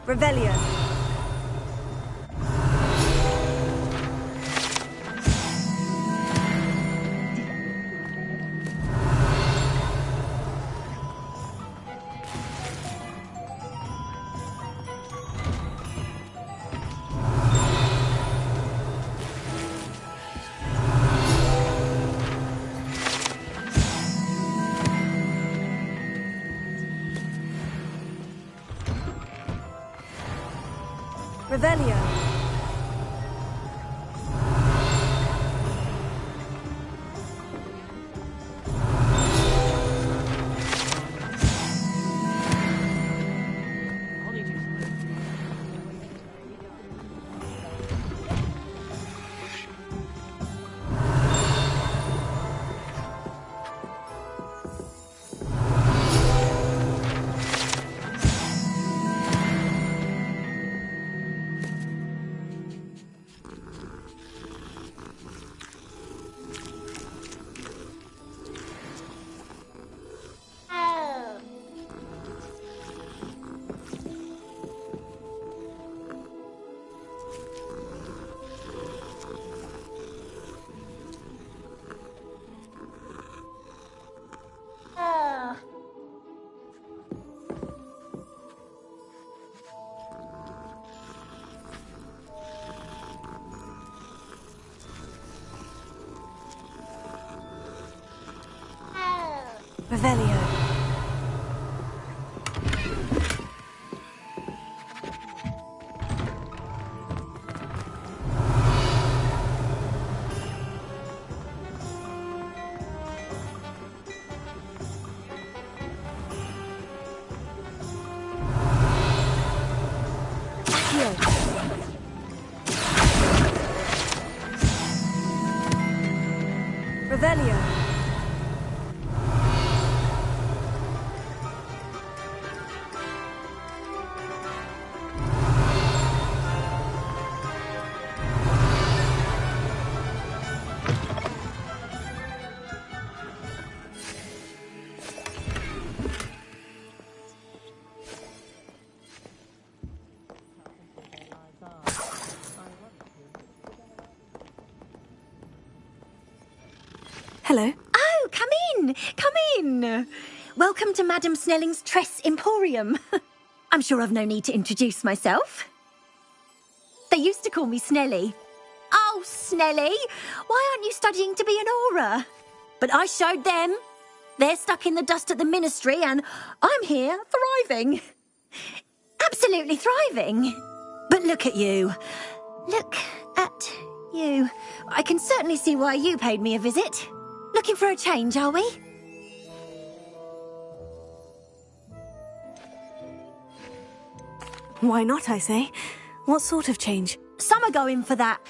Revelio. Revelio. Revelio. Revelio. Hello. Oh, come in. Come in. Welcome to Madame Snelling's Tress Emporium. I'm sure I've no need to introduce myself. They used to call me Snelly. Oh, Snelly, why aren't you studying to be an aura? But I showed them. They're stuck in the dust at the ministry and I'm here thriving. Absolutely thriving. But look at you. Look at you. I can certainly see why you paid me a visit. Looking for a change, are we? Why not, I say? What sort of change? Some are going for that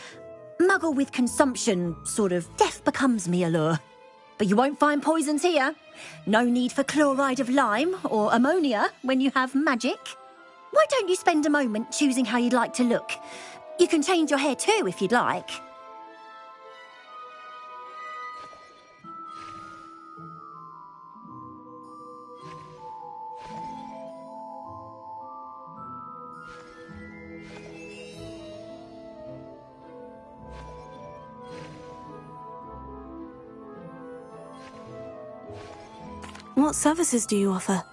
muggle with consumption, sort of death becomes me allure. But you won't find poisons here. No need for chloride of lime or ammonia when you have magic. Why don't you spend a moment choosing how you'd like to look? You can change your hair too if you'd like. What services do you offer?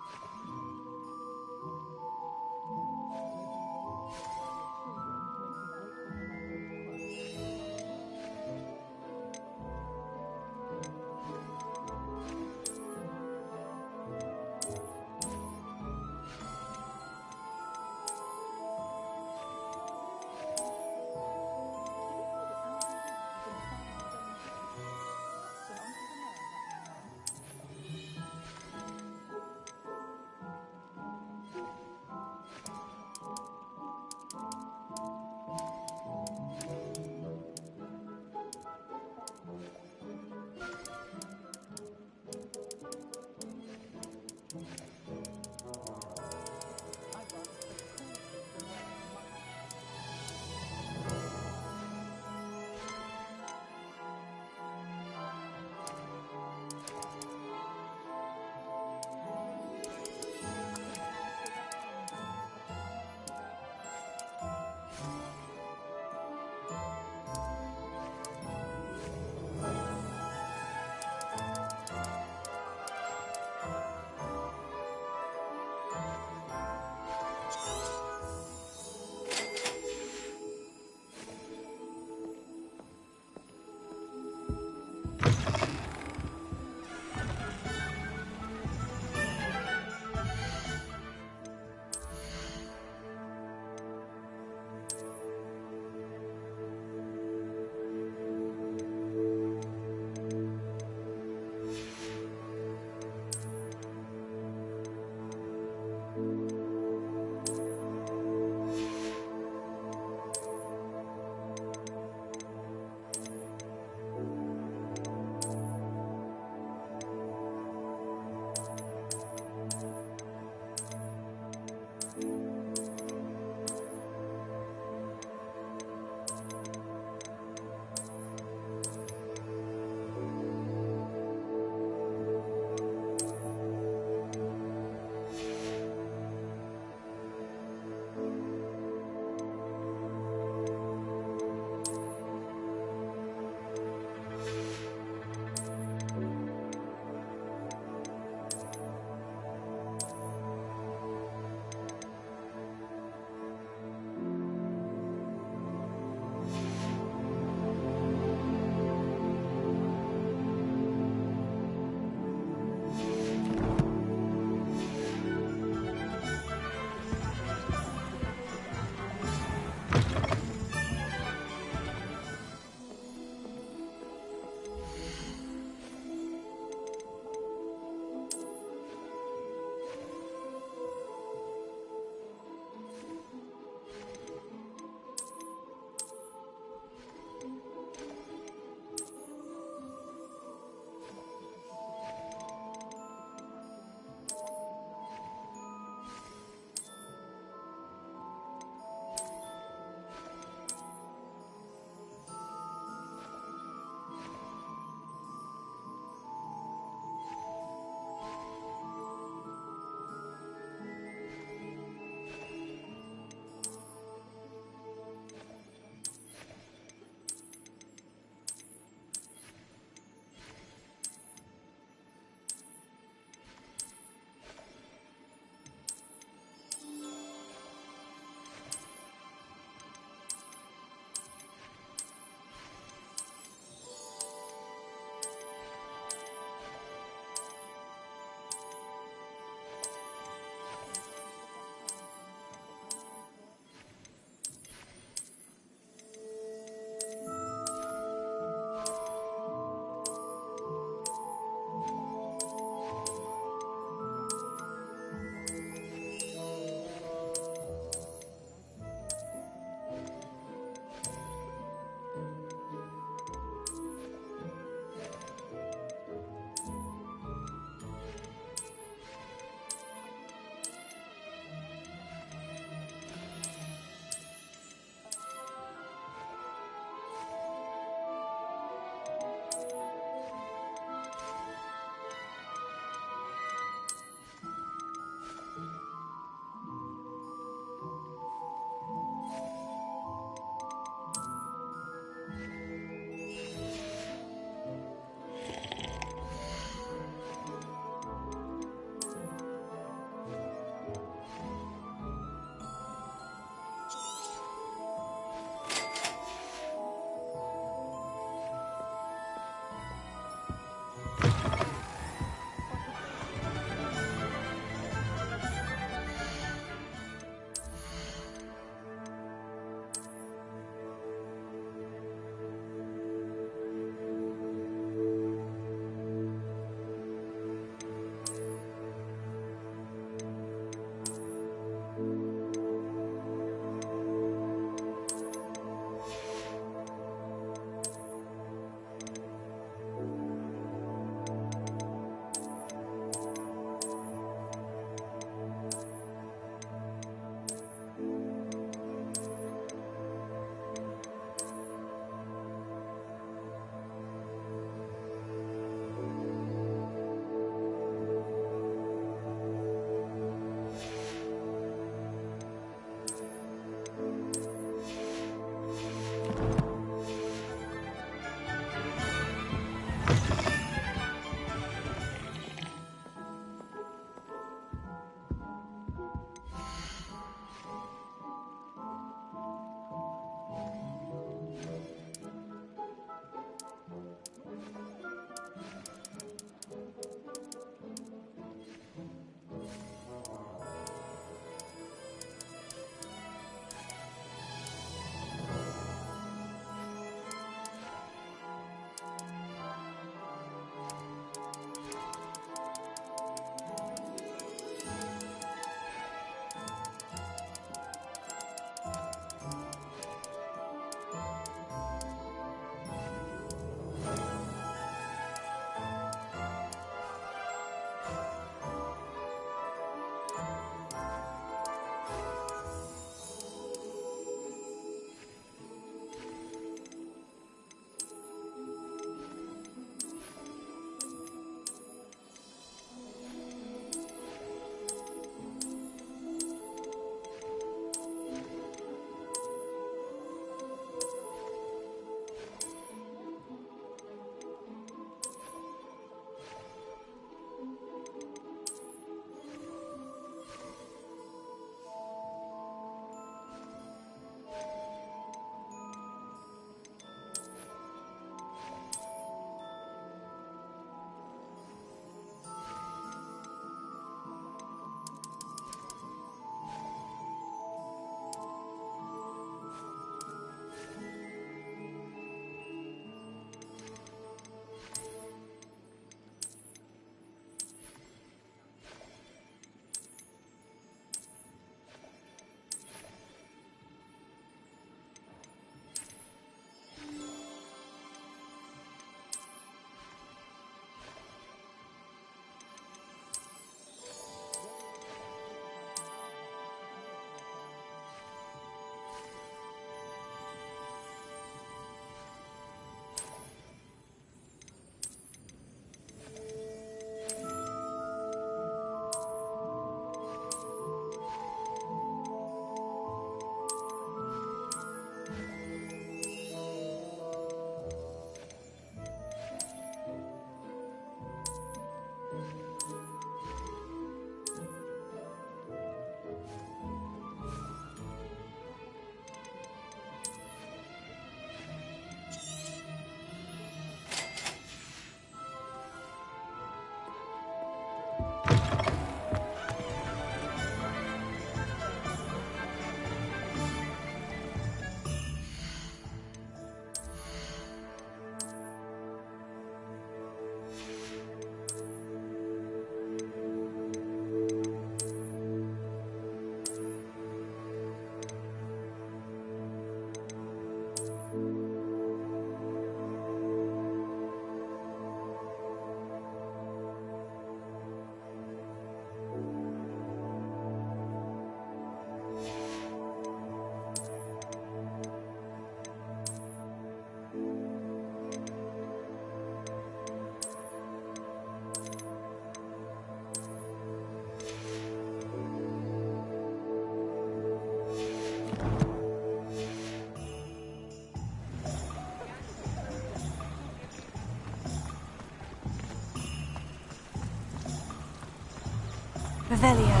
Revelio.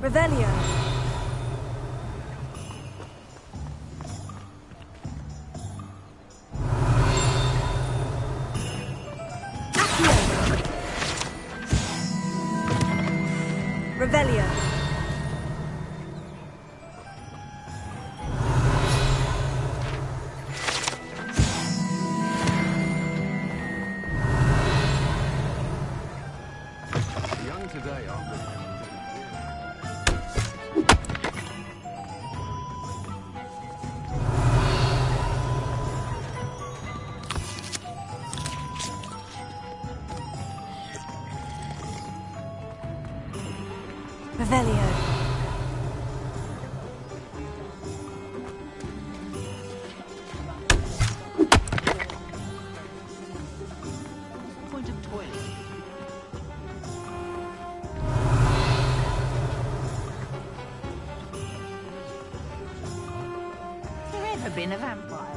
Revelio. Revelio. The young today aren't really. Revelio. Point of toilet. Have you ever been a vampire?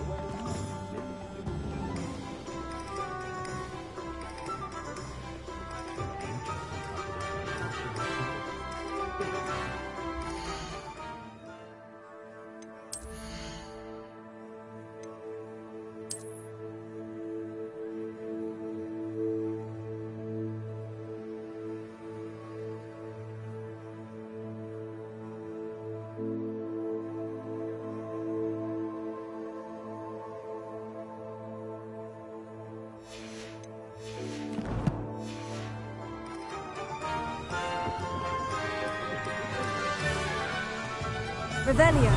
Revelio.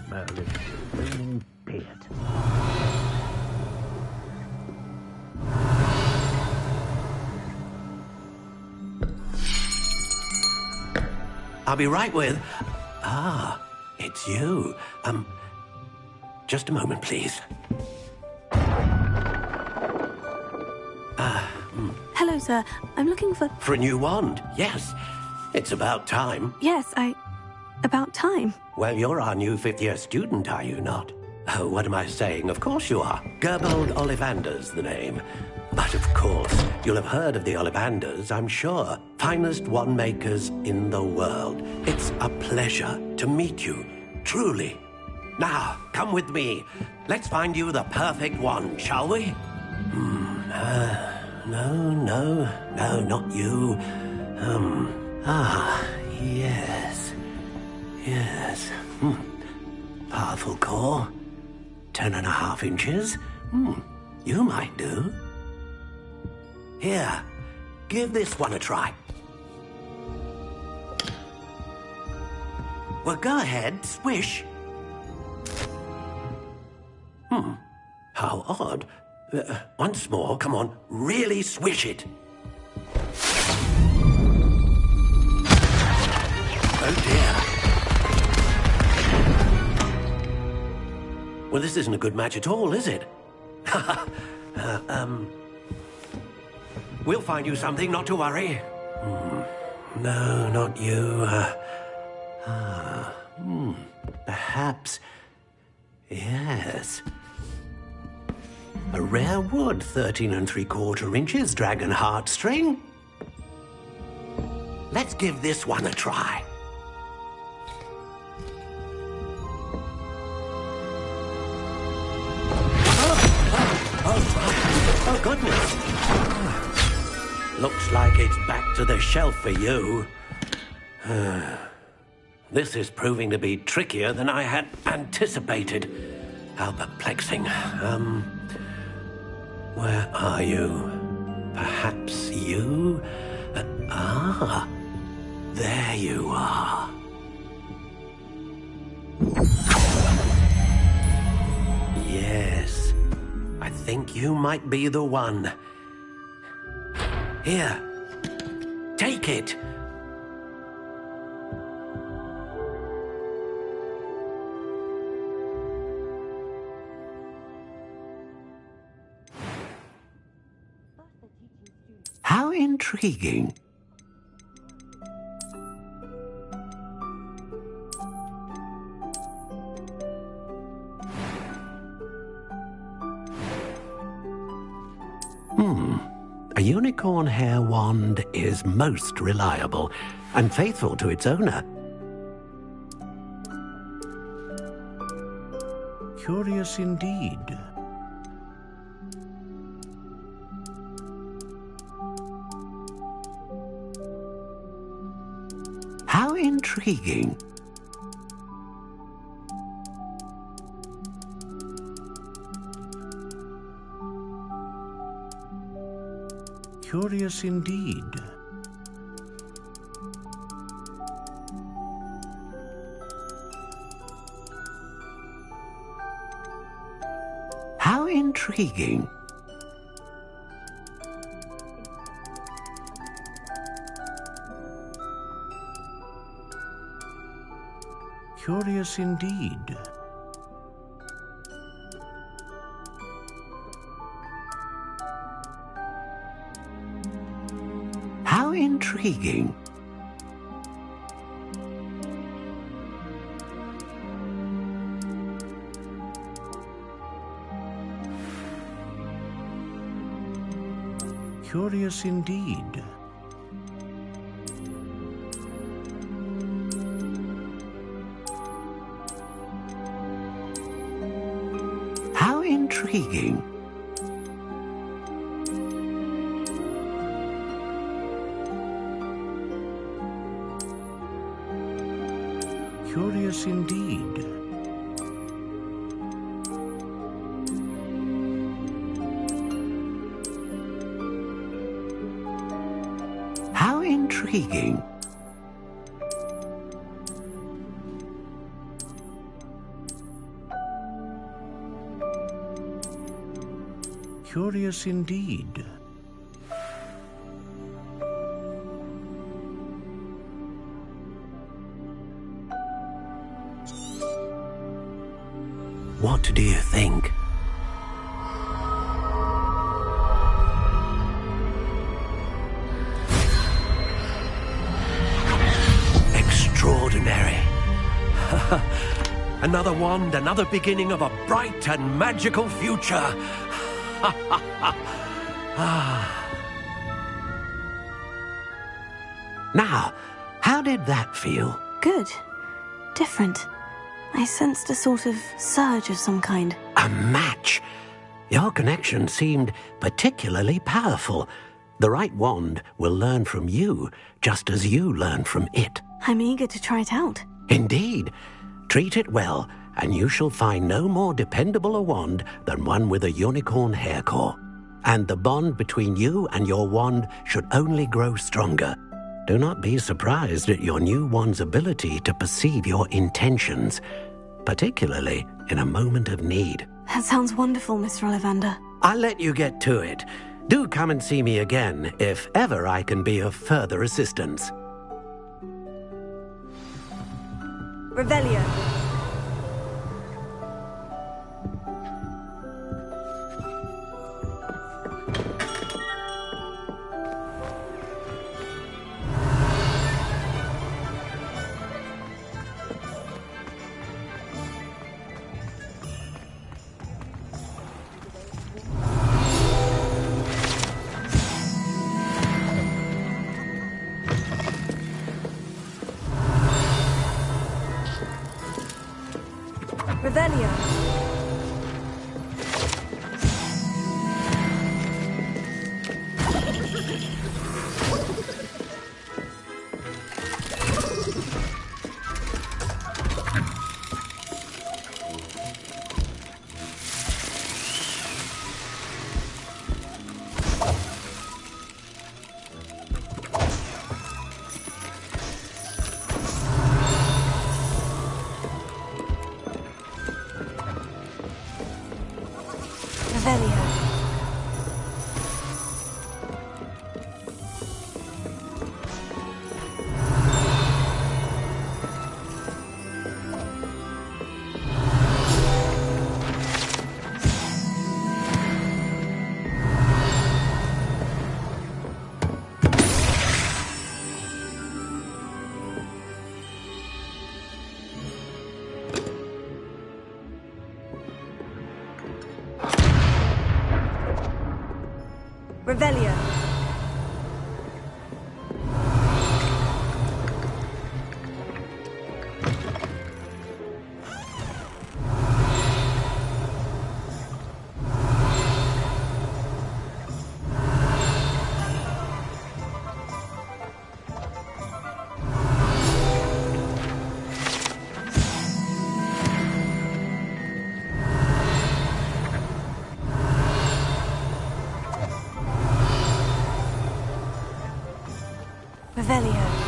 Merlin beard. I'll be right with... Ah, it's you. Just a moment, please. Hello, sir. I'm looking for... For a new wand, yes. It's about time. Yes, about time. Well, you're our new fifth-year student, are you not? Oh, what am I saying? Of course you are. Gerbold Ollivander's the name. But of course, you'll have heard of the Ollivanders, I'm sure. Finest wand makers in the world. It's a pleasure to meet you, truly. Now, come with me. Let's find you the perfect wand, shall we? No, not you. Yes. Powerful core. 10.5 inches. You might do. Here, give this one a try. Well, go ahead, swish. How odd. Once more, come on, really swish it. Oh dear. Well, this isn't a good match at all, is it? We'll find you something, not to worry. No, not you. Perhaps... Yes. A rare wood, 13 3/4 inches, dragon heartstring. Let's give this one a try. Oh, goodness. Looks like it's back to the shelf for you. This is proving to be trickier than I had anticipated. How perplexing. Where are you? Perhaps you? There you are. think you might be the one. Here, take it. How intriguing. A unicorn hair wand is most reliable and faithful to its owner. Curious indeed. How intriguing. Curious indeed. How intriguing. Curious indeed. How intriguing. Curious indeed. How intriguing. Curious indeed. How intriguing. Curious indeed. What do you think? Extraordinary. Another wand, another beginning of a bright and magical future. Now, how did that feel? Good. Different. I sensed a sort of surge of some kind. A match. Your connection seemed particularly powerful. The right wand will learn from you, just as you learn from it. I'm eager to try it out. Indeed. Treat it well, and you shall find no more dependable a wand than one with a unicorn hair core. And the bond between you and your wand should only grow stronger. Do not be surprised at your new wand's ability to perceive your intentions, particularly in a moment of need. That sounds wonderful, Mr. Ollivander. I'll let you get to it. Do come and see me again if ever I can be of further assistance. Revelio. Revelio. Revelio. Revelio.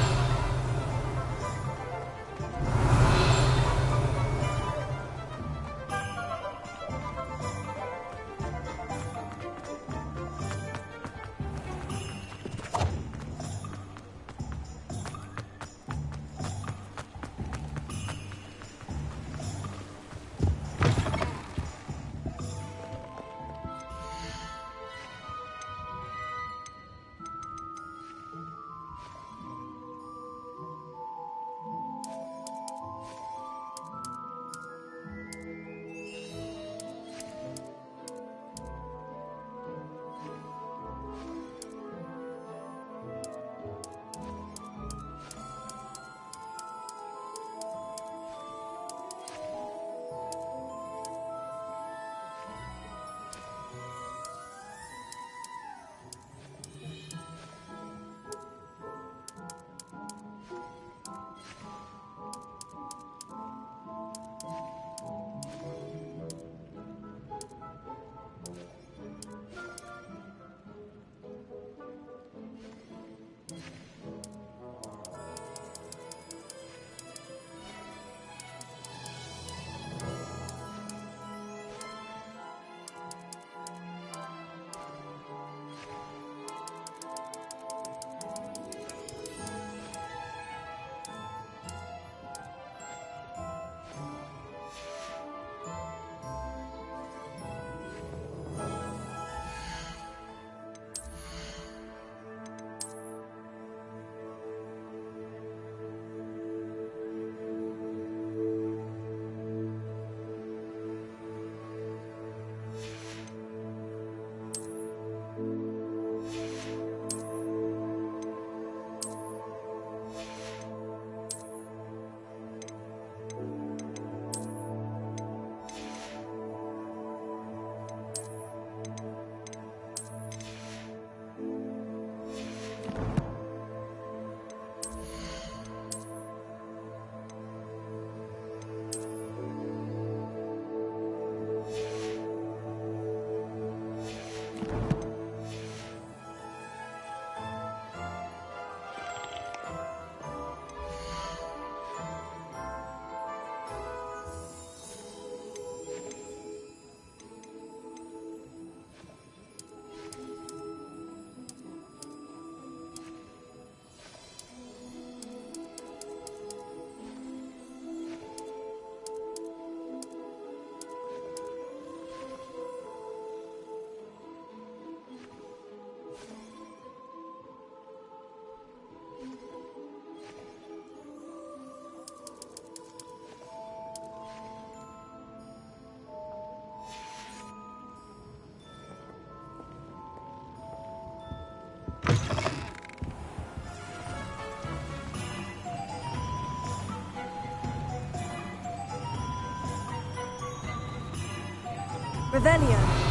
Revelio.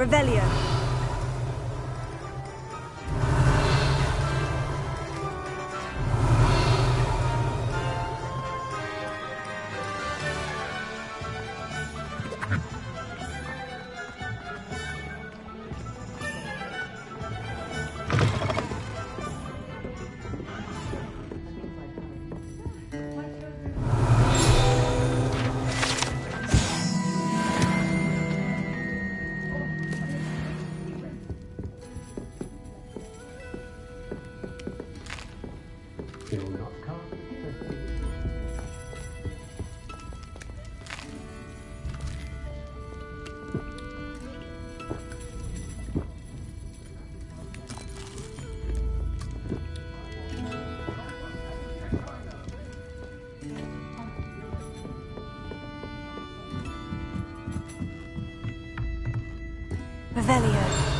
Revelio. Do not come. Revelio.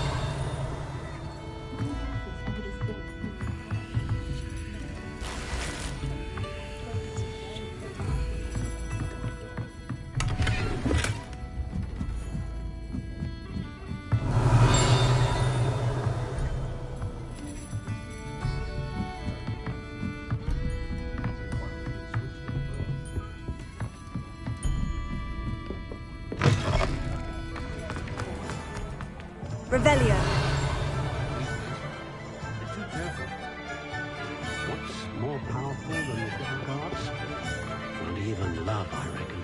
Revelio. Be too careful. What's more powerful than the dark arts? Not even love, I reckon.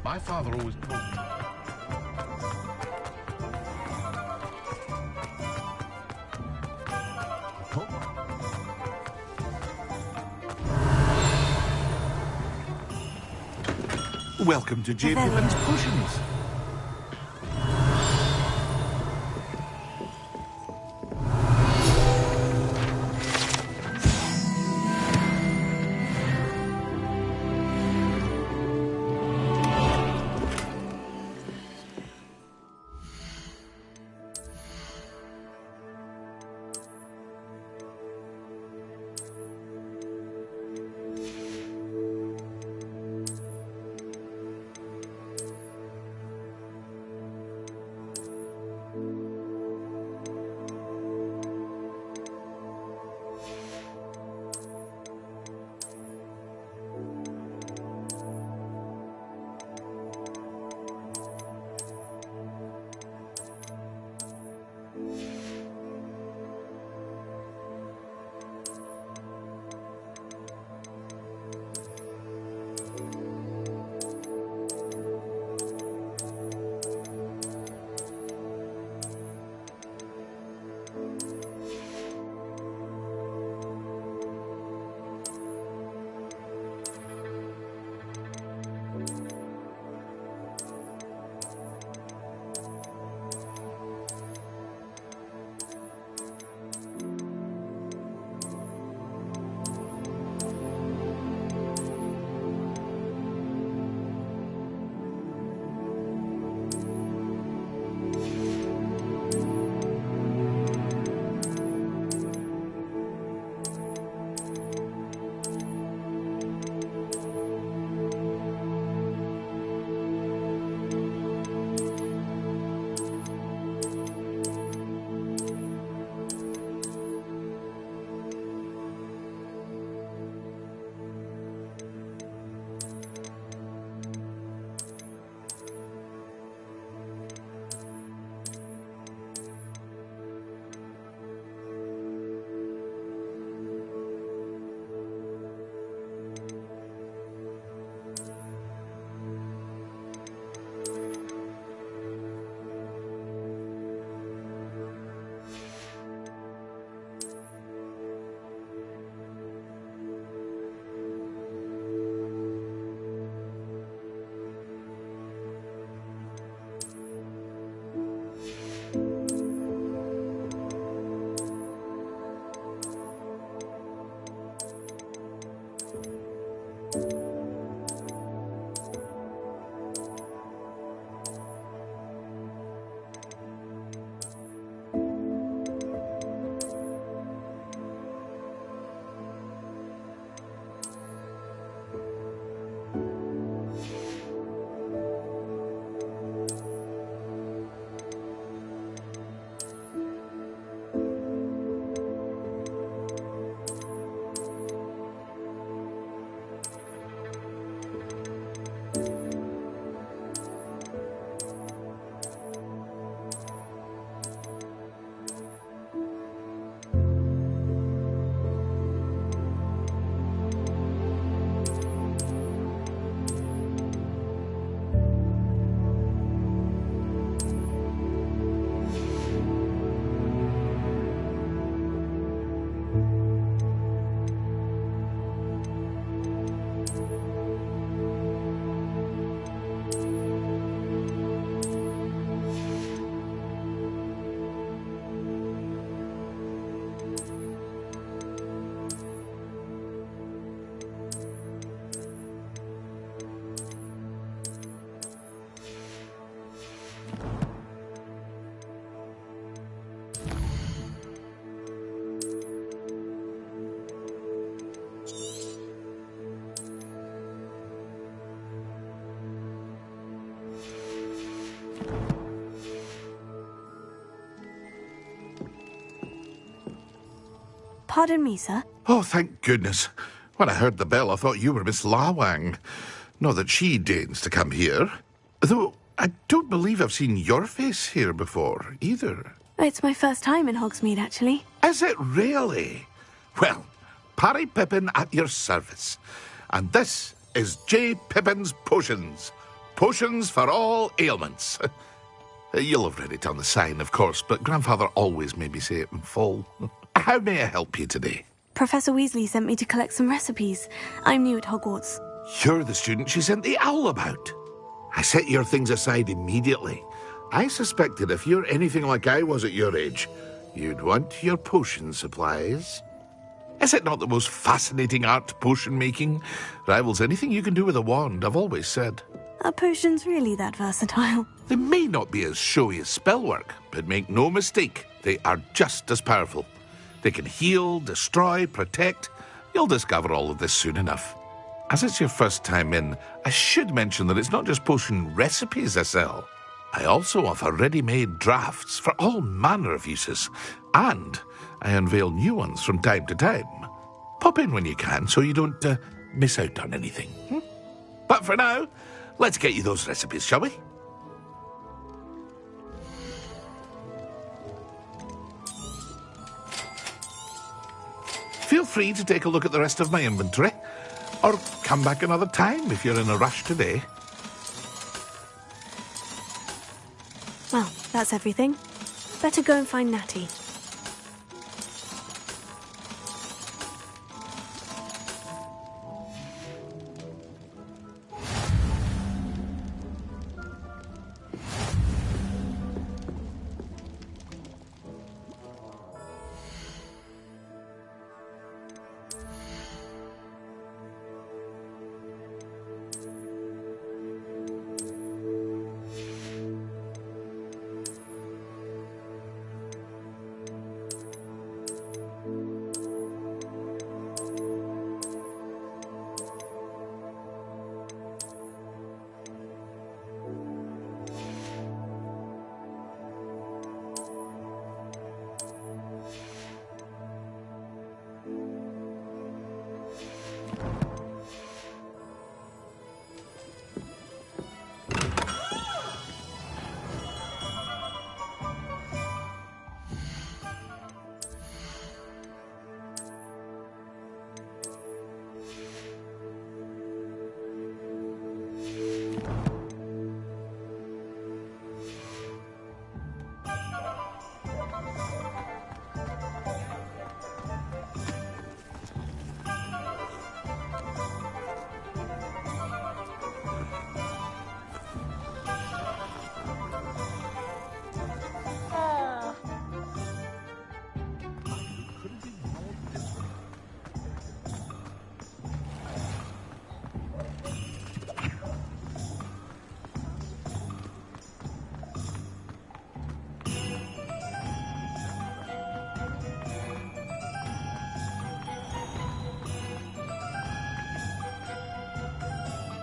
My father always told me. Welcome to J. Pippin's Potions. Pardon me, sir. Oh, thank goodness. When I heard the bell, I thought you were Miss Lawang. Not that she deigns to come here. Though I don't believe I've seen your face here before, either. It's my first time in Hogsmeade, actually. Is it really? Well, Parry Pippin at your service. And this is J. Pippin's Potions. Potions for all ailments. You'll have read it on the sign, of course, but Grandfather always made me say it in full. How may I help you today? Professor Weasley sent me to collect some recipes. I'm new at Hogwarts. You're the student she sent the owl about. I set your things aside immediately. I suspected if you're anything like I was at your age, you'd want your potion supplies. Is it not the most fascinating art, potion making? Rivals anything you can do with a wand, I've always said. Are potions really that versatile? They may not be as showy as spellwork, but make no mistake, they are just as powerful. They can heal, destroy, protect. You'll discover all of this soon enough. As it's your first time in, I should mention that it's not just potion recipes I sell. I also offer ready-made drafts for all manner of uses, and I unveil new ones from time to time. Pop in when you can so you don't miss out on anything. But for now, let's get you those recipes, shall we? Feel free to take a look at the rest of my inventory, or come back another time if you're in a rush today. Well, that's everything. Better go and find Natty.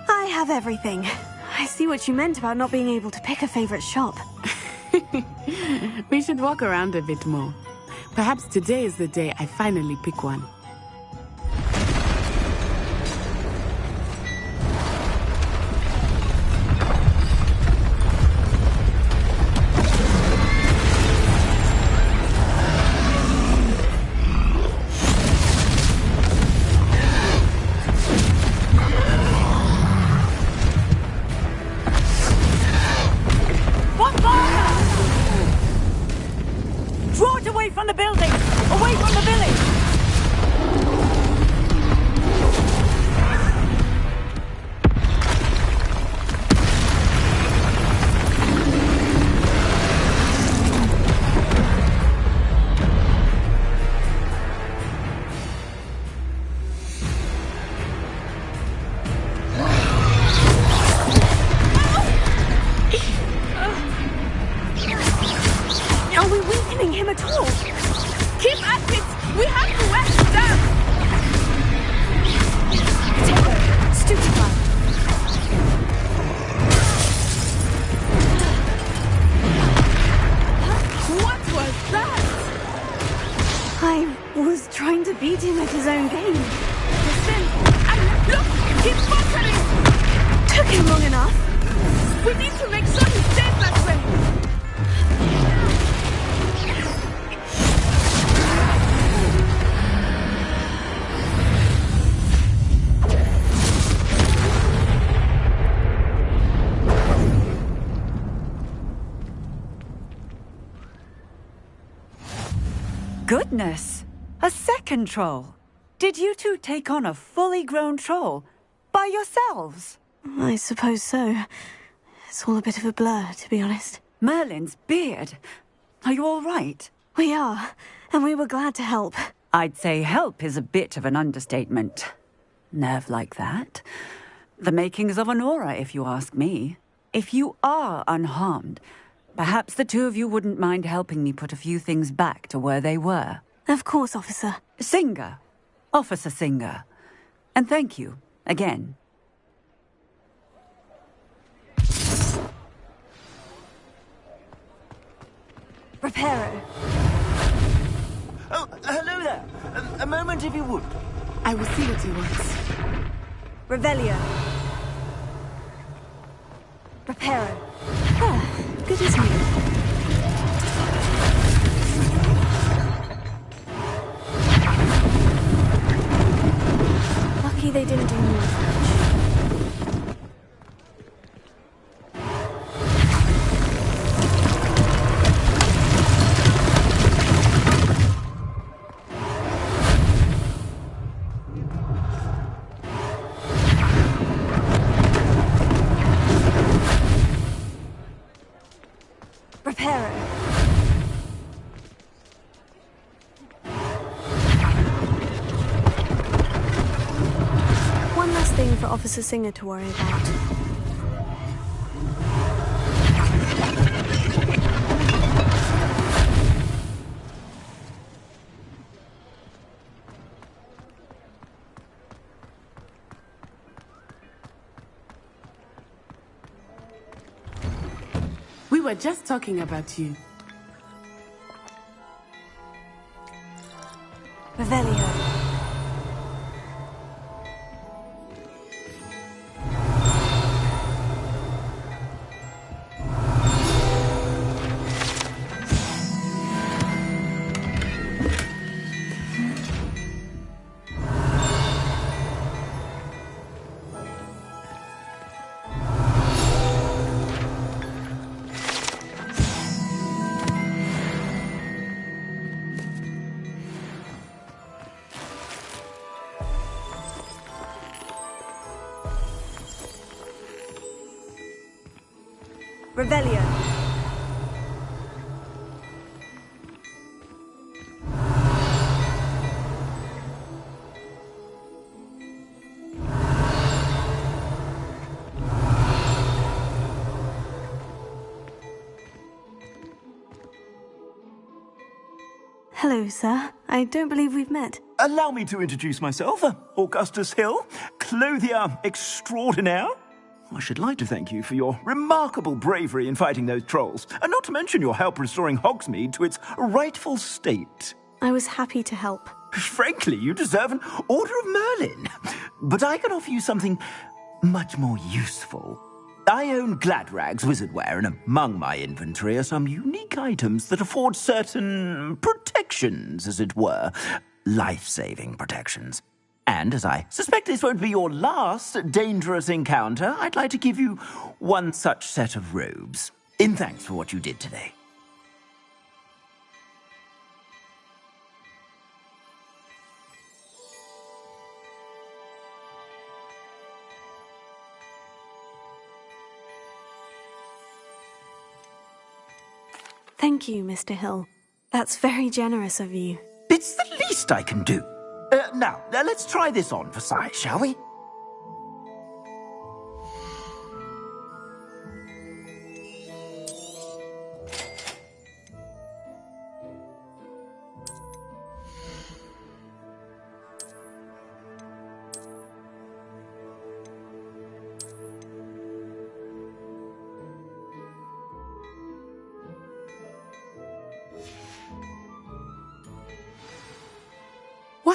I have everything. I see what you meant about not being able to pick a favorite shop. We should walk around a bit more. Perhaps today is the day I finally pick one. was trying to beat him at his own game. Look! He's buttering! Took him long enough. We need to make sure he stays that way! Goodness! A second troll! Did you two take on a fully grown troll? By yourselves? I suppose so. It's all a bit of a blur, to be honest. Merlin's beard. Are you all right? We are, and we were glad to help. I'd say help is a bit of an understatement. Nerve like that. The makings of an aura, if you ask me. If you are unharmed, perhaps the two of you wouldn't mind helping me put a few things back to where they were. Of course, officer. Singer. Officer Singer. And thank you, again. Reparo. Oh, hello there. A moment, if you would. I will see what he wants. Revelio. Reparo. Ah, good as new. Lucky they didn't do more damage. Reparo. One last thing for Officer Singer to worry about. We were just talking about you. Revelio. Revelio. Hello, sir. I don't believe we've met. Allow me to introduce myself. Augustus Hill, clothier extraordinaire. I should like to thank you for your remarkable bravery in fighting those trolls, and not to mention your help restoring Hogsmeade to its rightful state. I was happy to help. Frankly, you deserve an Order of Merlin. But I can offer you something much more useful. I own Gladrag's wizardware, and among my inventory are some unique items that afford certain protections, as it were. Life-saving protections. And as I suspect this won't be your last dangerous encounter, I'd like to give you one such set of robes, in thanks for what you did today. Thank you, Mr. Hill. That's very generous of you. It's the least I can do. Now, let's try this on for size, shall we?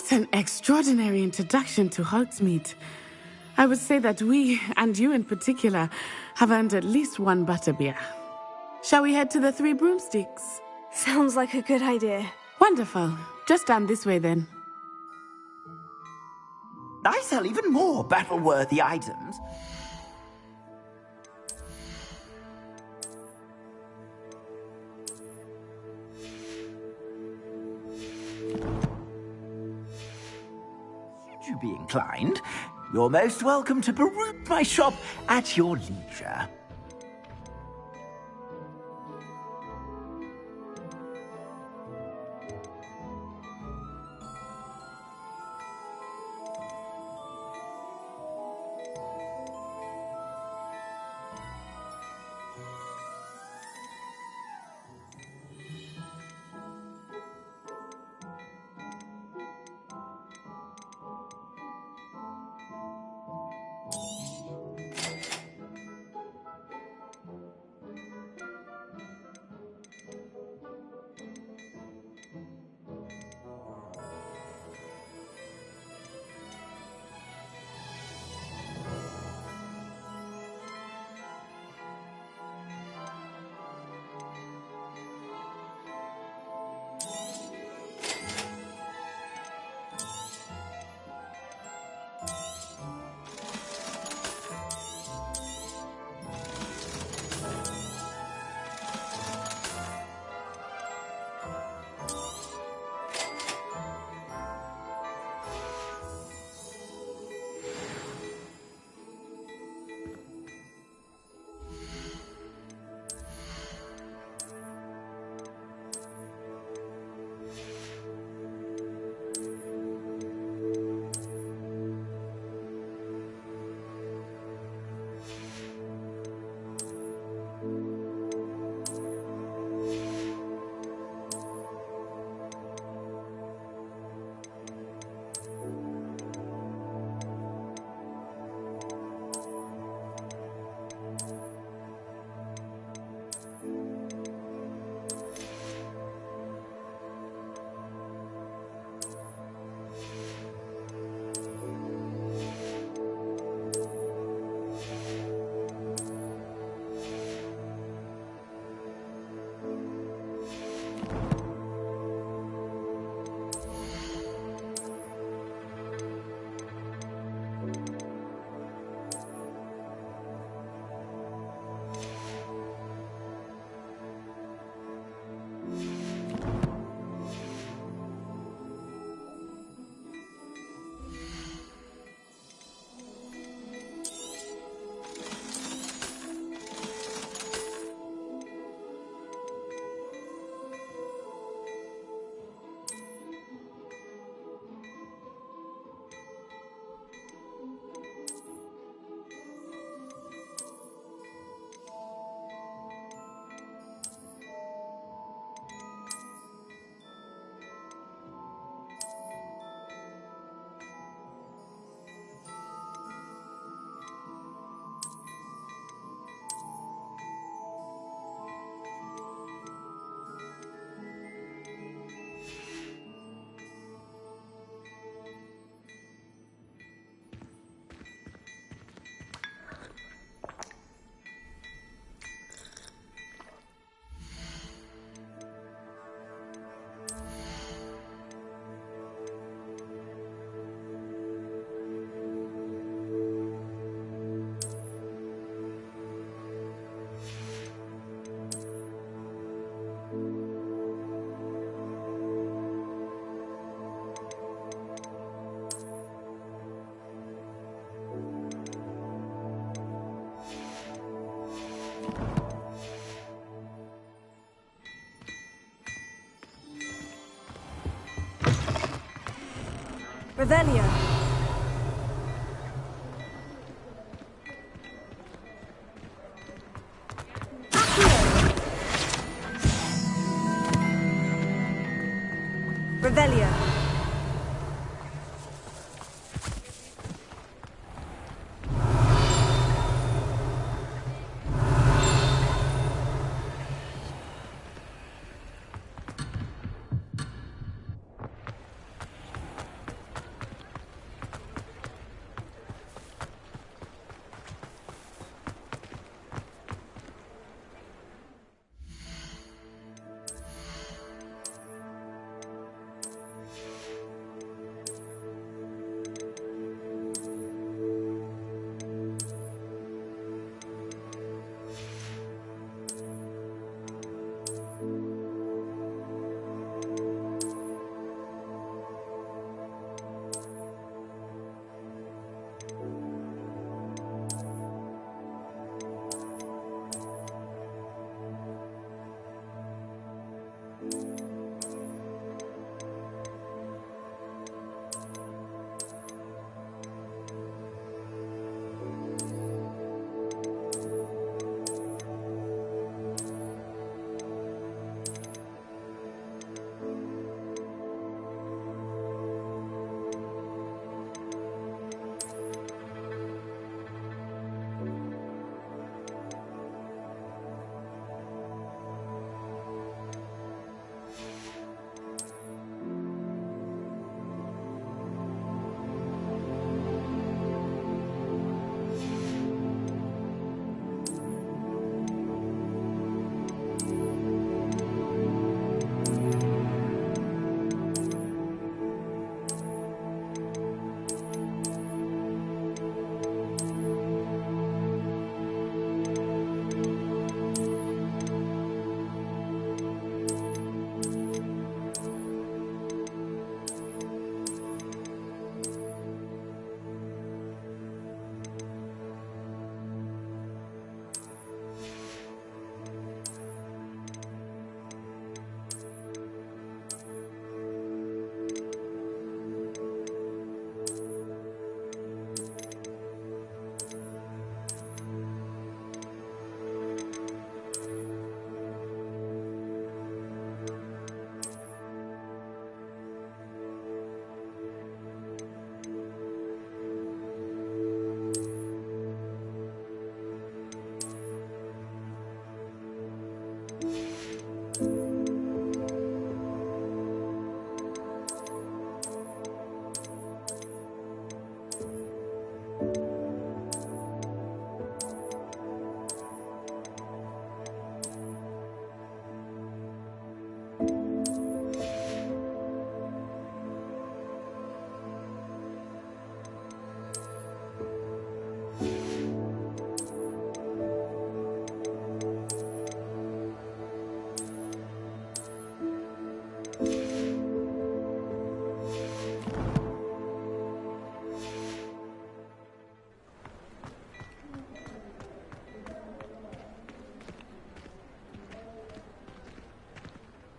What an extraordinary introduction to Hogsmeade. I would say that we, and you in particular, have earned at least one butterbeer. Shall we head to the Three Broomsticks? Sounds like a good idea. Wonderful. Just down this way then. I sell even more battle-worthy items. Should you be inclined, you're most welcome to peruse my shop at your leisure. Revelio. Revelio.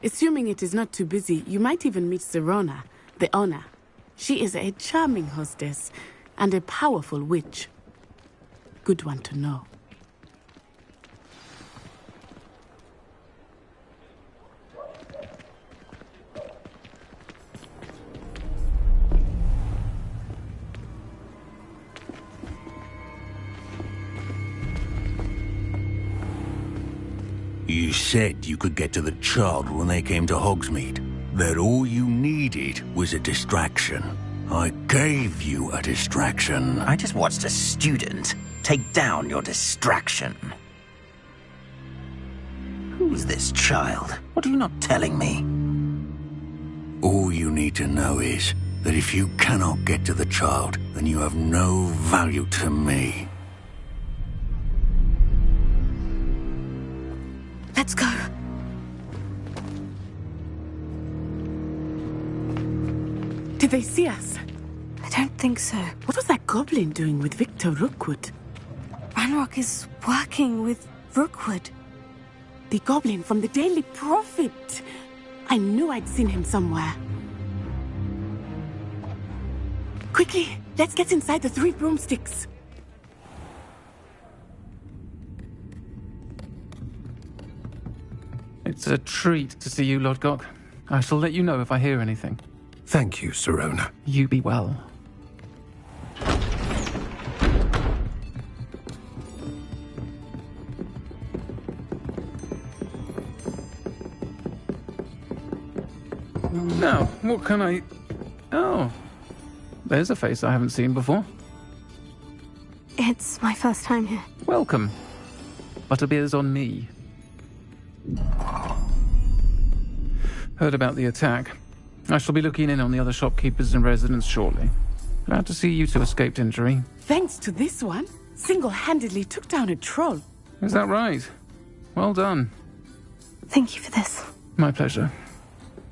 Assuming it is not too busy, you might even meet Sirona, the owner. She is a charming hostess and a powerful witch. Good one to know. You said you could get to the child when they came to Hogsmeade. That all you needed was a distraction. I gave you a distraction. I just watched a student take down your distraction. Who's this child? What are you not telling me? All you need to know is that if you cannot get to the child, then you have no value to me. Let's go. Did they see us? I don't think so. What was that goblin doing with Victor Rookwood? Ranrock is working with Rookwood. The goblin from the Daily Prophet. I knew I'd seen him somewhere. Quickly, let's get inside the 3 broomsticks. It's a treat to see you, Lodgok. I shall let you know if I hear anything. Thank you, Sirona. You be well. Now, what can I... Oh, there's a face I haven't seen before. It's my first time here. Welcome. Butterbeer's on me. Heard about the attack. I shall be looking in on the other shopkeepers and residents shortly. Glad to see you two escaped injury. Thanks to this one, single-handedly took down a troll. Is that right? Well done. Thank you for this. My pleasure.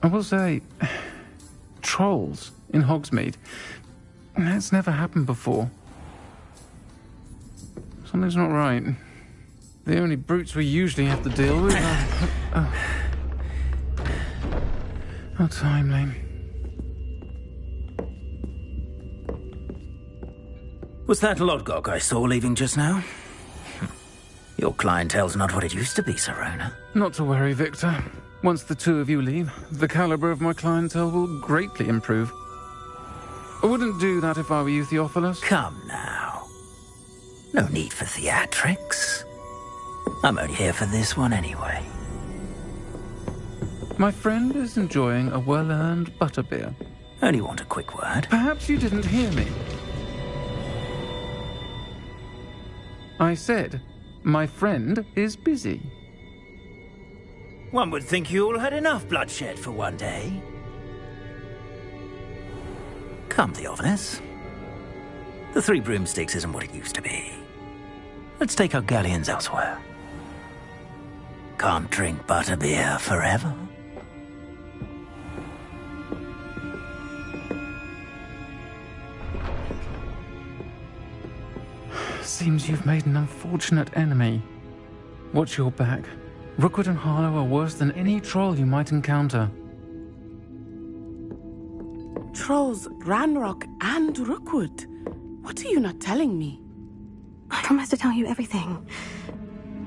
I will say, trolls in Hogsmeade. That's never happened before. Something's not right. The only brutes we usually have to deal with are... How timely. Was that Lodgok I saw leaving just now? Your clientele's not what it used to be, Sirona. Not to worry, Victor. Once the two of you leave, the caliber of my clientele will greatly improve. I wouldn't do that if I were you, Theophilus. Come now. No need for theatrics. I'm only here for this one anyway. My friend is enjoying a well-earned butterbeer. Only want a quick word. Perhaps you didn't hear me. I said, my friend is busy. One would think you all had enough bloodshed for one day. Come, Theophilus. The 3 broomsticks isn't what it used to be. Let's take our galleons elsewhere. Can't drink butterbeer forever. Seems you've made an unfortunate enemy. Watch your back. Rookwood and Harlow are worse than any troll you might encounter. Trolls, Ranrock, and Rookwood. What are you not telling me? I promise to tell you everything.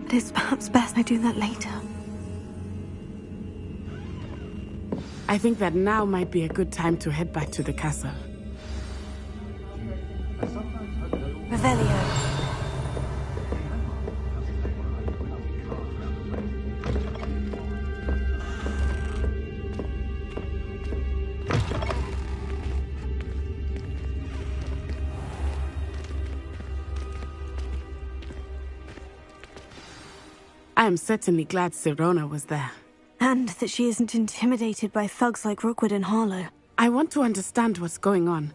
But it's perhaps best I do that later. I think that now might be a good time to head back to the castle. Revelio. I am certainly glad Sirona was there. And that she isn't intimidated by thugs like Rookwood and Harlow. I want to understand what's going on,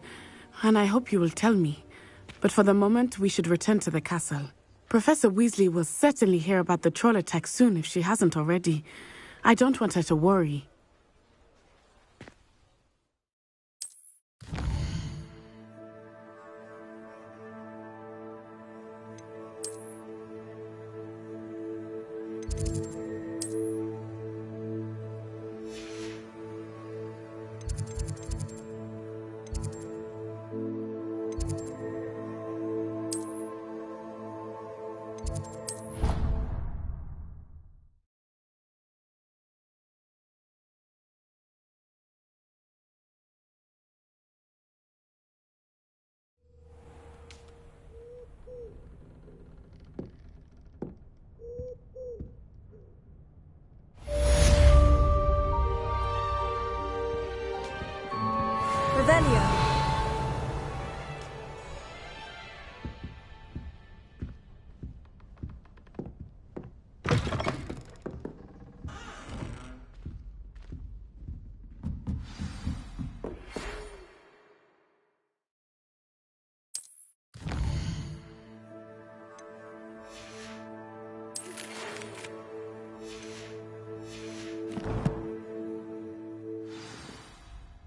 and I hope you will tell me. But for the moment, we should return to the castle. Professor Weasley will certainly hear about the troll attack soon if she hasn't already. I don't want her to worry. Revelio.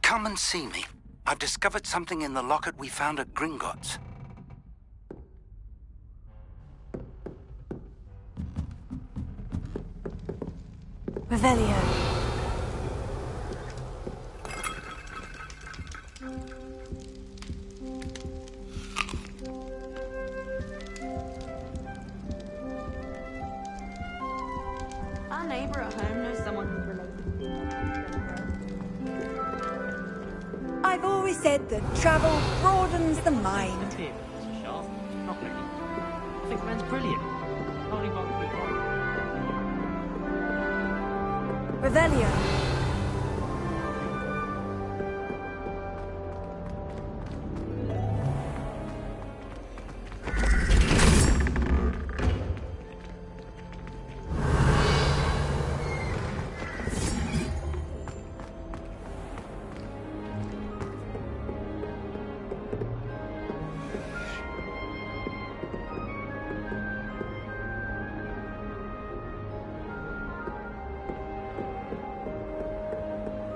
Come and see me. I've discovered something in the locket we found at Gringotts. Revelio. Our neighbor at home knows someone who's related to I've always said that travel broadens the mind. I think the man's brilliant. Only one could be wrong. Revelio.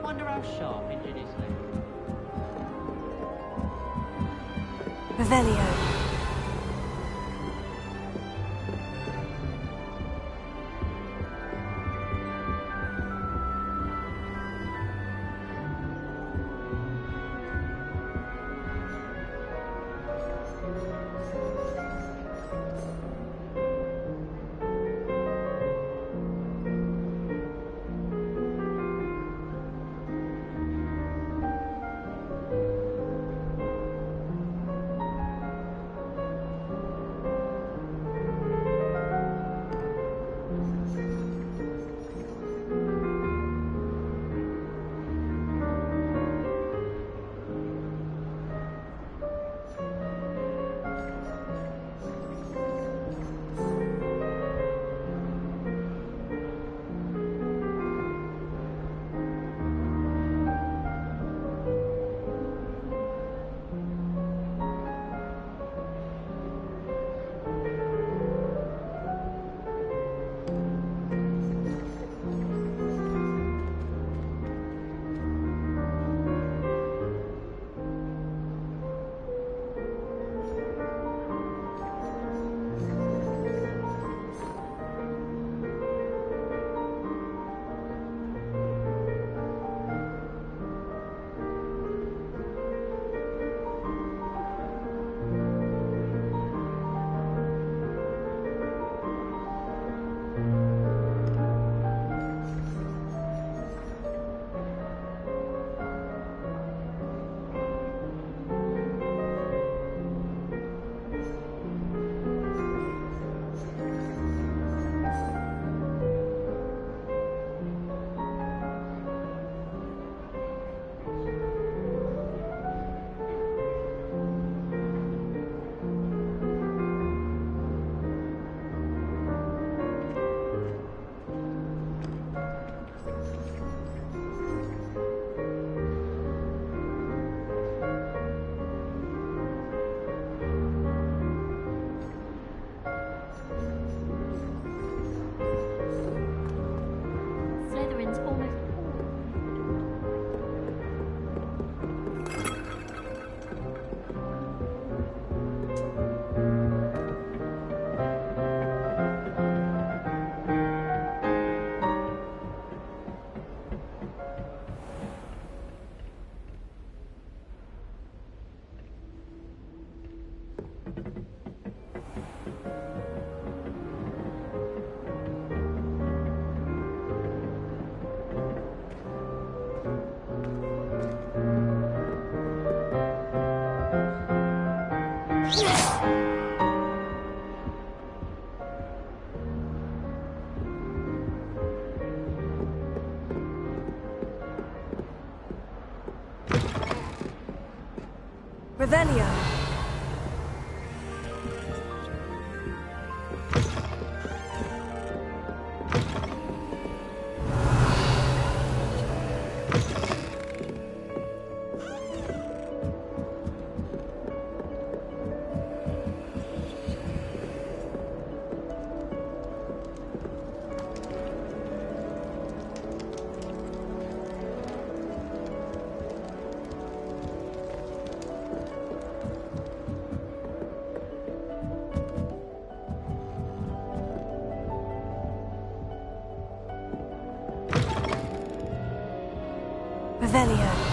Wonder how sharp engineers live. Revelio. Revelio. Revelio.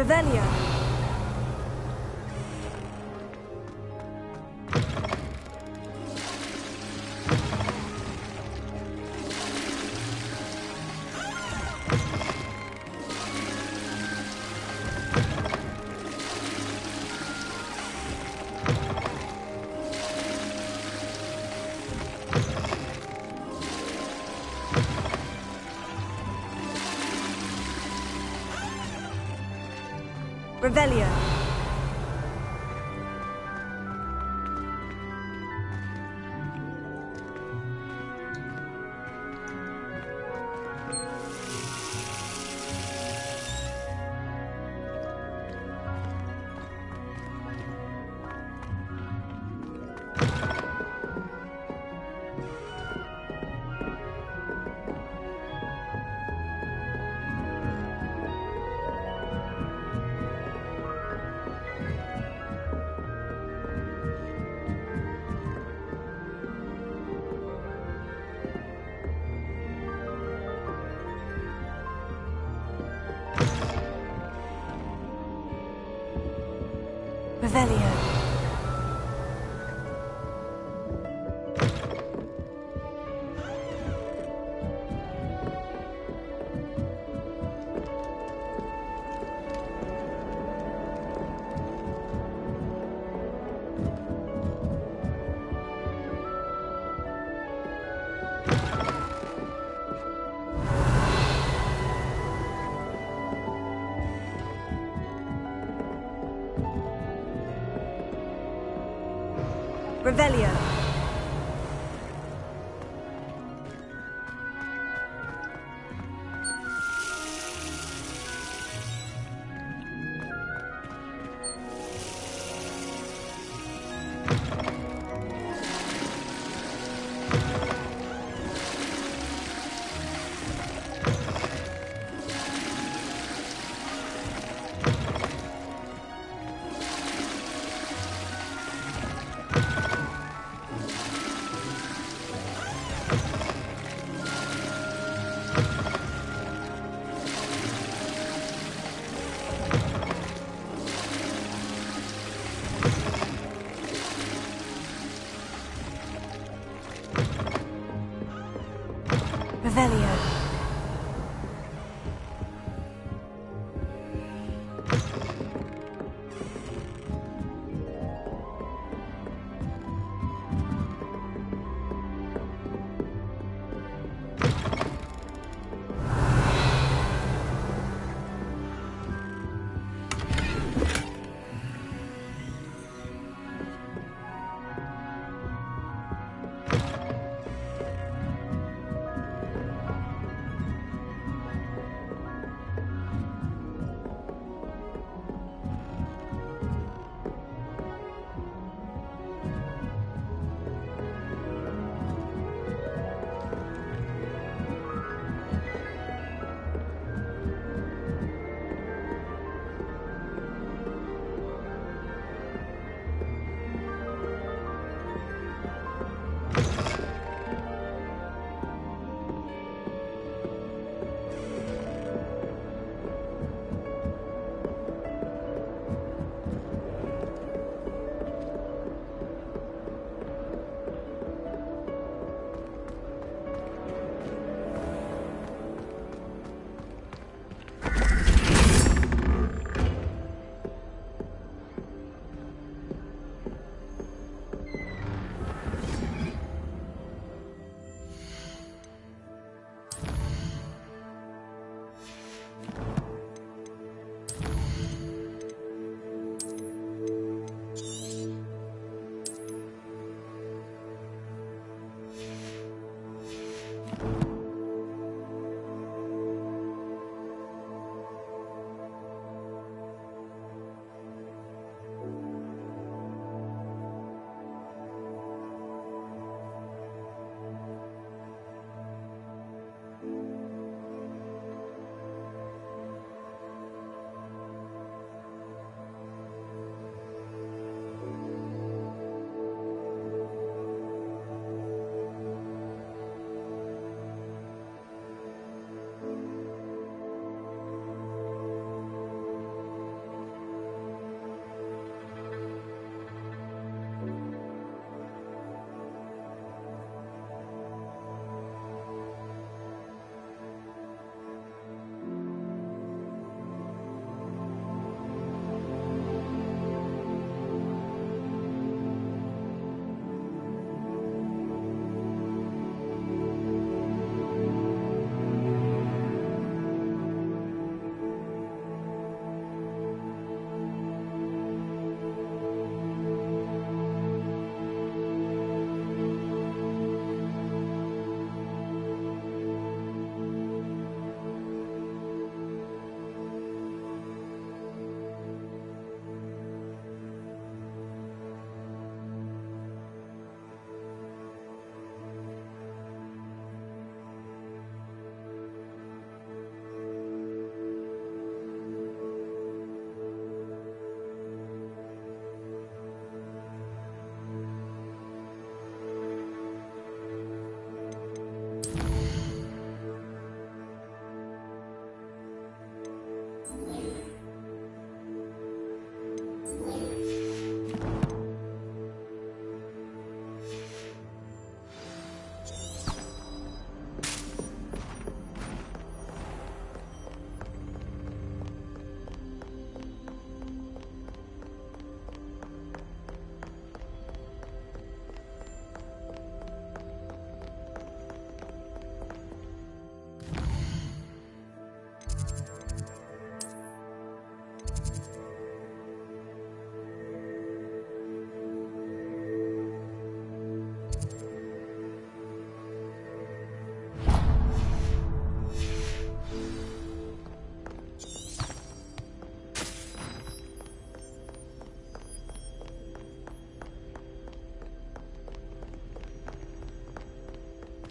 Revelio. Revelio. Revelio. Revelio. Revelio.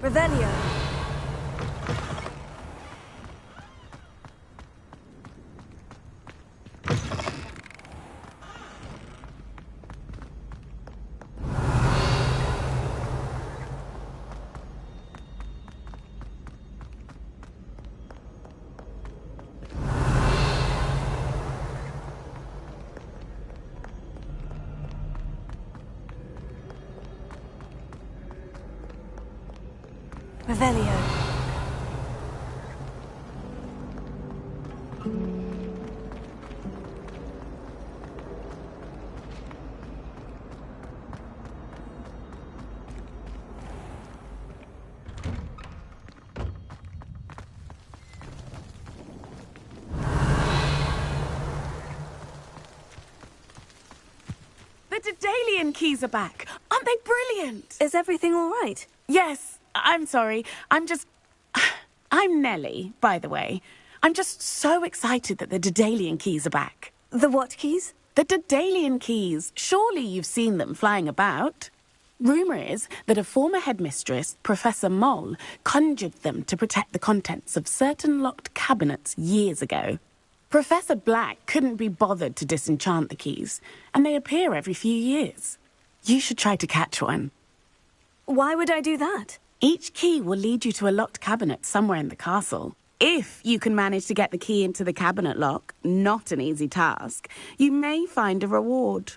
Revelio. Revelio. The Daedalian keys are back. Aren't they brilliant? Is everything all right? Yes. I'm sorry. I'm Nellie, by the way. I'm just so excited that the Daedalian keys are back. The what keys? The Daedalian keys. Surely you've seen them flying about. Rumour is that a former headmistress, Professor Moll, conjured them to protect the contents of certain locked cabinets years ago. Professor Black couldn't be bothered to disenchant the keys, and they appear every few years. You should try to catch one. Why would I do that? Each key will lead you to a locked cabinet somewhere in the castle. If you can manage to get the key into the cabinet lock, not an easy task, you may find a reward.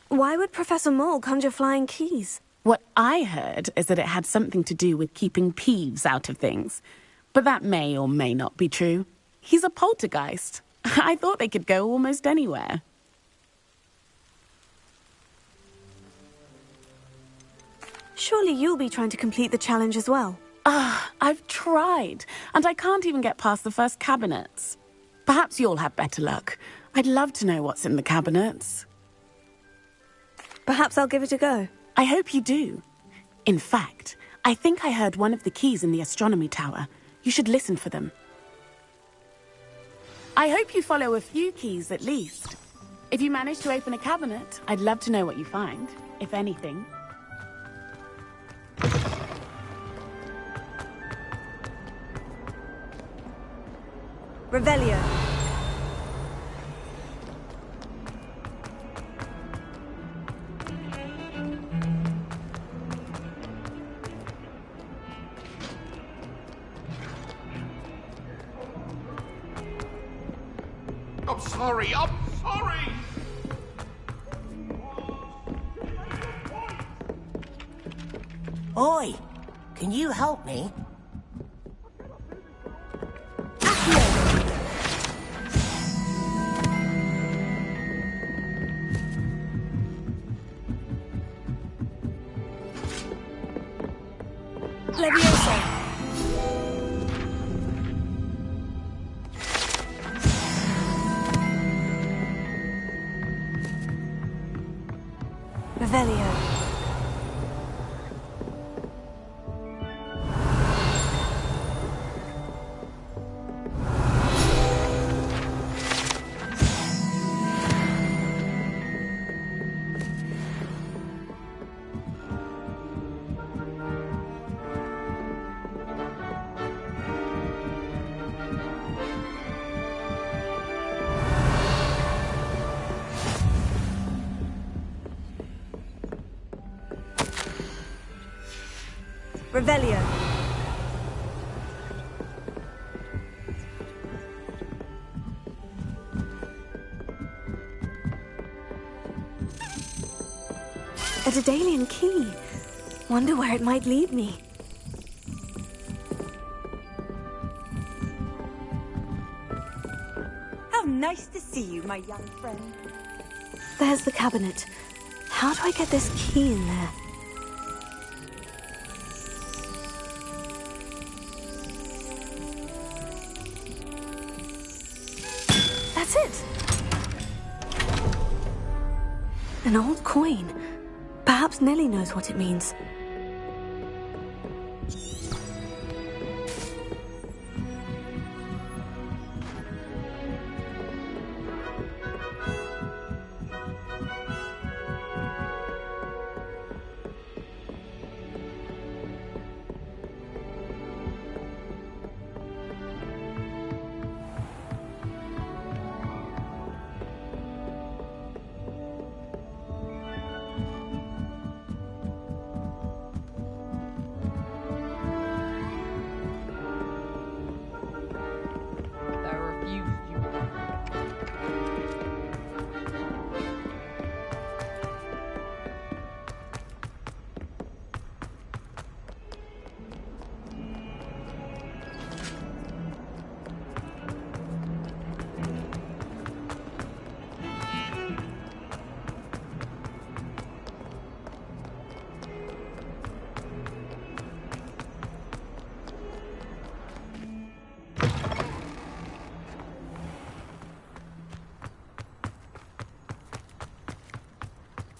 Why would Professor Moll conjure flying keys? What I heard is that it had something to do with keeping Peeves out of things. But that may or may not be true. He's a poltergeist. I thought they could go almost anywhere. Surely you'll be trying to complete the challenge as well. I've tried, and I can't even get past the first cabinets. Perhaps you'll have better luck. I'd love to know what's in the cabinets. Perhaps I'll give it a go. I hope you do. In fact, I think I heard one of the keys in the astronomy tower. You should listen for them. I hope you follow a few keys at least. If you manage to open a cabinet, I'd love to know what you find, if anything. Revelio. I'm sorry. Oi, can you help me? Leviosa. Revelio. Revelio. A Daedalian key. Wonder where it might lead me. How nice to see you, my young friend. There's the cabinet. How do I get this key in there? That's it! An old coin. Perhaps Nellie knows what it means.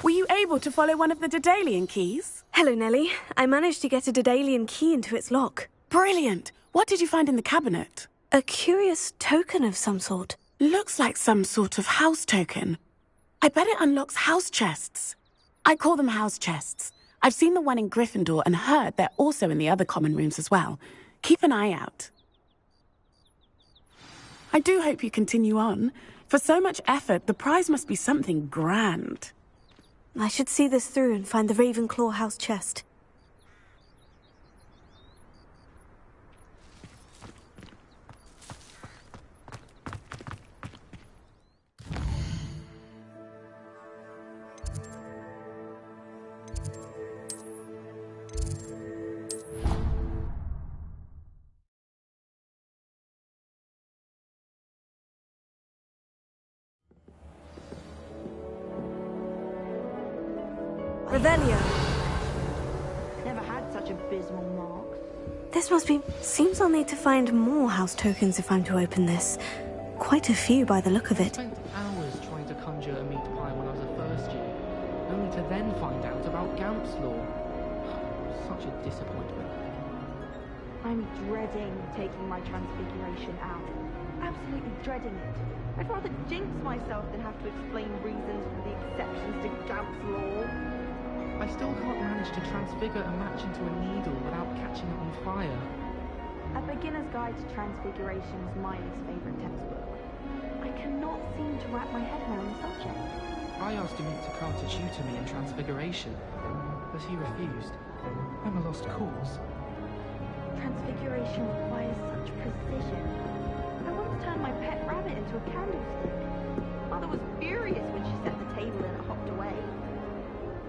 Were you able to follow one of the Daedalian keys? Hello, Nellie. I managed to get a Daedalian key into its lock. Brilliant! What did you find in the cabinet? A curious token of some sort. Looks like some sort of house token. I bet it unlocks house chests. I call them house chests. I've seen the one in Gryffindor and heard they're also in the other common rooms as well. Keep an eye out. I do hope you continue on. For so much effort, the prize must be something grand. I should see this through and find the Ravenclaw house chest. Revelio. Never had such abysmal marks. This must be... Seems I'll need to find more house tokens if I'm to open this. Quite a few by the look of it. I spent hours trying to conjure a meat pie when I was a first year, only to then find out about Gamp's law. Such a disappointment. I'm dreading taking my transfiguration out. Absolutely dreading it. I'd rather jinx myself than have to explain reasons for the exceptions to Gamp's law. I still can't manage to transfigure a match into a needle without catching it on fire. A Beginner's Guide to Transfiguration is my least favourite textbook. I cannot seem to wrap my head around the subject. I asked him to come to tutor me in transfiguration, but he refused. I'm a lost cause. Transfiguration requires such precision. I once turned my pet rabbit into a candlestick. Mother was furious when she set the table and it hopped away.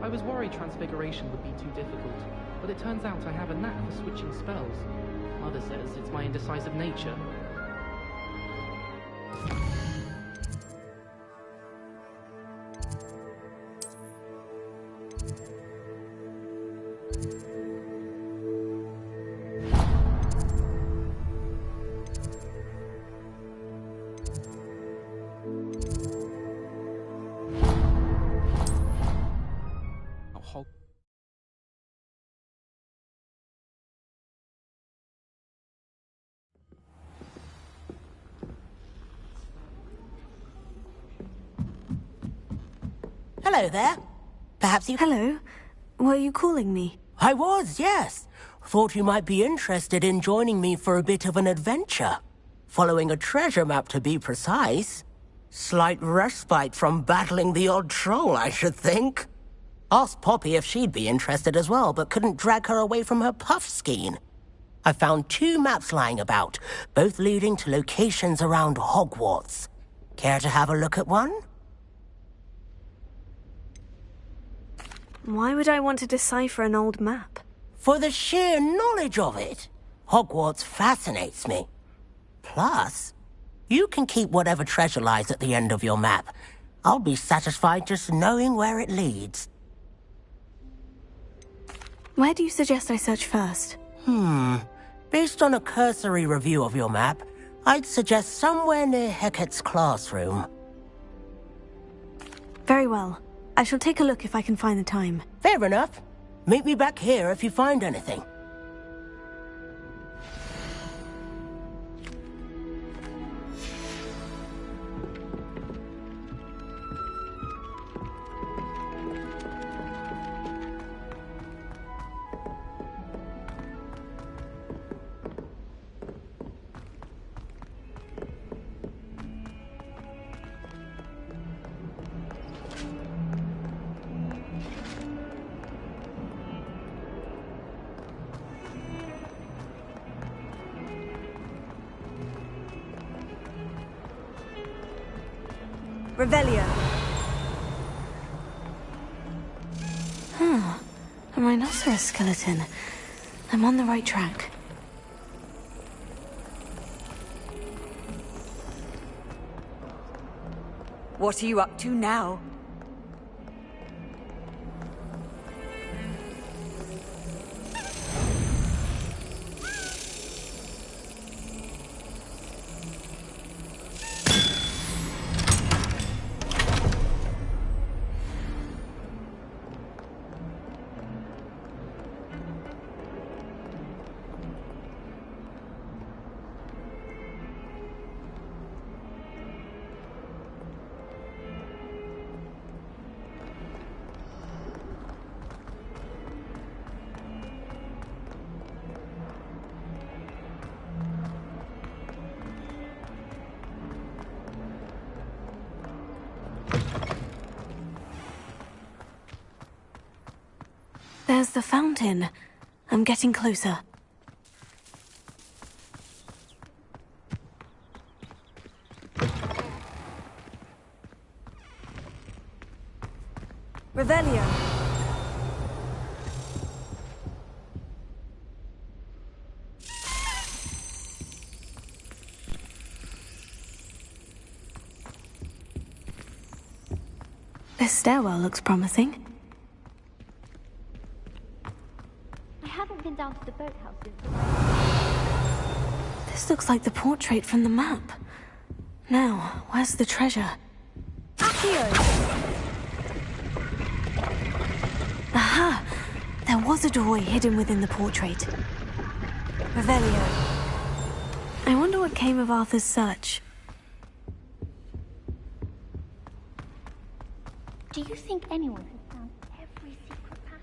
I was worried transfiguration would be too difficult, but it turns out I have a knack for switching spells. Mother says it's my indecisive nature. Hello there. Perhaps you... Hello. Were you calling me? I was, yes. Thought you might be interested in joining me for a bit of an adventure. Following a treasure map, to be precise. Slight respite from battling the odd troll, I should think. Asked Poppy if she'd be interested as well, but couldn't drag her away from her puff skein. I found 2 maps lying about, both leading to locations around Hogwarts. Care to have a look at one? Why would I want to decipher an old map? For the sheer knowledge of it. Hogwarts fascinates me. Plus, you can keep whatever treasure lies at the end of your map. I'll be satisfied just knowing where it leads. Where do you suggest I search first? Based on a cursory review of your map, I'd suggest somewhere near Hecat's classroom. Very well. I shall take a look if I can find the time. Fair enough. Meet me back here if you find anything. Revelio. A rhinoceros skeleton. I'm on the right track. What are you up to now? There's the fountain. I'm getting closer. Revelio. This stairwell looks promising. I haven't been down to the boathouse since. This looks like the portrait from the map. Now, where's the treasure? Accio! Aha! There was a doorway hidden within the portrait. Revelio. I wonder what came of Arthur's search. Do you think anyone has found every secret path?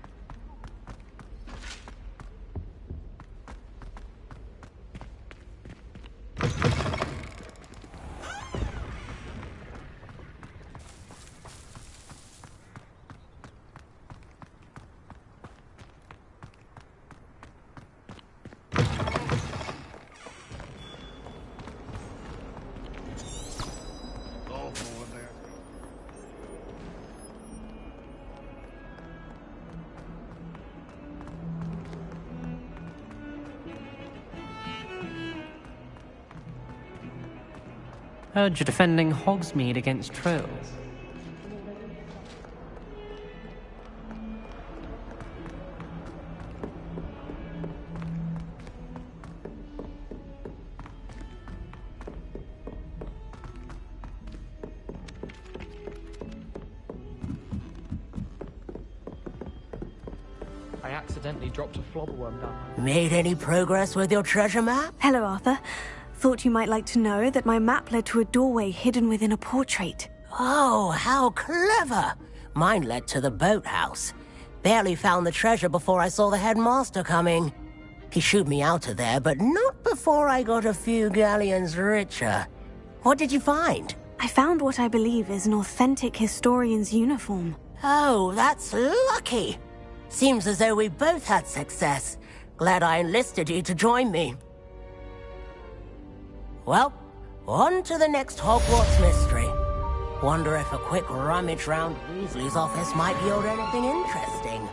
Heard you're defending Hogsmeade against trolls. I accidentally dropped a flobberworm down my... Made any progress with your treasure map? Hello, Arthur. Thought you might like to know that my map led to a doorway hidden within a portrait. Oh, how clever! Mine led to the boathouse. Barely found the treasure before I saw the headmaster coming. He shooed me out of there, but not before I got a few galleons richer. What did you find? I found what I believe is an authentic historian's uniform. Oh, that's lucky. Seems as though we both had success. Glad I enlisted you to join me. Well, on to the next Hogwarts mystery. Wonder if a quick rummage round Weasley's office might yield anything interesting.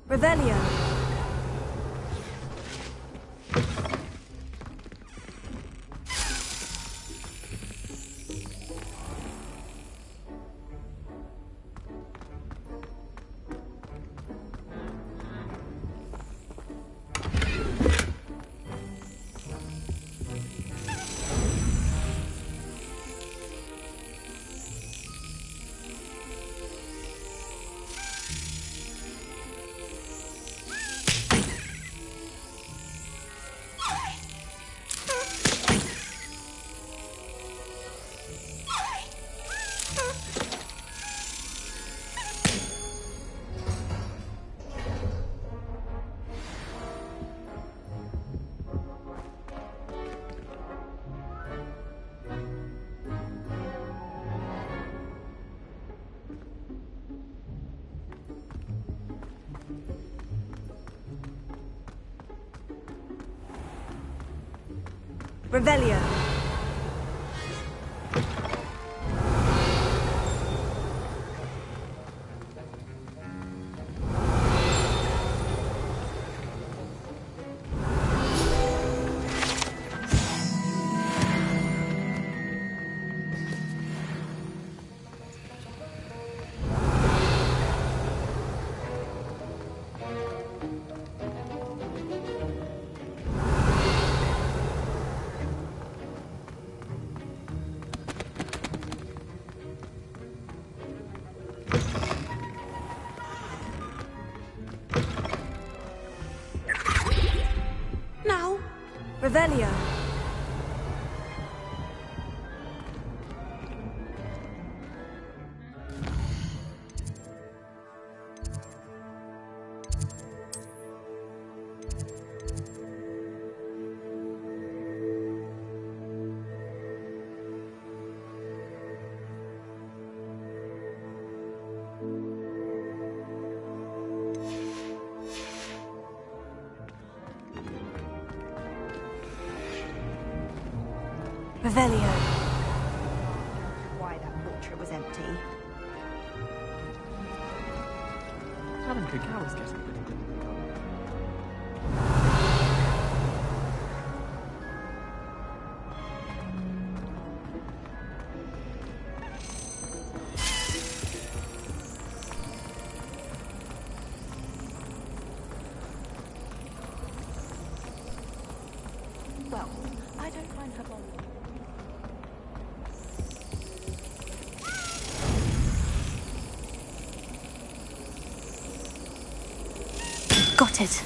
Revelio. Revelio. Revelio. Revelio. Why that portrait was empty. Having cacao is getting pretty good. Well, I don't find her bold. Got it.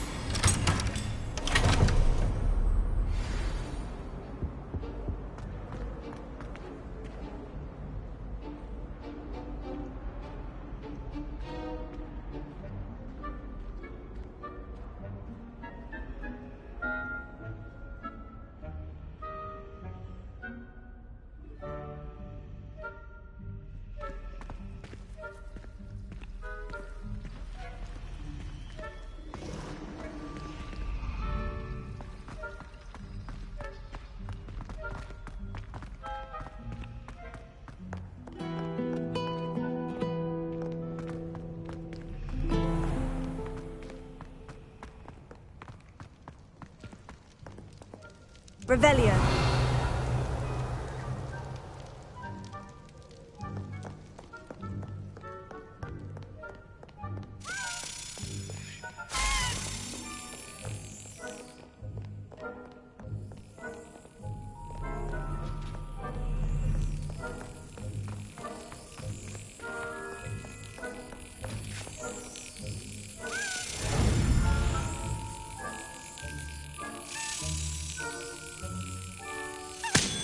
Revelio.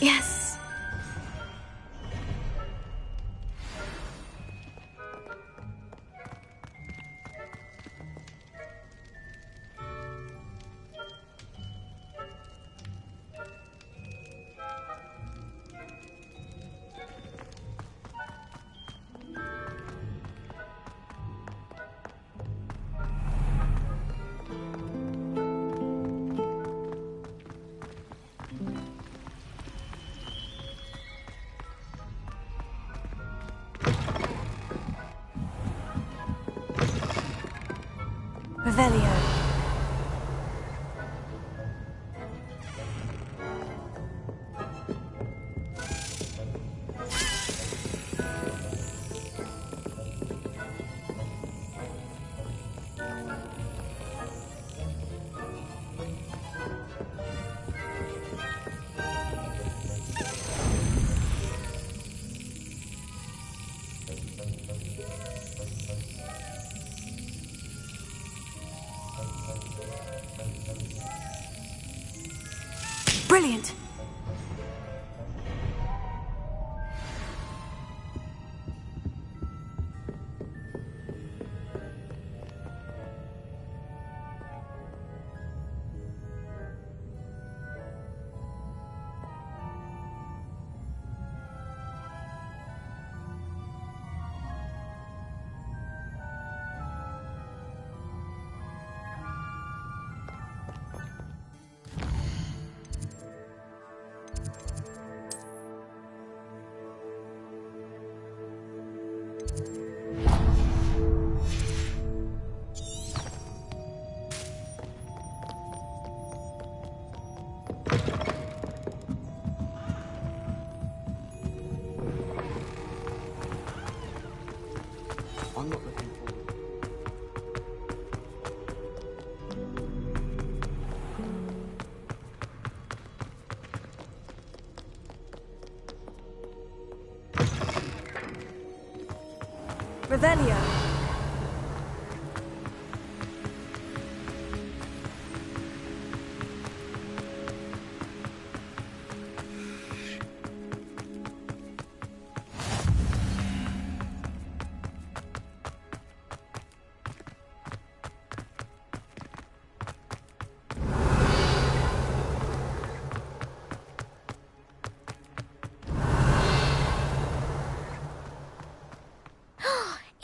Yes. Revelio. Brilliant. I'm not looking forward. Revelio.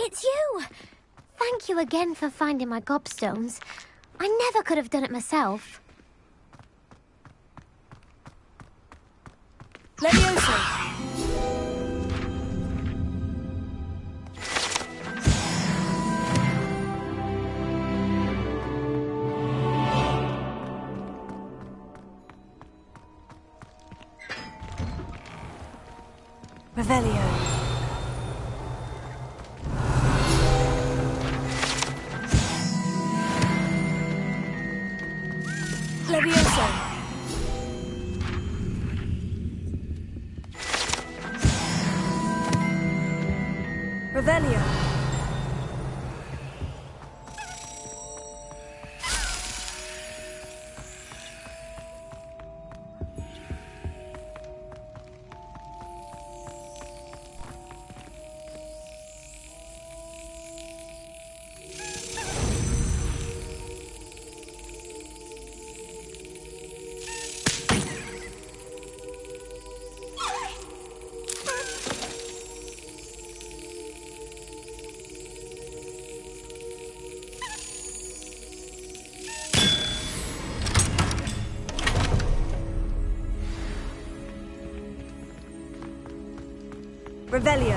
It's you! Thank you again for finding my gobstones. I never could have done it myself. Levioso! Revelio. Levioso. Revelio. Revelio.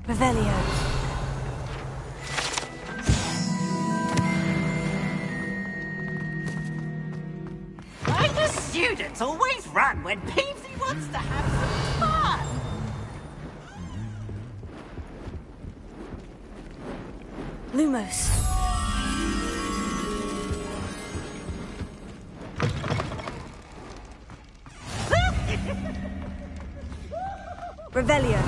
Revelio. Why do students always run when Peavesy wants to have some fun? Lumos. Revelio.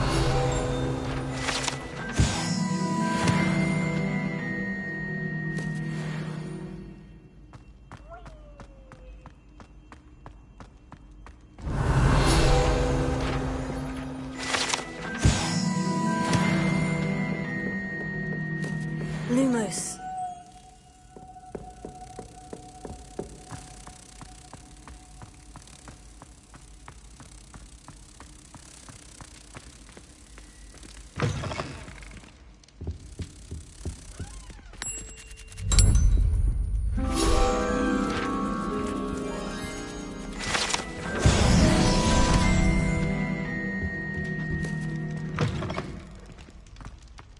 Lumos.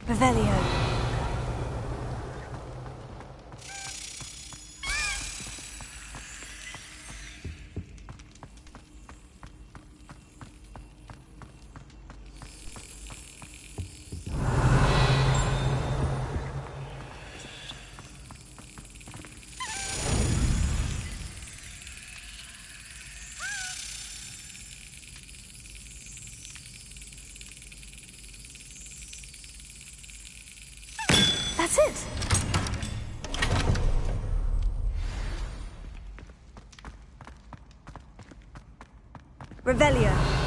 Revelio. That's it. Revelio.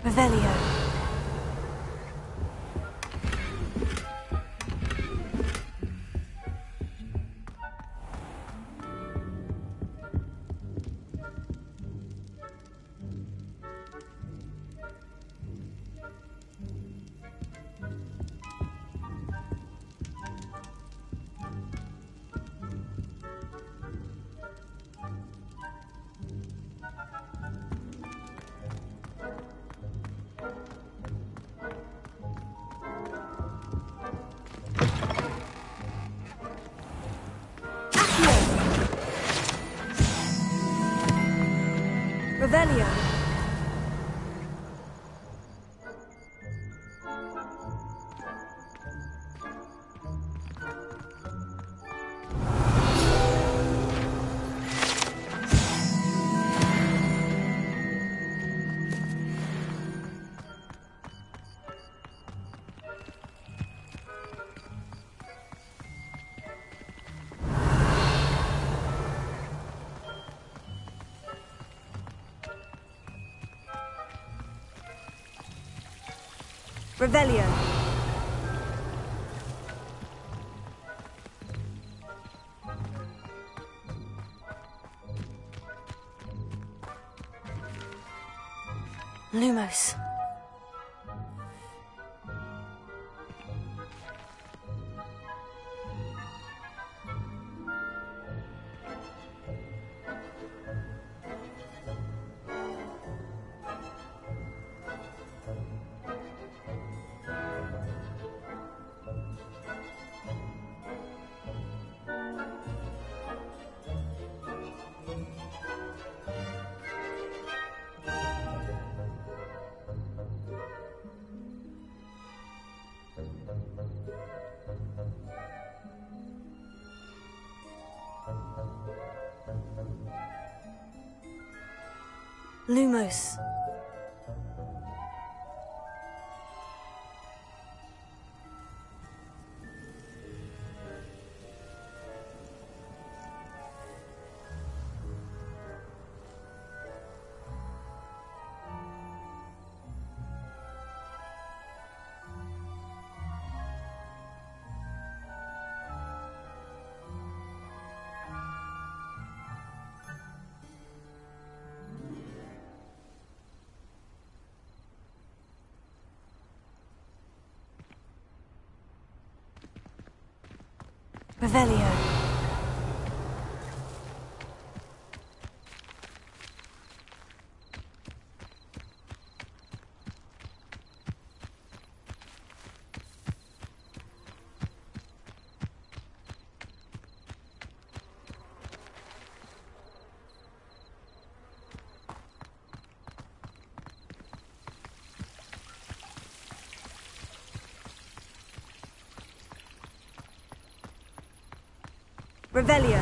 Revelio. Revelio. Revelio. Lumos. Lumos. Revelio. Revelio.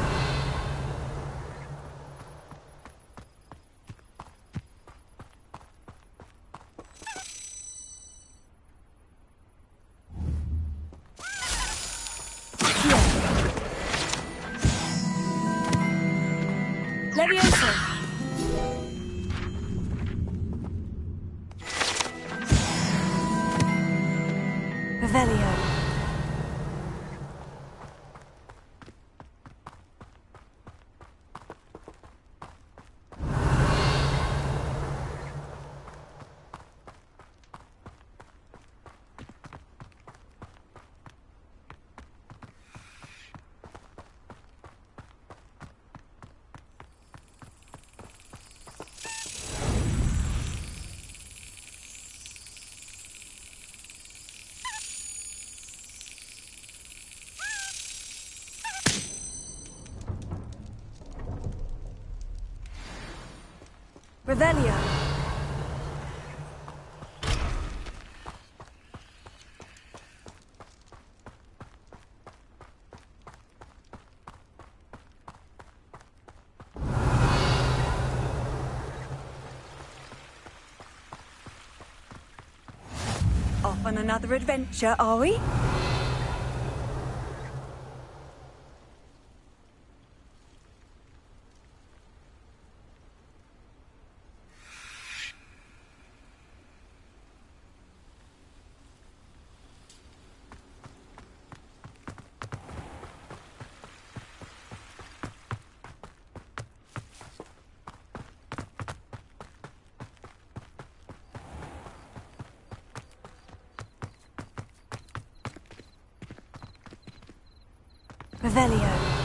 Levioso. Revelio. Revelio. Off on another adventure, are we? Revelio.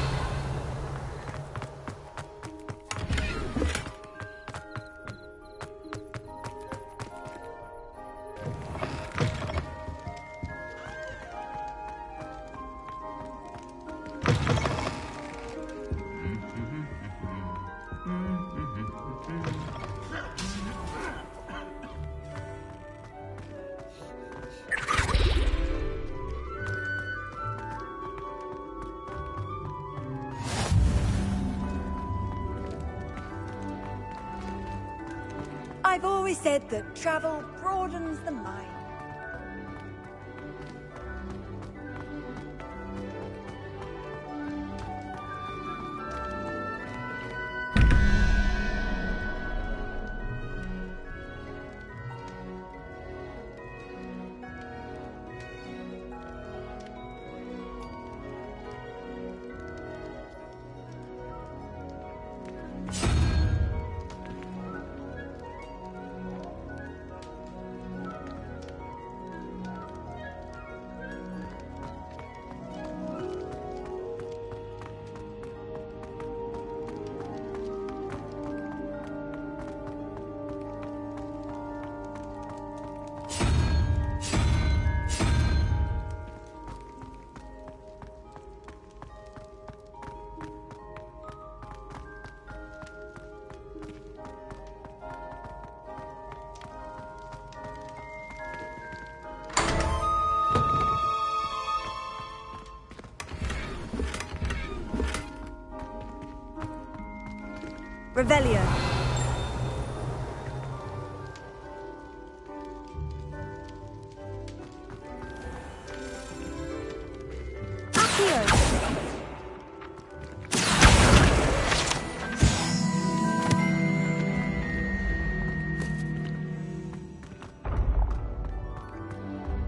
I've always said that travel broadens the mind. Revelio.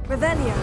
Revelio.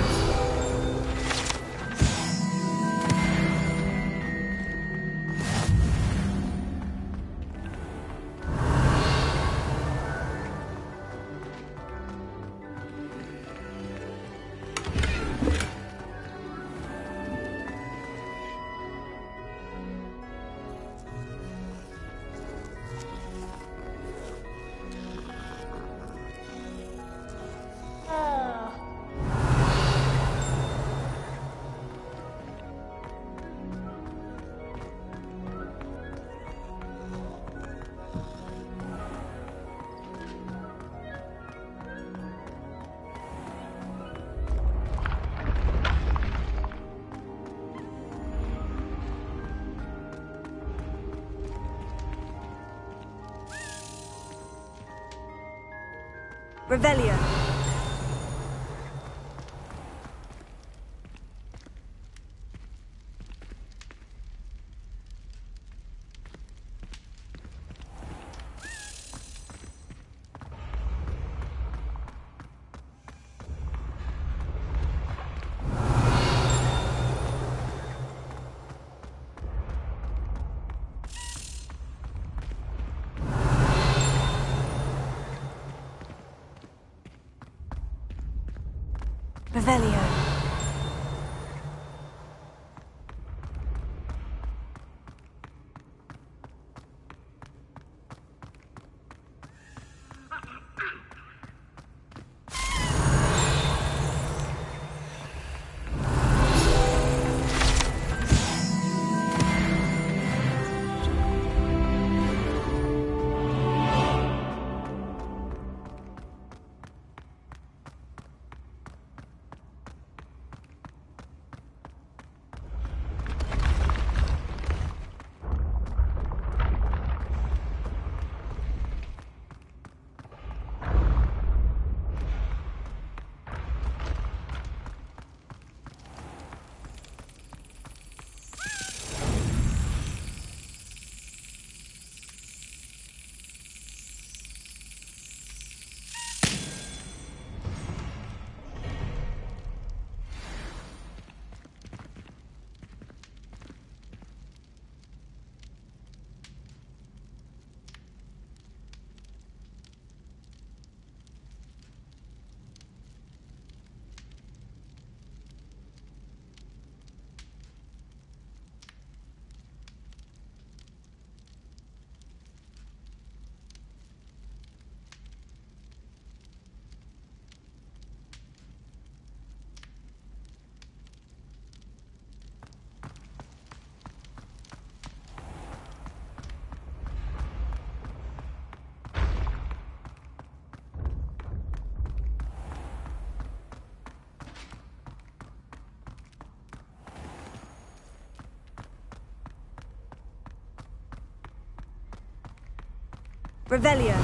Revelio. Revelio. Revelio.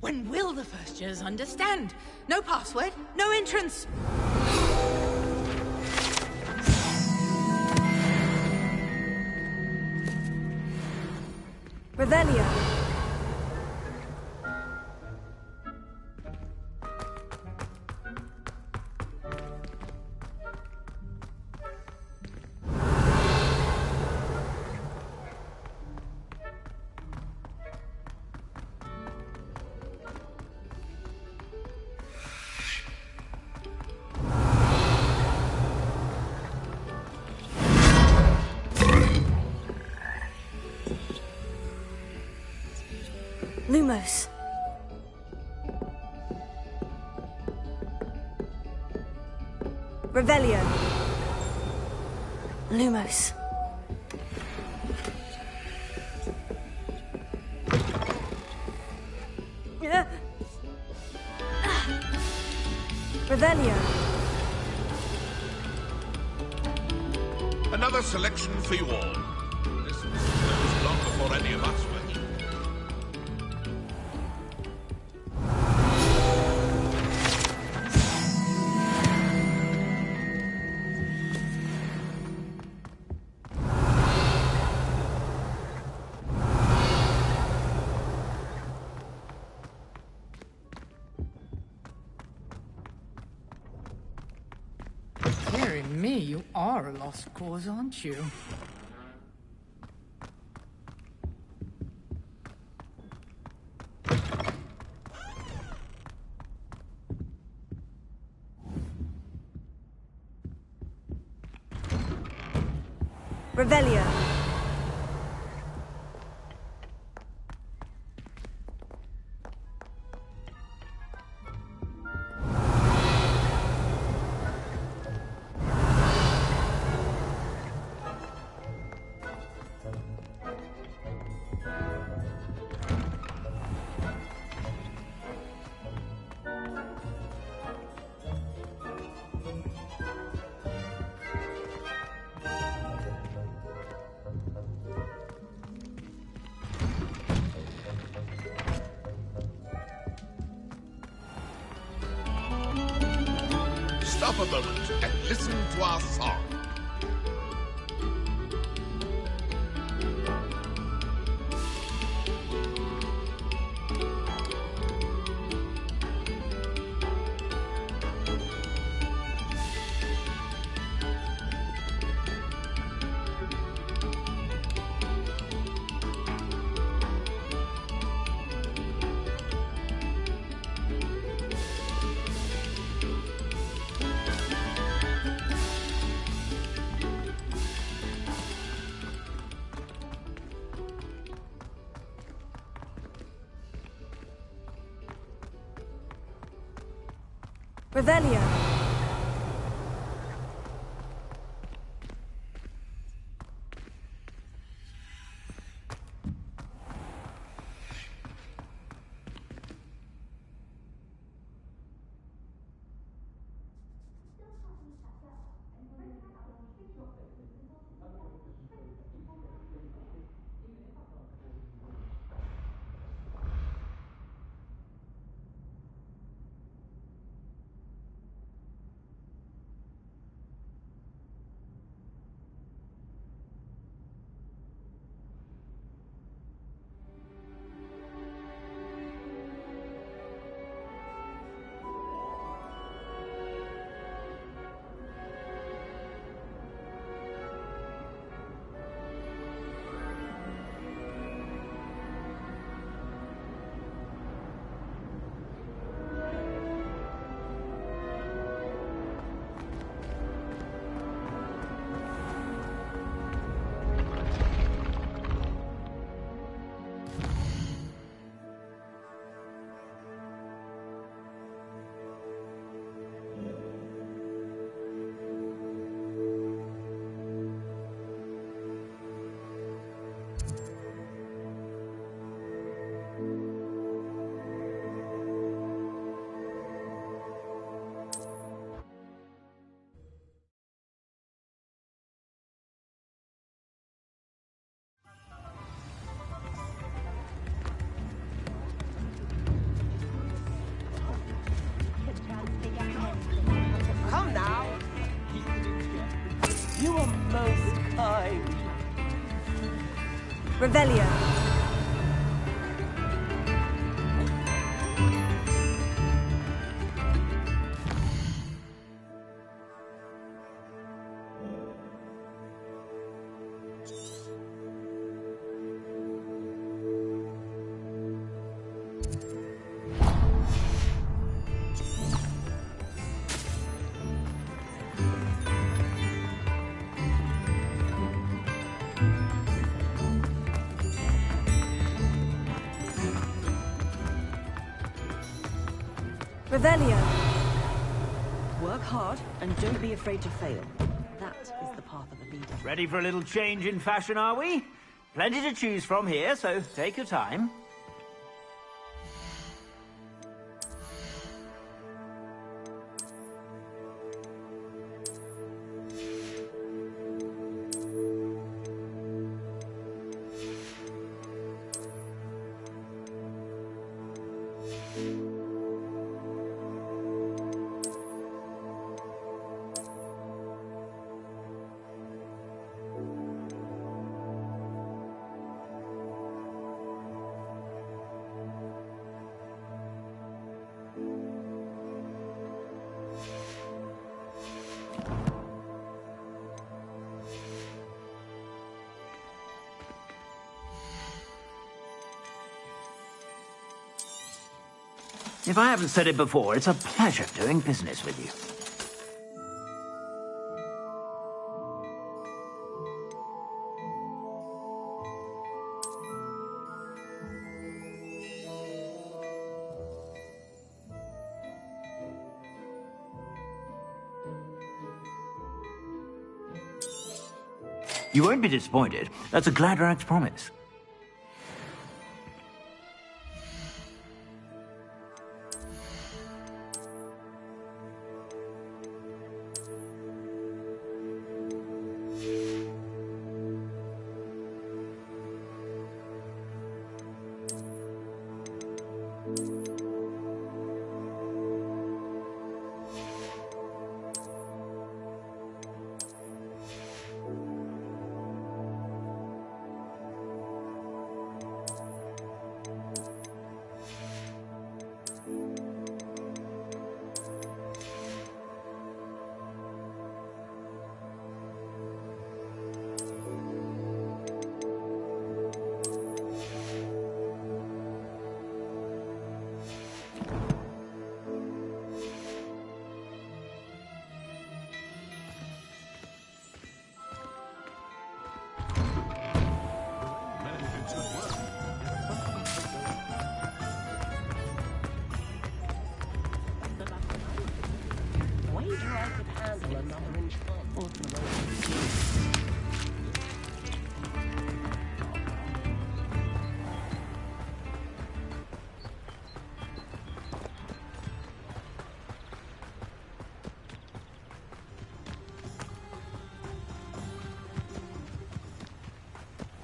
When will the first years understand? No password, no entrance. Revelio. Lumos. Revelio. Lumos. Revelio. Another selection for you all. This was long before me, you are a lost cause, aren't you? Revelio. Stop a moment and listen to our song. Revelio. Come now. You are most kind. Revelio. Revelio. Work hard and don't be afraid to fail. That is the path of a leader. Ready for a little change in fashion, are we? Plenty to choose from here, so take your time. If I haven't said it before, it's a pleasure doing business with you. You won't be disappointed. That's a Gladrag's promise.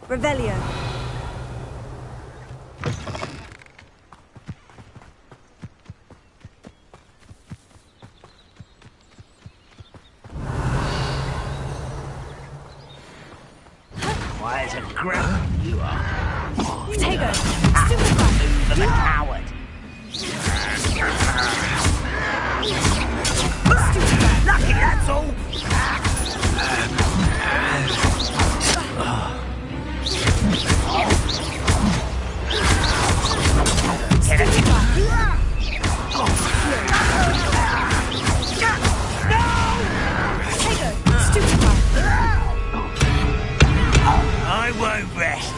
Revelio. Why is it crap you are? Tego, For the coward. Lucky, that's all. I won't rest.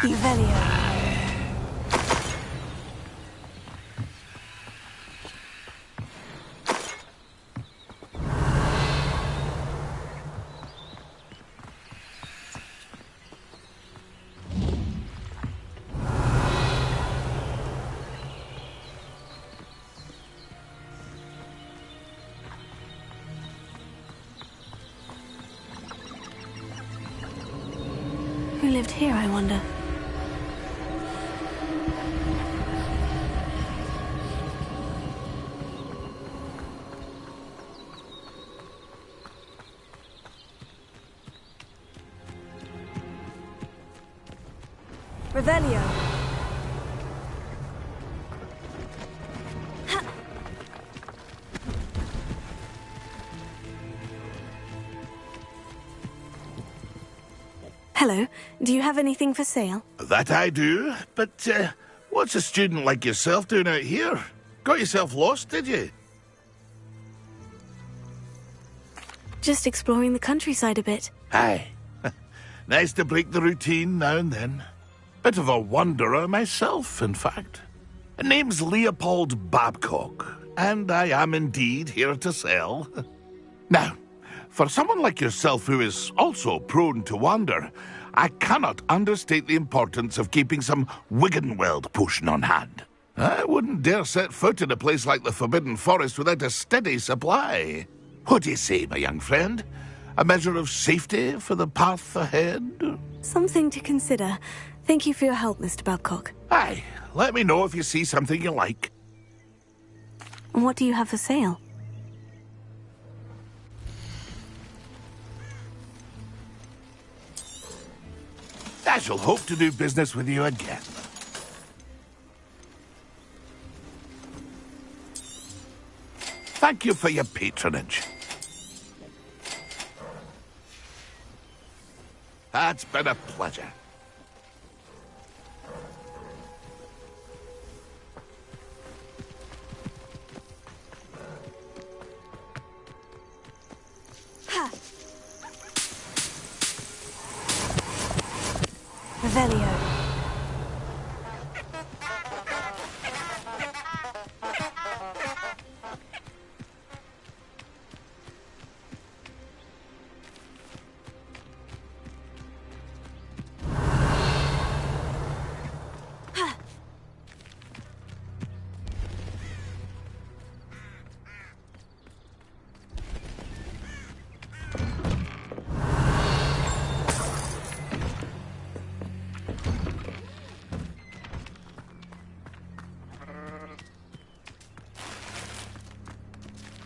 Revelio. Who lived here, I wonder? Revelio. Hello. Do you have anything for sale? That I do, but what's a student like yourself doing out here? Got yourself lost, did you? Just exploring the countryside a bit. Aye. Nice to break the routine now and then. Bit of a wanderer myself, in fact. Name's Leopold Babcock, and I am indeed here to sell. Now, for someone like yourself who is also prone to wander, I cannot understate the importance of keeping some Wiggenweld potion on hand. I wouldn't dare set foot in a place like the Forbidden Forest without a steady supply. What do you say, my young friend? A measure of safety for the path ahead? Something to consider. Thank you for your help, Mr. Babcock. Aye, let me know if you see something you like. What do you have for sale? I shall hope to do business with you again. Thank you for your patronage. It's been a pleasure. Revelio.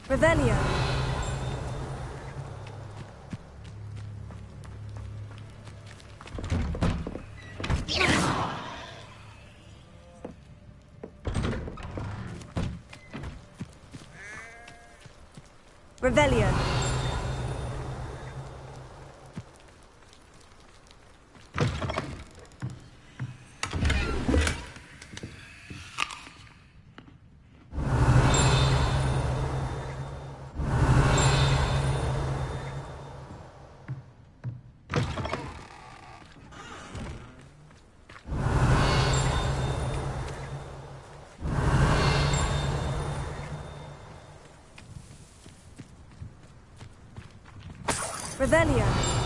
Revelio. Revelio. Revelio.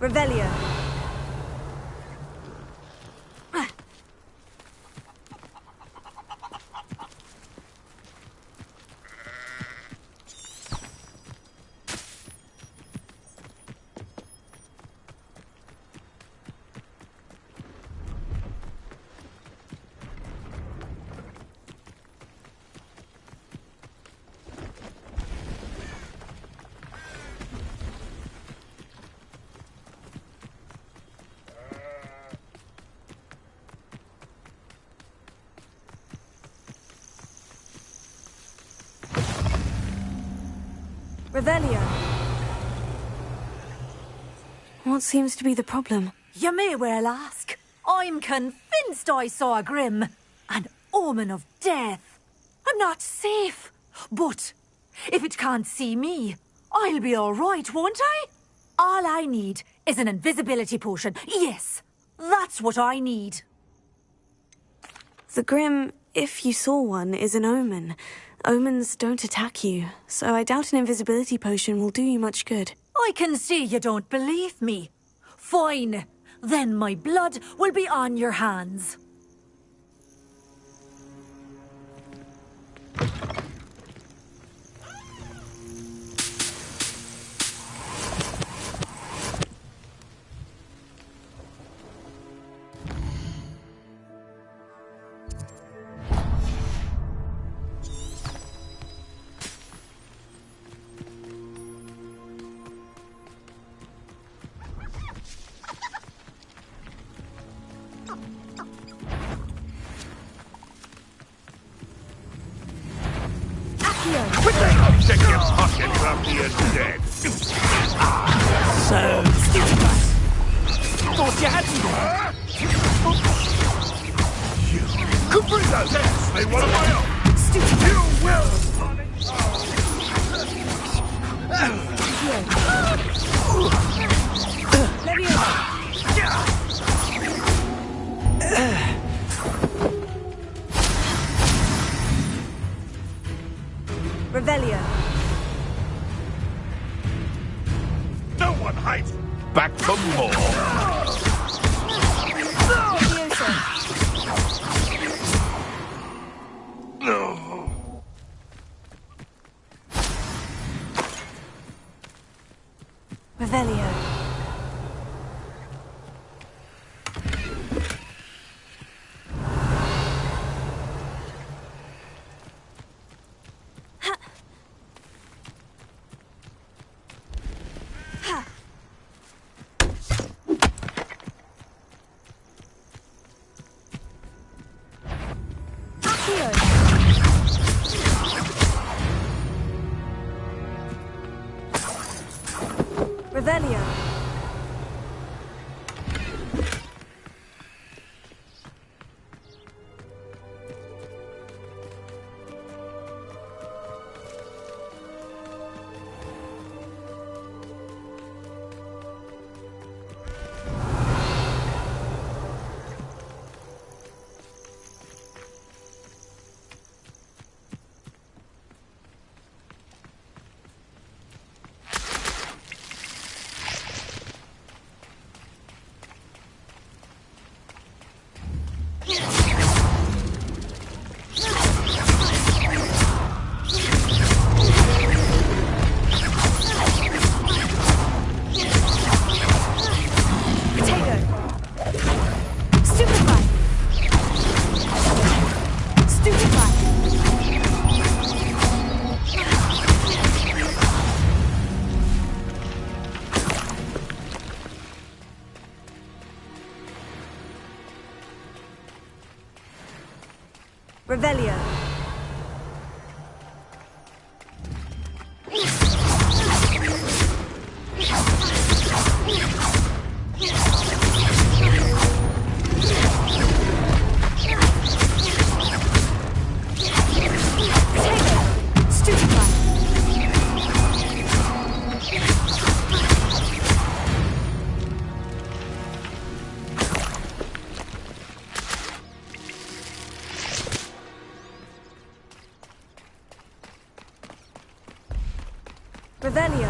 Revelio. Revelio. What seems to be the problem? You may well ask. I'm convinced I saw a Grim, an omen of death. I'm not safe. But if it can't see me, I'll be all right, won't I? All I need is an invisibility potion. Yes, that's what I need. The Grim, if you saw one, is an omen. Omens don't attack you, so I doubt an invisibility potion will do you much good. I can see you don't believe me. Fine. Then my blood will be on your hands. Check your pocket from the dead. So stupid. Thought you had me. You could bring that. They want my own. Stupid. You will. Revelio. No one hides. Back for more. No. Revelio. Revelio.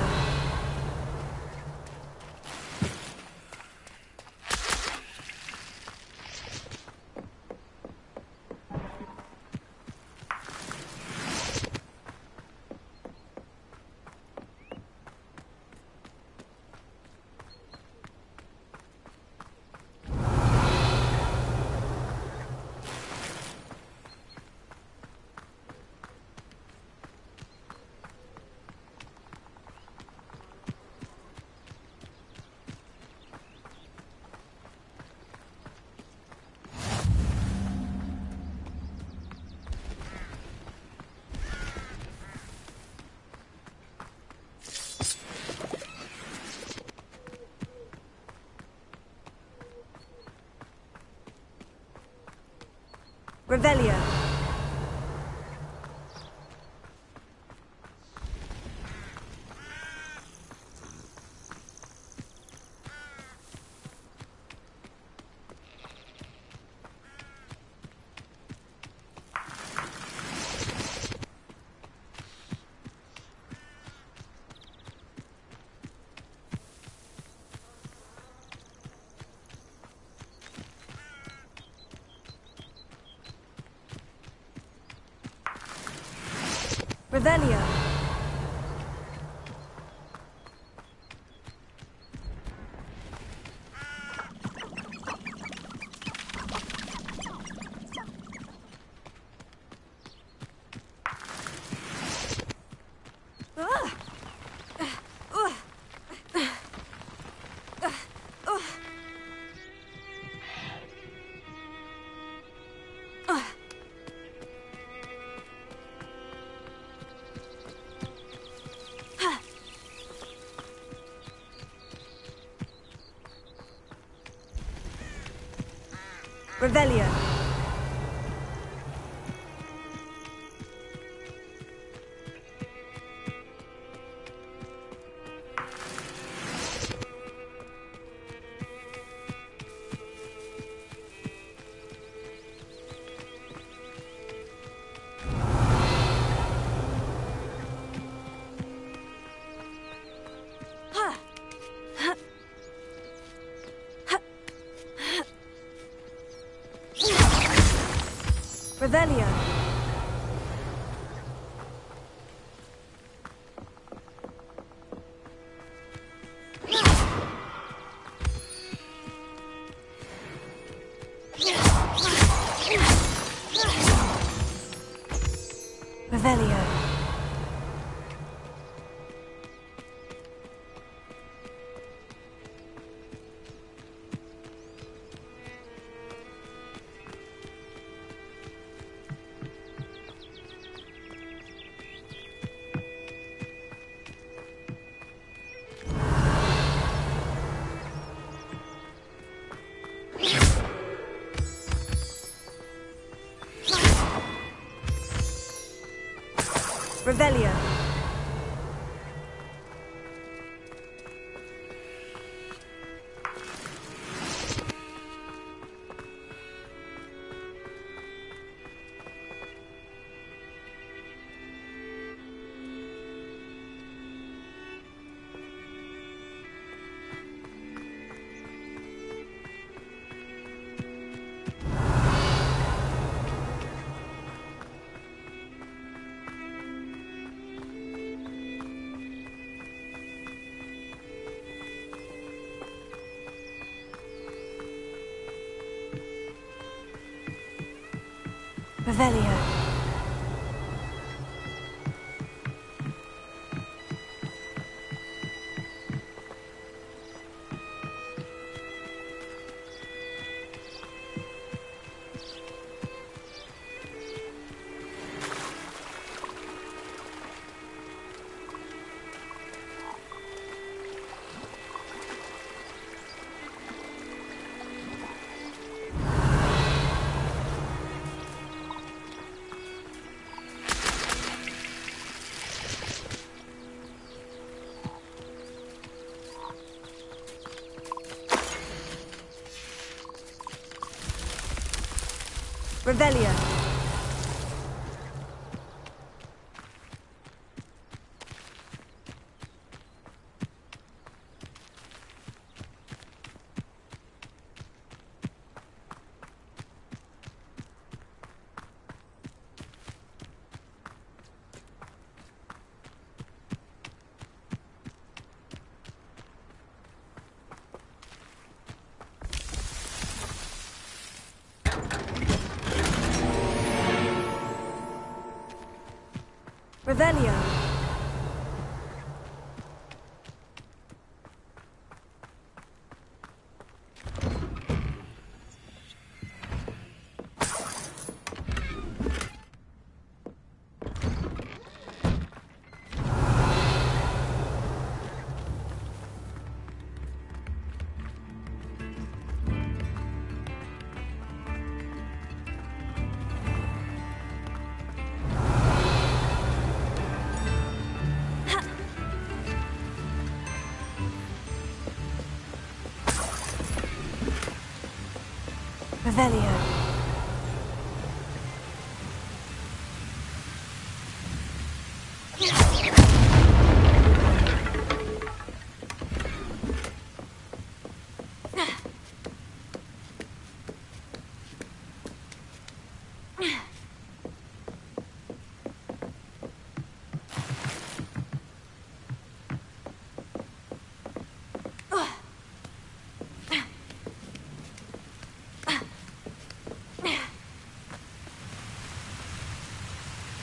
Revelio. Revelio. Revelio. Revelio. Revelio. Revelio. Revelio. Revelio. Revelio. Revelio.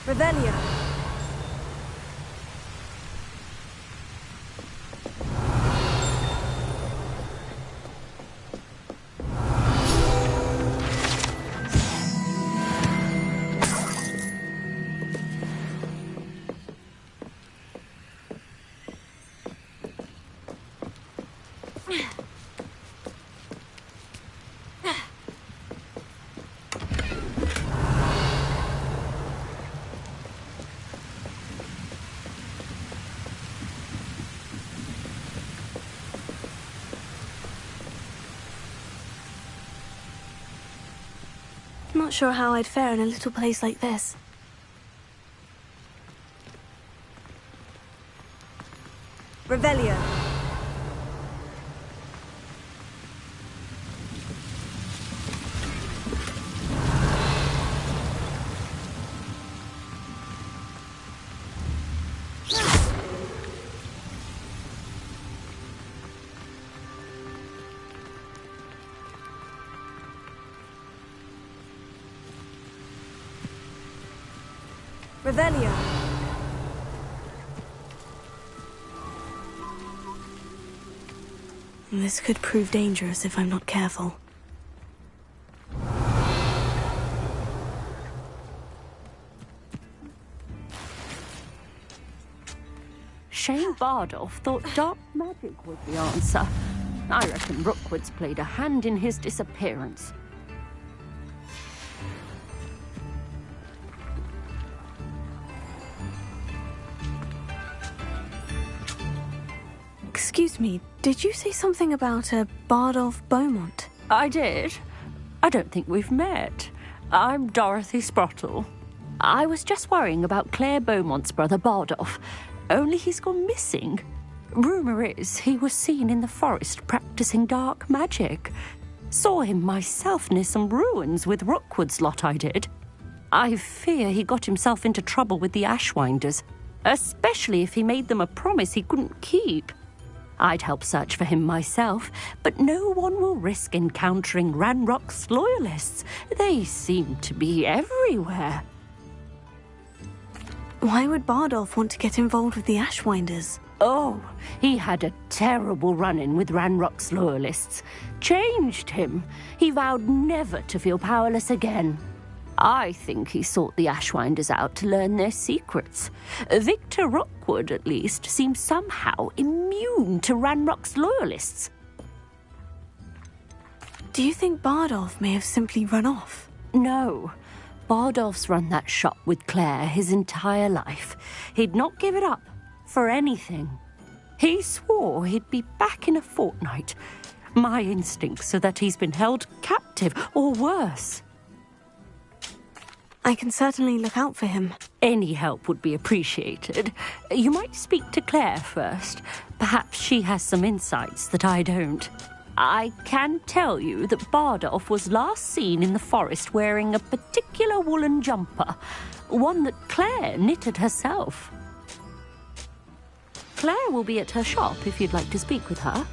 Revelio. Not sure how I'd fare in a little place like this. Revelio. Revelio. This could prove dangerous if I'm not careful. Shane Bardolph thought dark magic was the answer. I reckon Rookwood's played a hand in his disappearance. Excuse me, did you say something about a Bardolph Beaumont? I did. I don't think we've met. I'm Dorothy Sprottle. I was just worrying about Claire Beaumont's brother Bardolph, only he's gone missing. Rumour is he was seen in the forest practicing dark magic. Saw him myself near some ruins with Rookwood's lot I did. I fear he got himself into trouble with the Ashwinders, especially if he made them a promise he couldn't keep. I'd help search for him myself, but no one will risk encountering Ranrock's loyalists. They seem to be everywhere. Why would Bardolph want to get involved with the Ashwinders? Oh, he had a terrible run-in with Ranrock's loyalists. Changed him. He vowed never to feel powerless again. I think he sought the Ashwinders out to learn their secrets. Victor Rookwood, at least, seems somehow immune to Ranrock's loyalists. Do you think Bardolph may have simply run off? No. Bardolph's run that shop with Claire his entire life. He'd not give it up for anything. He swore he'd be back in a fortnight. My instincts are that he's been held captive, or worse. I can certainly look out for him. Any help would be appreciated. You might speak to Claire first. Perhaps she has some insights that I don't. I can tell you that Bardolph was last seen in the forest wearing a particular woolen jumper, one that Claire knitted herself. Claire will be at her shop if you'd like to speak with her.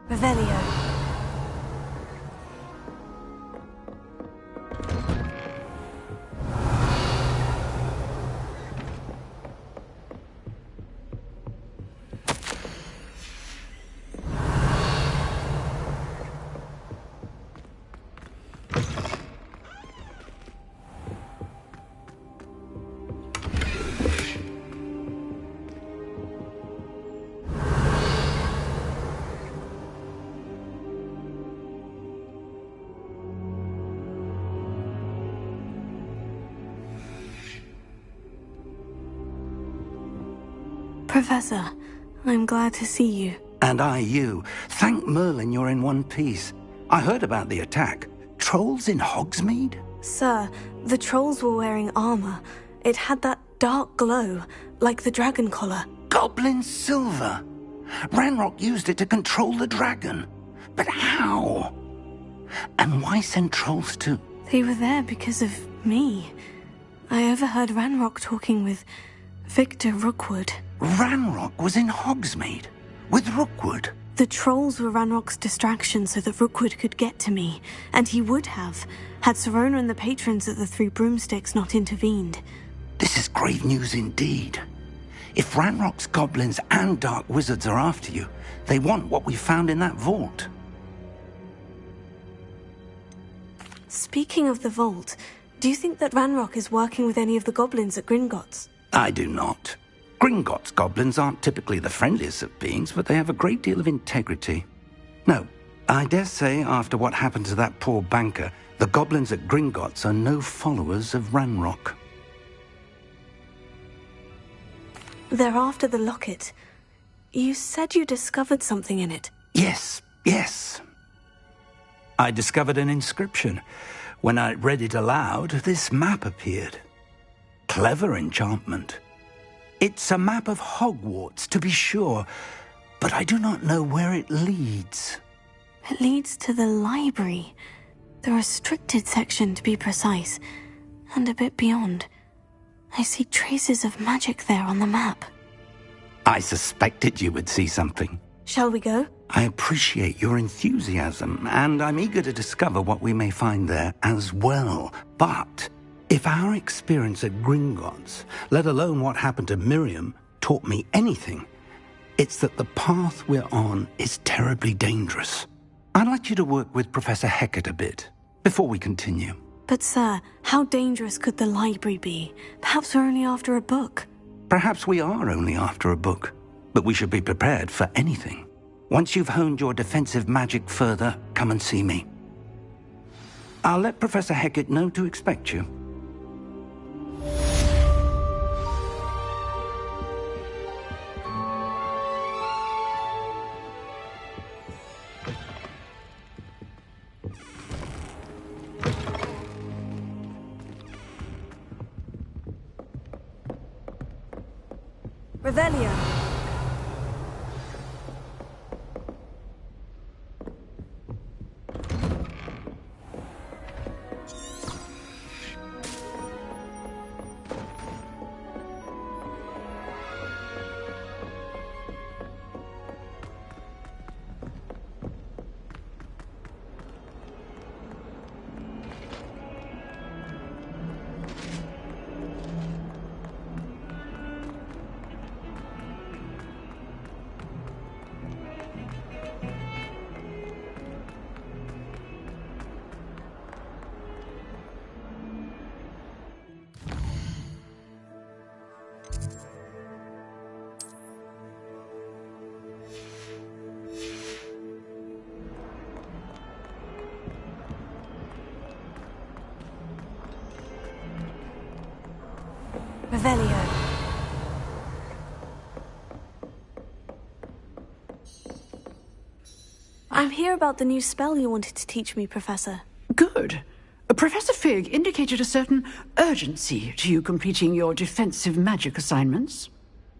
Revelio. Professor, I'm glad to see you. And I you. Thank Merlin you're in one piece. I heard about the attack. Trolls in Hogsmeade? Sir, the trolls were wearing armor. It had that dark glow, like the dragon collar. Goblin silver! Ranrock used it to control the dragon. But how? And why send trolls too? They were there because of me. I overheard Ranrock talking with Victor Rookwood. Ranrock was in Hogsmeade? With Rookwood? The trolls were Ranrock's distraction so that Rookwood could get to me. And he would have, had Serona and the patrons at the Three Broomsticks not intervened. This is grave news indeed. If Ranrock's goblins and dark wizards are after you, they want what we found in that vault. Speaking of the vault, do you think that Ranrock is working with any of the goblins at Gringotts? I do not. Gringotts goblins aren't typically the friendliest of beings, but they have a great deal of integrity. No, I dare say after what happened to that poor banker, the goblins at Gringotts are no followers of Ranrock. They're after the locket. You said you discovered something in it. Yes. I discovered an inscription. When I read it aloud, this map appeared. Clever enchantment. It's a map of Hogwarts, to be sure, but I do not know where it leads. It leads to the library. The restricted section, to be precise, and a bit beyond. I see traces of magic there on the map. I suspected you would see something. Shall we go? I appreciate your enthusiasm, and I'm eager to discover what we may find there as well. But if our experience at Gringotts, let alone what happened to Miriam, taught me anything, it's that the path we're on is terribly dangerous. I'd like you to work with Professor Hecat a bit before we continue. But sir, how dangerous could the library be? Perhaps we're only after a book. Perhaps we are only after a book, but we should be prepared for anything. Once you've honed your defensive magic further, come and see me. I'll let Professor Hecat know to expect you. Revelio. Revelio. I'm here about the new spell you wanted to teach me, Professor. Good. Professor Fig indicated a certain urgency to you completing your defensive magic assignments.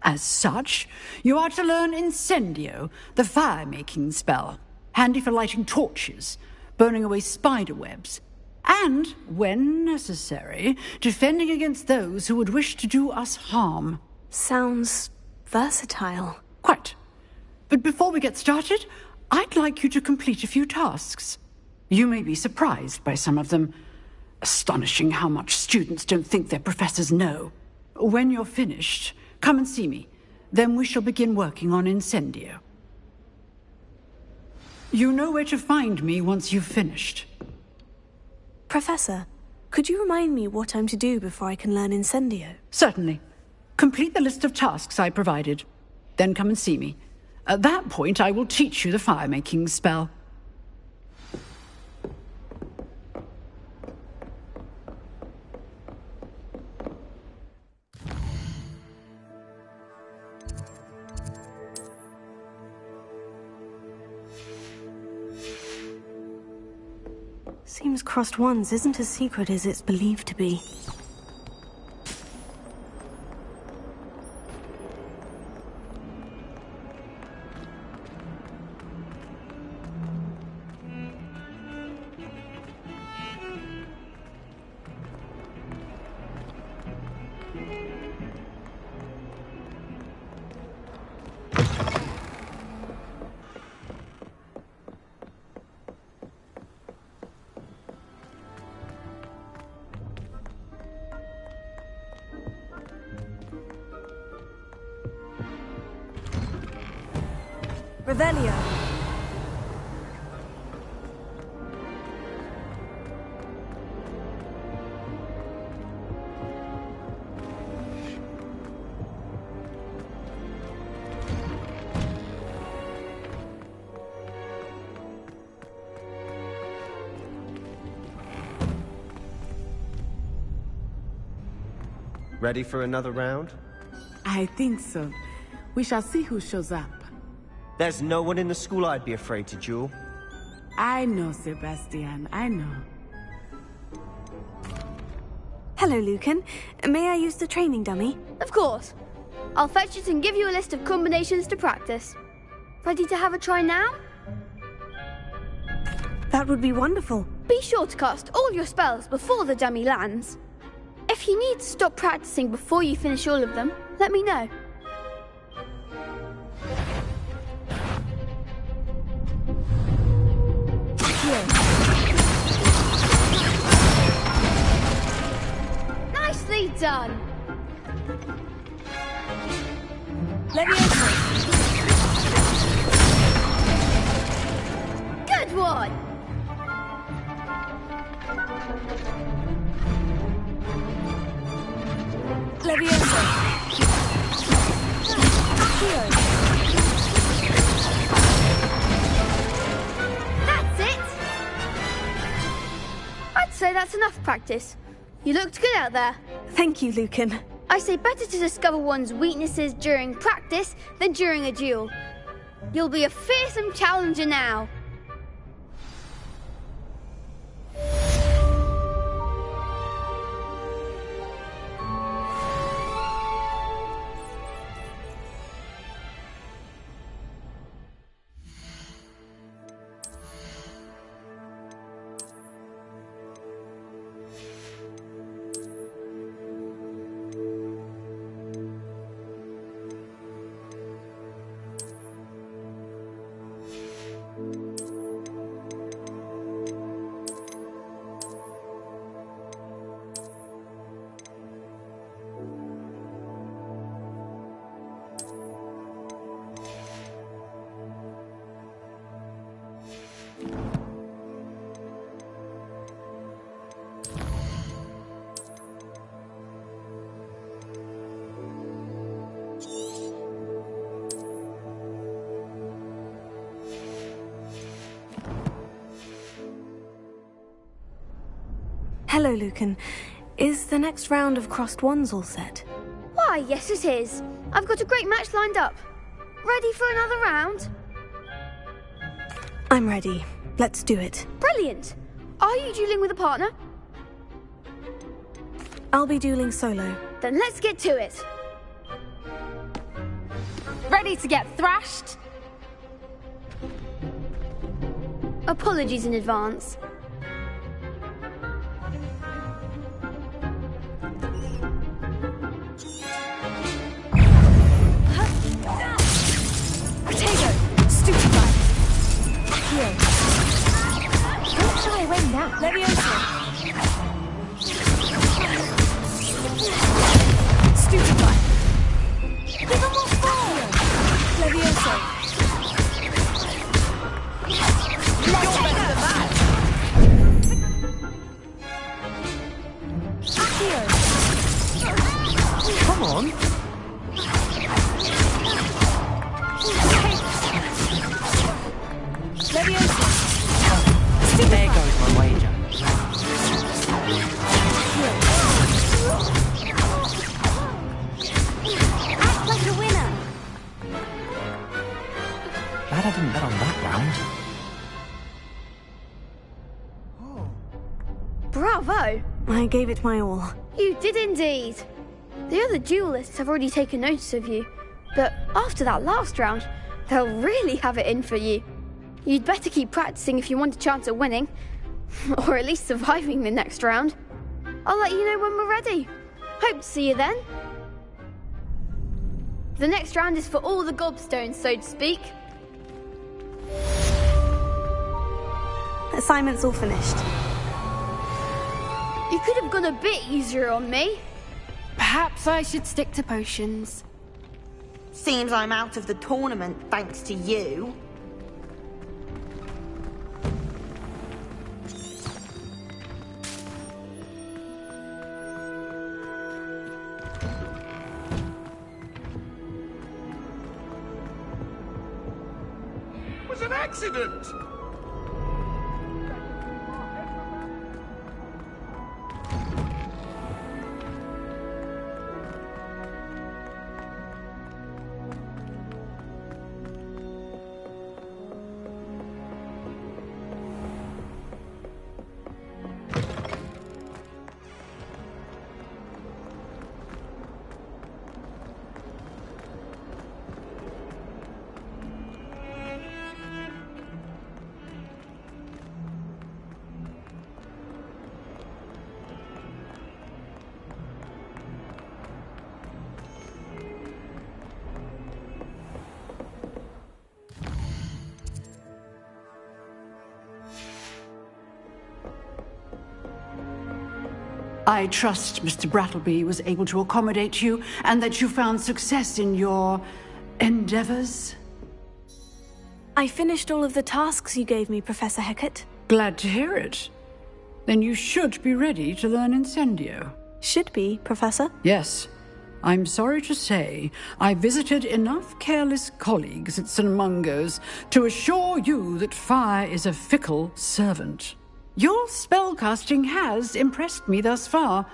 As such, you are to learn Incendio, the fire-making spell, handy for lighting torches, burning away spider webs, and, when necessary, defending against those who would wish to do us harm. Sounds versatile. Quite. But before we get started, I'd like you to complete a few tasks. You may be surprised by some of them. Astonishing how much students don't think their professors know. When you're finished, come and see me. Then we shall begin working on Incendio. You know where to find me once you've finished. Professor, could you remind me what I'm to do before I can learn Incendio? Certainly. Complete the list of tasks I provided. Then come and see me. At that point, I will teach you the fire-making spell. Seems Crossed Wands isn't as secret as it's believed to be. Revelio. Ready for another round? I think so. We shall see who shows up. There's no one in the school I'd be afraid to duel. I know, Sebastian, I know. Hello, Lucan. May I use the training dummy? Of course. I'll fetch it and give you a list of combinations to practice. Ready to have a try now? That would be wonderful. Be sure to cast all your spells before the dummy lands. If you need to stop practicing before you finish all of them, let me know. Nicely done. Leviosa. Good one. Leviosa. That's it. I'd say that's enough practice. You looked good out there. Thank you, Lucan. I say better to discover one's weaknesses during practice than during a duel. You'll be a fearsome challenger now. Hello, Lucan. Is the next round of Crossed Wands all set? Why, yes it is. I've got a great match lined up. Ready for another round? I'm ready. Let's do it. Brilliant. Are you dueling with a partner? I'll be dueling solo. Then let's get to it. Ready to get thrashed? Apologies in advance. Potato! Stupefy! There goes my wager. Act like a winner. Glad I didn't bet on that round. Bravo! I gave it my all. You did indeed. The other duelists have already taken notice of you, but after that last round, they'll really have it in for you. You'd better keep practicing if you want a chance at winning, or at least surviving the next round. I'll let you know when we're ready. Hope to see you then. The next round is for all the gobstones, so to speak. Assignment's all finished. You could have gone a bit easier on me. Perhaps I should stick to potions. Seems I'm out of the tournament thanks to you. It was an accident! I trust Mr. Brattleby was able to accommodate you and that you found success in your endeavors. I finished all of the tasks you gave me, Professor Hecat. Glad to hear it. Then you should be ready to learn Incendio. Should be, Professor? Yes. I'm sorry to say, I visited enough careless colleagues at St. Mungo's to assure you that fire is a fickle servant. Your spellcasting has impressed me thus far,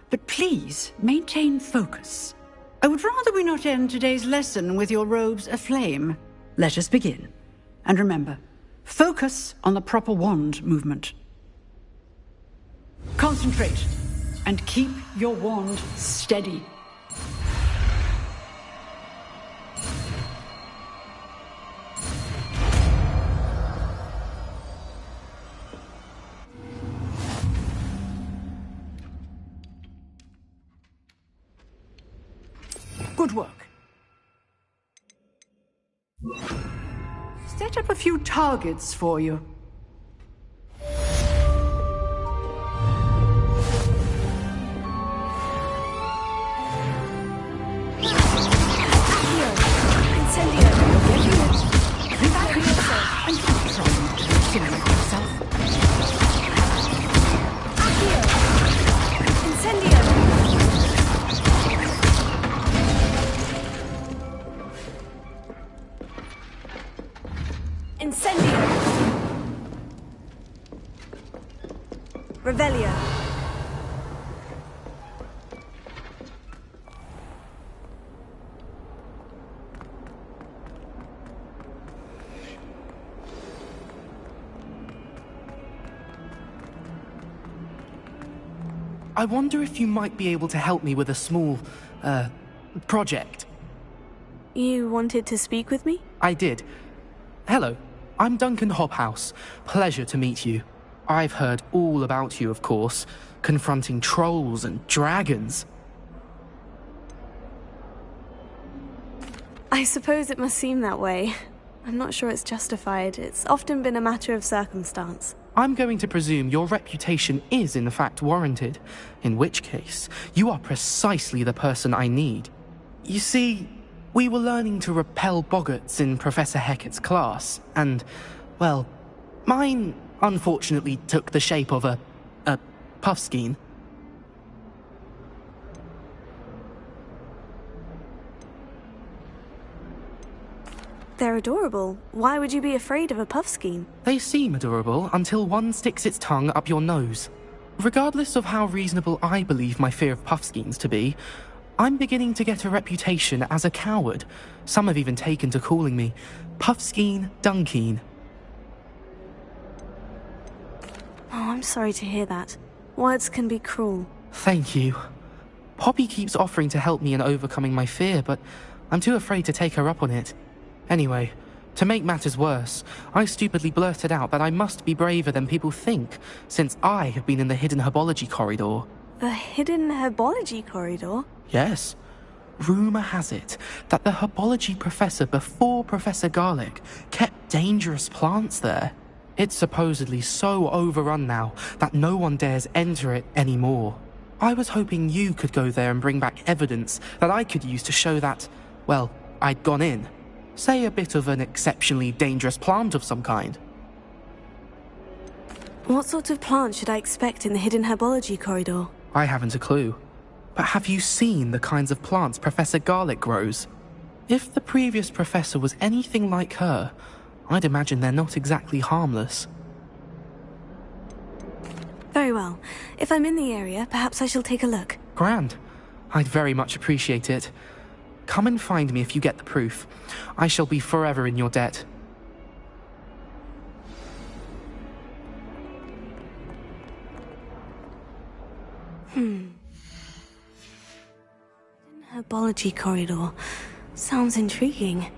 but please maintain focus. I would rather we not end today's lesson with your robes aflame. Let us begin. And remember, focus on the proper wand movement. Concentrate, and keep your wand steady. Good work. Set up a few targets for you. Revelio. I wonder if you might be able to help me with a small, project. You wanted to speak with me? I did. Hello, I'm Duncan Hobhouse. Pleasure to meet you. I've heard all about you, of course, confronting trolls and dragons. I suppose it must seem that way. I'm not sure it's justified. It's often been a matter of circumstance. I'm going to presume your reputation is in fact warranted, in which case, you are precisely the person I need. You see, we were learning to repel boggarts in Professor Hecat's class, and, well, mine unfortunately took the shape of a puffskein. They're adorable. Why would you be afraid of a puffskein? They seem adorable until one sticks its tongue up your nose. Regardless of how reasonable I believe my fear of puffskeins to be, I'm beginning to get a reputation as a coward. Some have even taken to calling me Puffskeen Dunkeen. Oh, I'm sorry to hear that. Words can be cruel. Thank you. Poppy keeps offering to help me in overcoming my fear, but I'm too afraid to take her up on it. Anyway, to make matters worse, I stupidly blurted out that I must be braver than people think, since I have been in the hidden herbology corridor. The hidden herbology corridor? Yes. Rumour has it that the herbology professor before Professor Garlic kept dangerous plants there. It's supposedly so overrun now that no one dares enter it anymore. I was hoping you could go there and bring back evidence that I could use to show that, well, I'd gone in. Say a bit of an exceptionally dangerous plant of some kind. What sort of plant should I expect in the hidden herbology corridor? I haven't a clue. But have you seen the kinds of plants Professor Garlic grows? If the previous professor was anything like her, I'd imagine they're not exactly harmless. Very well. If I'm in the area, perhaps I shall take a look. Grand. I'd very much appreciate it. Come and find me if you get the proof. I shall be forever in your debt. Herbology corridor. Sounds intriguing.